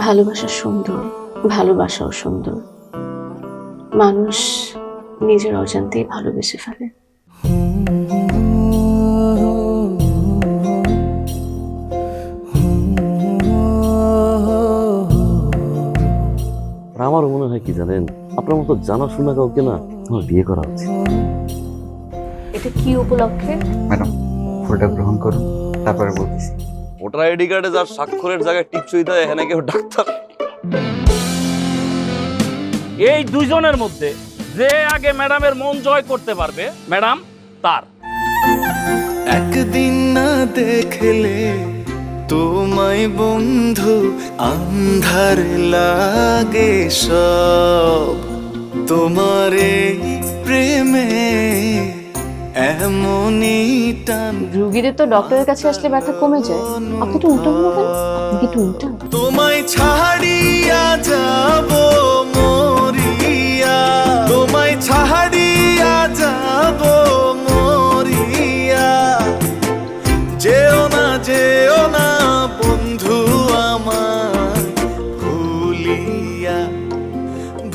G: ভালোবাসা সুন্দর, ভালোবাসাও সুন্দর। মানুষ নিজের অজান্তেই ভালোবেসে ফেলে।
V: আমারও মনে হয় কি জানেন, আপনার মতো জানাশোনা কাউকে না আমার বিয়ে করা উচিত।
G: এটা কি উপলক্ষে?
W: ম্যাডাম, ফুলটা গ্রহণ করুন, তারপরে বলতেছি।
V: ভোটার আইডি কার্ডে যার স্বাক্ষরের জায়গায় টিপসই দেয়, এখানে কেউ ডাক্তার।
X: এই দুইজনের মধ্যে যে আগে ম্যাডামের মন জয় করতে পারবে, ম্যাডাম তার।
T: একদিন না দেখলে তোমায় বন্ধু আন্ধার লাগে সব, তোমার এই প্রেমে এমনই টান।
G: রোগীদের তো ডক্টরের কাছে আসলে ব্যথা কমে যায়, আপনি তো উল্টো হলো কেন? আপনি কি একটু উল্টো?
T: তোমায় ছাড়িয়া যাব মরিয়া, তোমায় ছাড়িয়া যাব মরিয়া, যেও না বন্ধু আমার, ভুলিয়া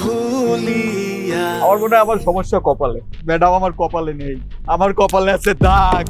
T: ভুলিয়া।
O: আমার মনে হয় আমার সমস্যা কপালে। ম্যাডাম আমার কপালে নেই, আমার কপালে আছে দাগ।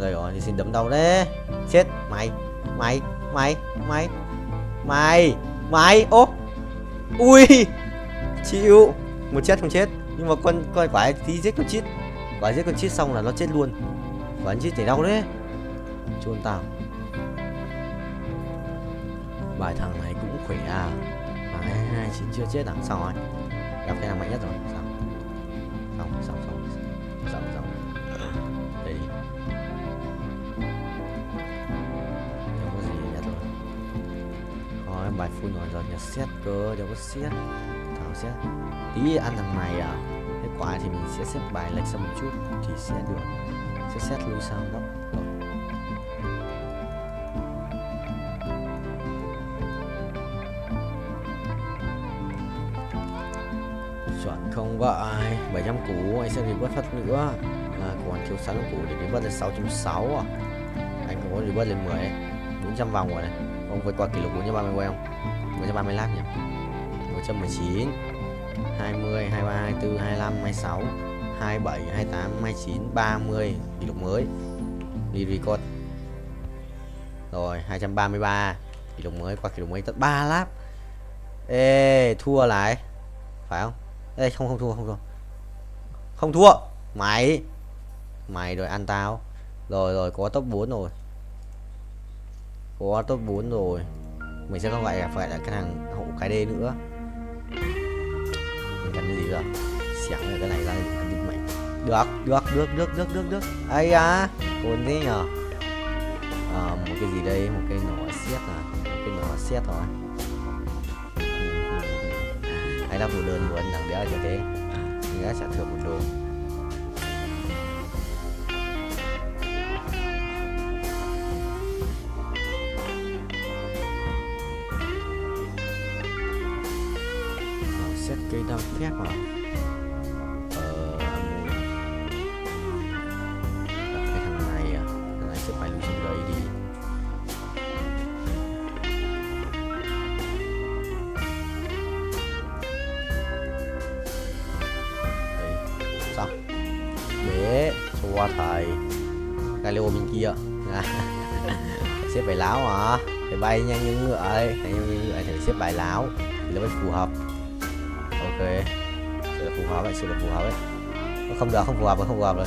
Y: Rồi thì xin đấm đầu đấy. Chết mày. Mày. Ô. Ui. Chịu. Một chết không chết. Nhưng mà con quái tí giết con chít. Quái giết con chít xong là nó chết luôn. Quái chít chảy đau đấy. Chôn tao. Bài thằng này cũng khỏe à. Mà 229 chưa chết à? Xong rồi. Gặp cái nào mạnh nhất rồi. Xong. Đây đi. Không có gì nhất rồi. Thôi bài full rồi nhà xét cơ, đâu có xét. Thảo xét. Tí ăn thằng này à. Cái quả thì mình sẽ xếp bài lệch sang một chút thì sẽ được. Sẽ xét lui sang góc. Rồi. Chuẩn không vậy. 700 củ anh sẽ rebirth phát nữa. Còn thiếu 6 củ để rebirth lên 660 à. Anh có rebirth lên 10 đấy. 400 vòng rồi này. Ông vượt qua kỷ lục 430 quay không? 430 lap nhỉ. 119 20 23 24 25 26 27 28 29 30 kỷ lục mới. Đi record. Rồi 233 kỷ lục mới, qua kỷ lục mới tận 3 lap. Ê, thua lại. Phải không? Ê, không thua. Không thua. Mày rồi ăn tao. Rồi có top 4 rồi. Có top 4 rồi. Mình sẽ không phải là cái thằng hậu cái D nữa. Cần cái gì rồi? Xẻng cái này ra định mệnh. Được. Ai à, ổn thế nhở? Một cái gì đây? Một cái nỏ xét à? Một cái nỏ xét rồi. Hay là một đơn luôn thằng đéo như thế. Người trả thưởng 1 đô. Xét cây đăng phép à? Cái thằng này à? Thằng này sẽ phải lưu trong đấy đi. Xong. Để cho thầy cái lô bên kia. Xếp bài láo hả? Phải bay nhanh như ngựa ấy. Nhanh như ngựa thì xếp bài láo thì nó mới phù hợp. Ok, sự là phù hợp ấy, không được, không phù hợp rồi.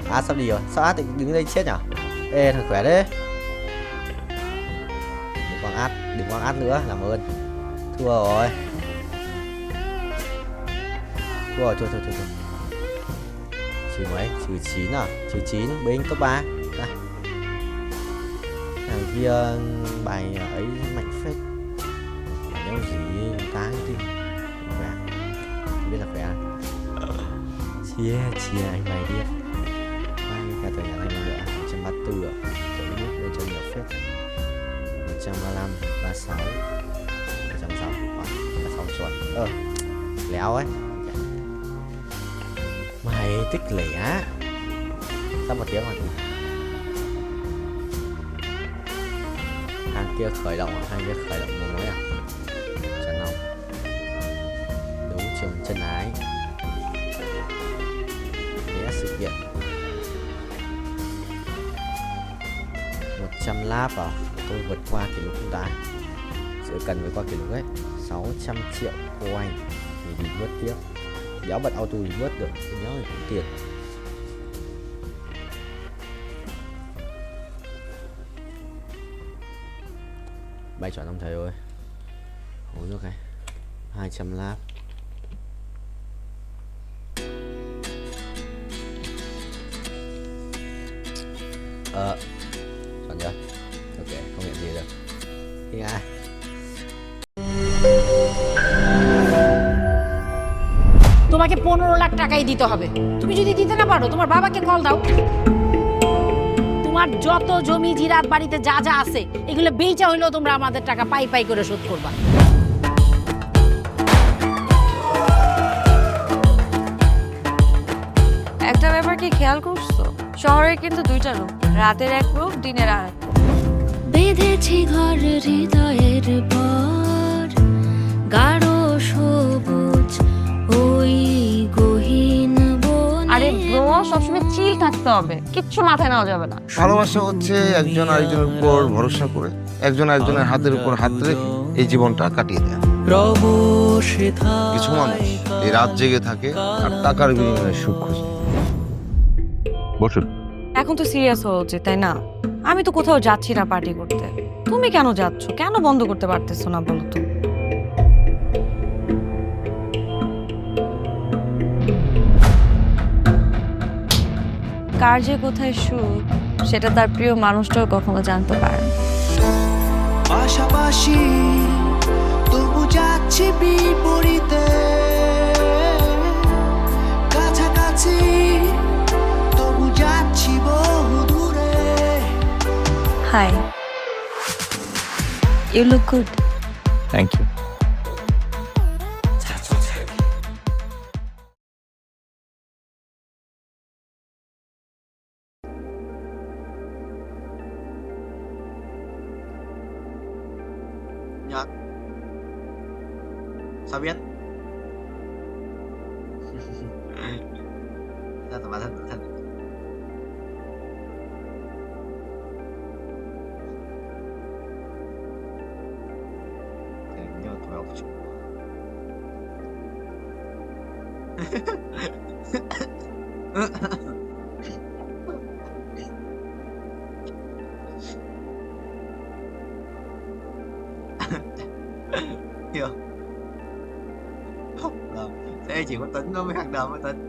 Y: À sắp đi rồi, sao át đứng đây chết nhở? Ê thằng khỏe đấy. Đừng quăng át nữa, làm ơn. Thua rồi. Thôi. Trừ mấy? Trừ 9 à? Trừ 9, binh top 3. Này. Thằng kia bài ấy mạnh phết. Bài đéo gì tá cái tim. Biết là khỏe. Chia anh mày biết. Cả tờ nhà anh nữa 134 ạ. Tự biết lên cho nhiều phết. 135, 36, 160, 36 chuẩn. Léo ấy. Mày tích lẻ. Sắp 1 tiếng rồi. Hàng kia khởi động một mối à? Chân không? Đấu trường chân ái. Vẽ sự kiện 100 lap vào. Tôi vượt qua kỷ lục chúng ta. Sẽ cần phải qua kỷ lục ấy 600 triệu coin thì đi vớt tiếp. Đéo bật auto đi vớt được. Đéo thì cũng tiền. Bay chọn ông thầy ơi. Hối nước này 200 lap. Chọn chưa? Ok, không nhận gì được. Đi ai?
A: তোমাকে 15 লাখ টাকাই দিতে হবে। তুমি যদি দিতে না পারো তোমার বাবাকে কল দাও। তোমার যত জমি জিরাত বাড়িতে যা যা আছে এগুলো বেচা হইলেও তোমরা আমাদের টাকা পাই করে শোধ করবা।
B: একটা ব্যাপার কি খেয়াল করছো? শহরে কিন্তু 2টা রূপ, রাতের এক রূপ, দিনের আর এক।
F: বেঁধেছি ঘর হৃদয়ের পর গাঢ় সবুজ ওই গহীন বনে।
B: আরে ব্রো, সবসময় চিল থাকতে হবে, কিচ্ছু মাথায় নেওয়া যাবে না।
I: ভালোবাসা হচ্ছে একজন আরেকজনের উপর ভরসা করে, একজন আরেকজনের হাতের উপর হাত রেখে এই জীবনটা কাটিয়ে দেয়। কিছু মানুষ এই রাত জেগে থাকে আর টাকার বিনিময়ে সুখ খোঁজে।
L: বসুন।
B: এখন তো সিরিয়াস হওয়া উচিত, তাই না? আমি তো কোথাও যাচ্ছি না পার্টি করতে। তুমি কেন যাচ্ছ? কেন বন্ধ করতে পারতেছো না বলো তো? কার যে কোথায় সুখ সেটা তার প্রিয় মানুষটাও কখনো জানতে পারে না।
T: পাশাপাশি তবু যাচ্ছি বিপরীতে, কাছাকাছি তবু যাচ্ছি বহু দূরে।
B: Hi, you look good.
P: Thank you.
Y: Nhật. Sao biết? Ra tầm bản thân. Nhớ 12 triệu. Hiểu. Thế
D: đây chỉ có Tuấn nó mới hàng đầu với Tuấn.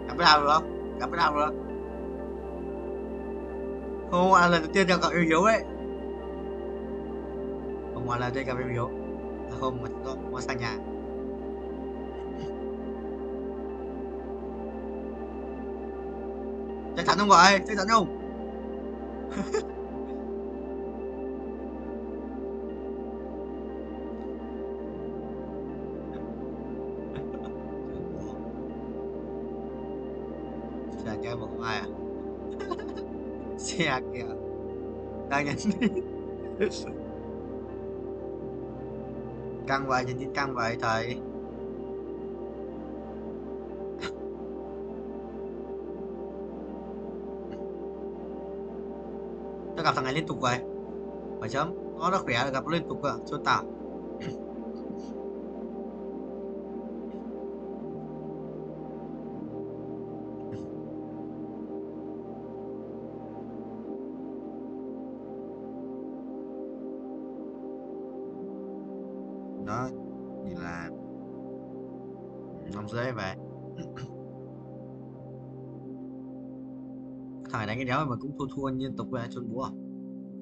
D: Gặp cái nào được không? Gặp cái nào được? Hôm qua là lần đầu tiên gặp yêu Hiếu đấy. Hôm qua là lần đầu tiên gặp yêu Hiếu. Là hôm mà có sang nhà. Chắc chắn không gọi? Chắc chắn không? Xe kia mà không ai à? Xe kìa đang nhắn tin. Căng vậy, nhắn tin căng vậy thầy. Tôi gặp thằng này liên tục vậy. Phải chấm nó khỏe là gặp nó liên tục à, cho tao. Đó thì là năm rưỡi về. Thằng này đánh cái đéo mà cũng thua liên tục về chôn búa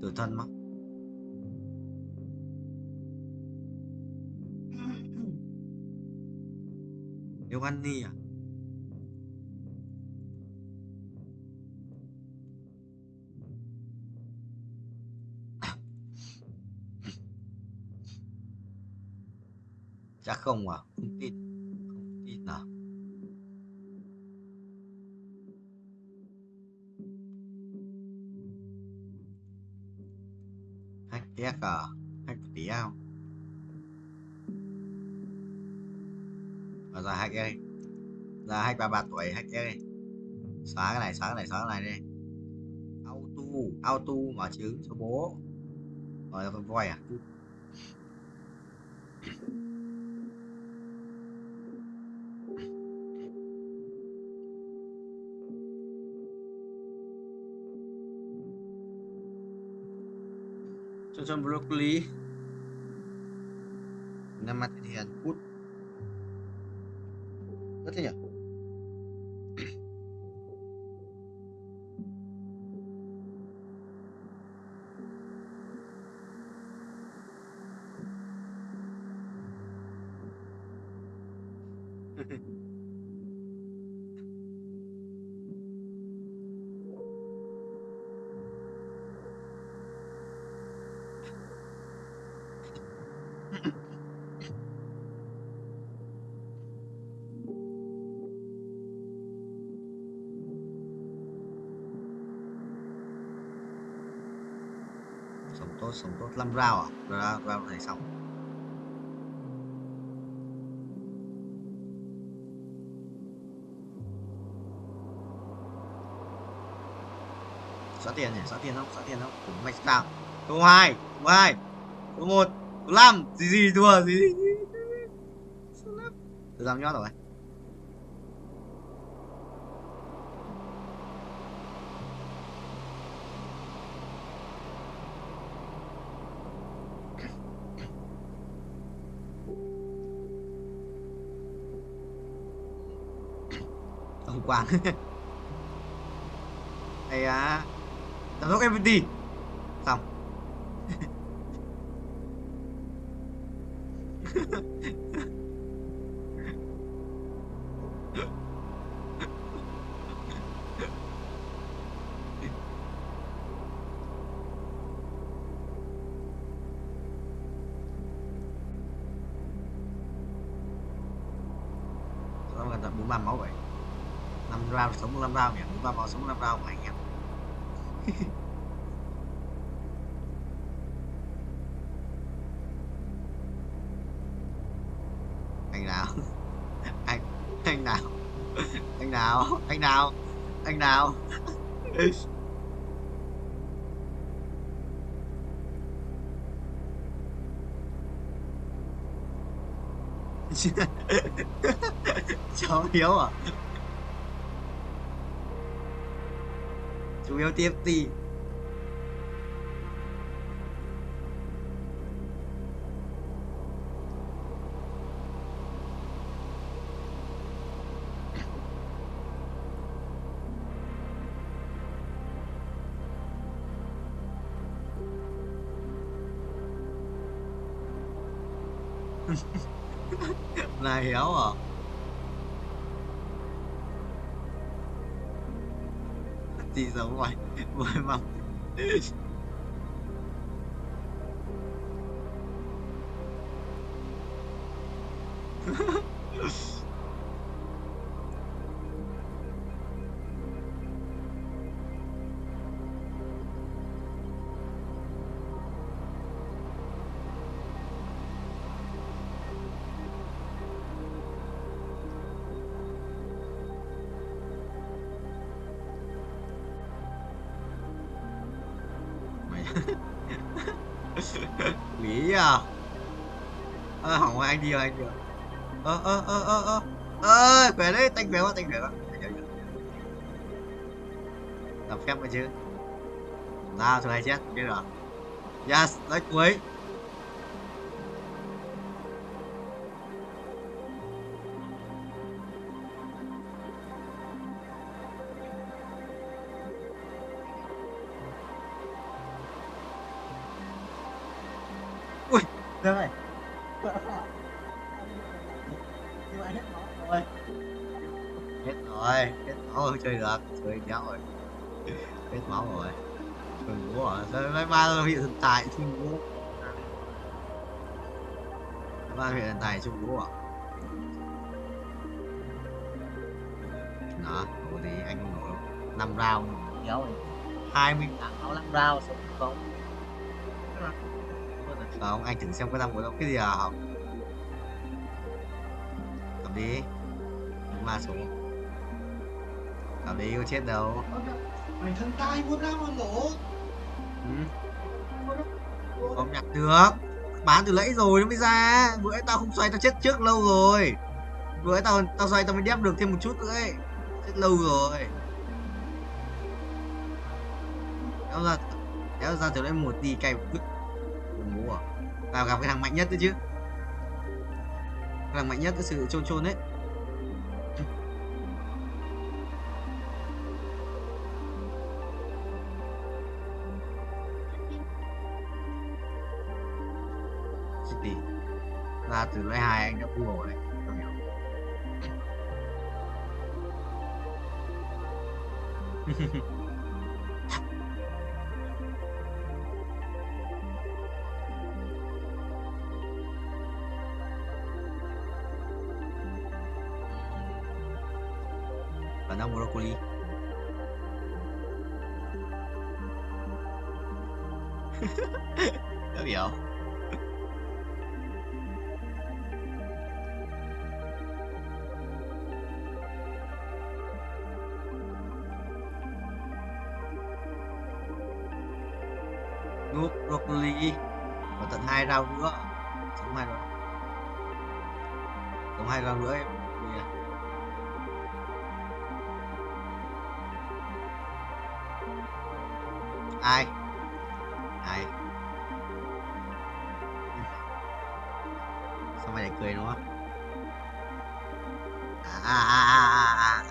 D: tử thân mà. Nếu ăn đi à? Chắc không à? Không tin. Không tin à? Hack tiếc à? Hack một tí không? Và ra hack đây. Ra hack 33 tuổi hack đây. Xóa cái này, xóa cái này, xóa cái này đi. Auto mở trứng cho bố. Rồi là con voi à? Cho broccoli. Năm mặt thì ăn cút. Rất thế nhỉ? Sống tốt 5 round à? Round này xong. Xóa tiền nhỉ? Xóa tiền không? Xóa tiền không? Cũng mạch sao? Câu 2, câu 2, câu 1, câu 5, gì thua gì? Tôi dám nhót rồi. Không quảng. Đây à, giám đốc FPT xong. Sao gần tận 43 máu vậy? 5 round sống 5 round nhỉ? 43 máu sống 5 round mà anh em. Anh là anh nào, anh nào. Cháu Hiếu à? Chú Hiếu tiếp đi. Này Hiếu à? Tí giống ngoài ngoài mong. Nghĩ à? Hỏng rồi, anh đi rồi, anh đi rồi. Khỏe đấy, tanh khỏe quá, tanh khỏe quá. Làm phép vậy chứ. Nào, thử hai chết, biết rồi. Yes, lấy cuối. Ui, được rồi. Nhưng mà hết máu rồi. Hết rồi, hết máu rồi, chơi được, chơi kéo rồi. Hết máu rồi. Trời bố à, sao mai ba huyện thần tài chung bố. Ba huyện thần tài chung bố à? Đó, bố thì anh nổ 5 round kéo rồi. 20 thằng 5 round sống không? Không, anh thử xem có năm của đâu cái gì à học. Cầm đi. Đúng ma số. Cầm đi, có chết đâu.
T: Mày thân tai muốn ra mà nổ.
D: Không nhặt được. Bán từ nãy rồi nó mới ra. Bữa ấy tao không xoay tao chết trước lâu rồi. Bữa ấy tao xoay tao mới đép được thêm một chút nữa ấy. Chết lâu rồi. Kéo ra từ đấy một tí cay một cứt. Bố à. Tao gặp cái thằng mạnh nhất đấy chứ. Cái thằng mạnh nhất cái sự chôn chôn đấy. Chết đi. Ra từ loại 2 anh đã vua rồi. Và nó broccoli. Đã hiểu. Nuốt broccoli. Và tận 2 rau nữa. Sống 2 rau. Sống 2 rau nữa em. Ai? Ai? Sao mày lại cười nó? À.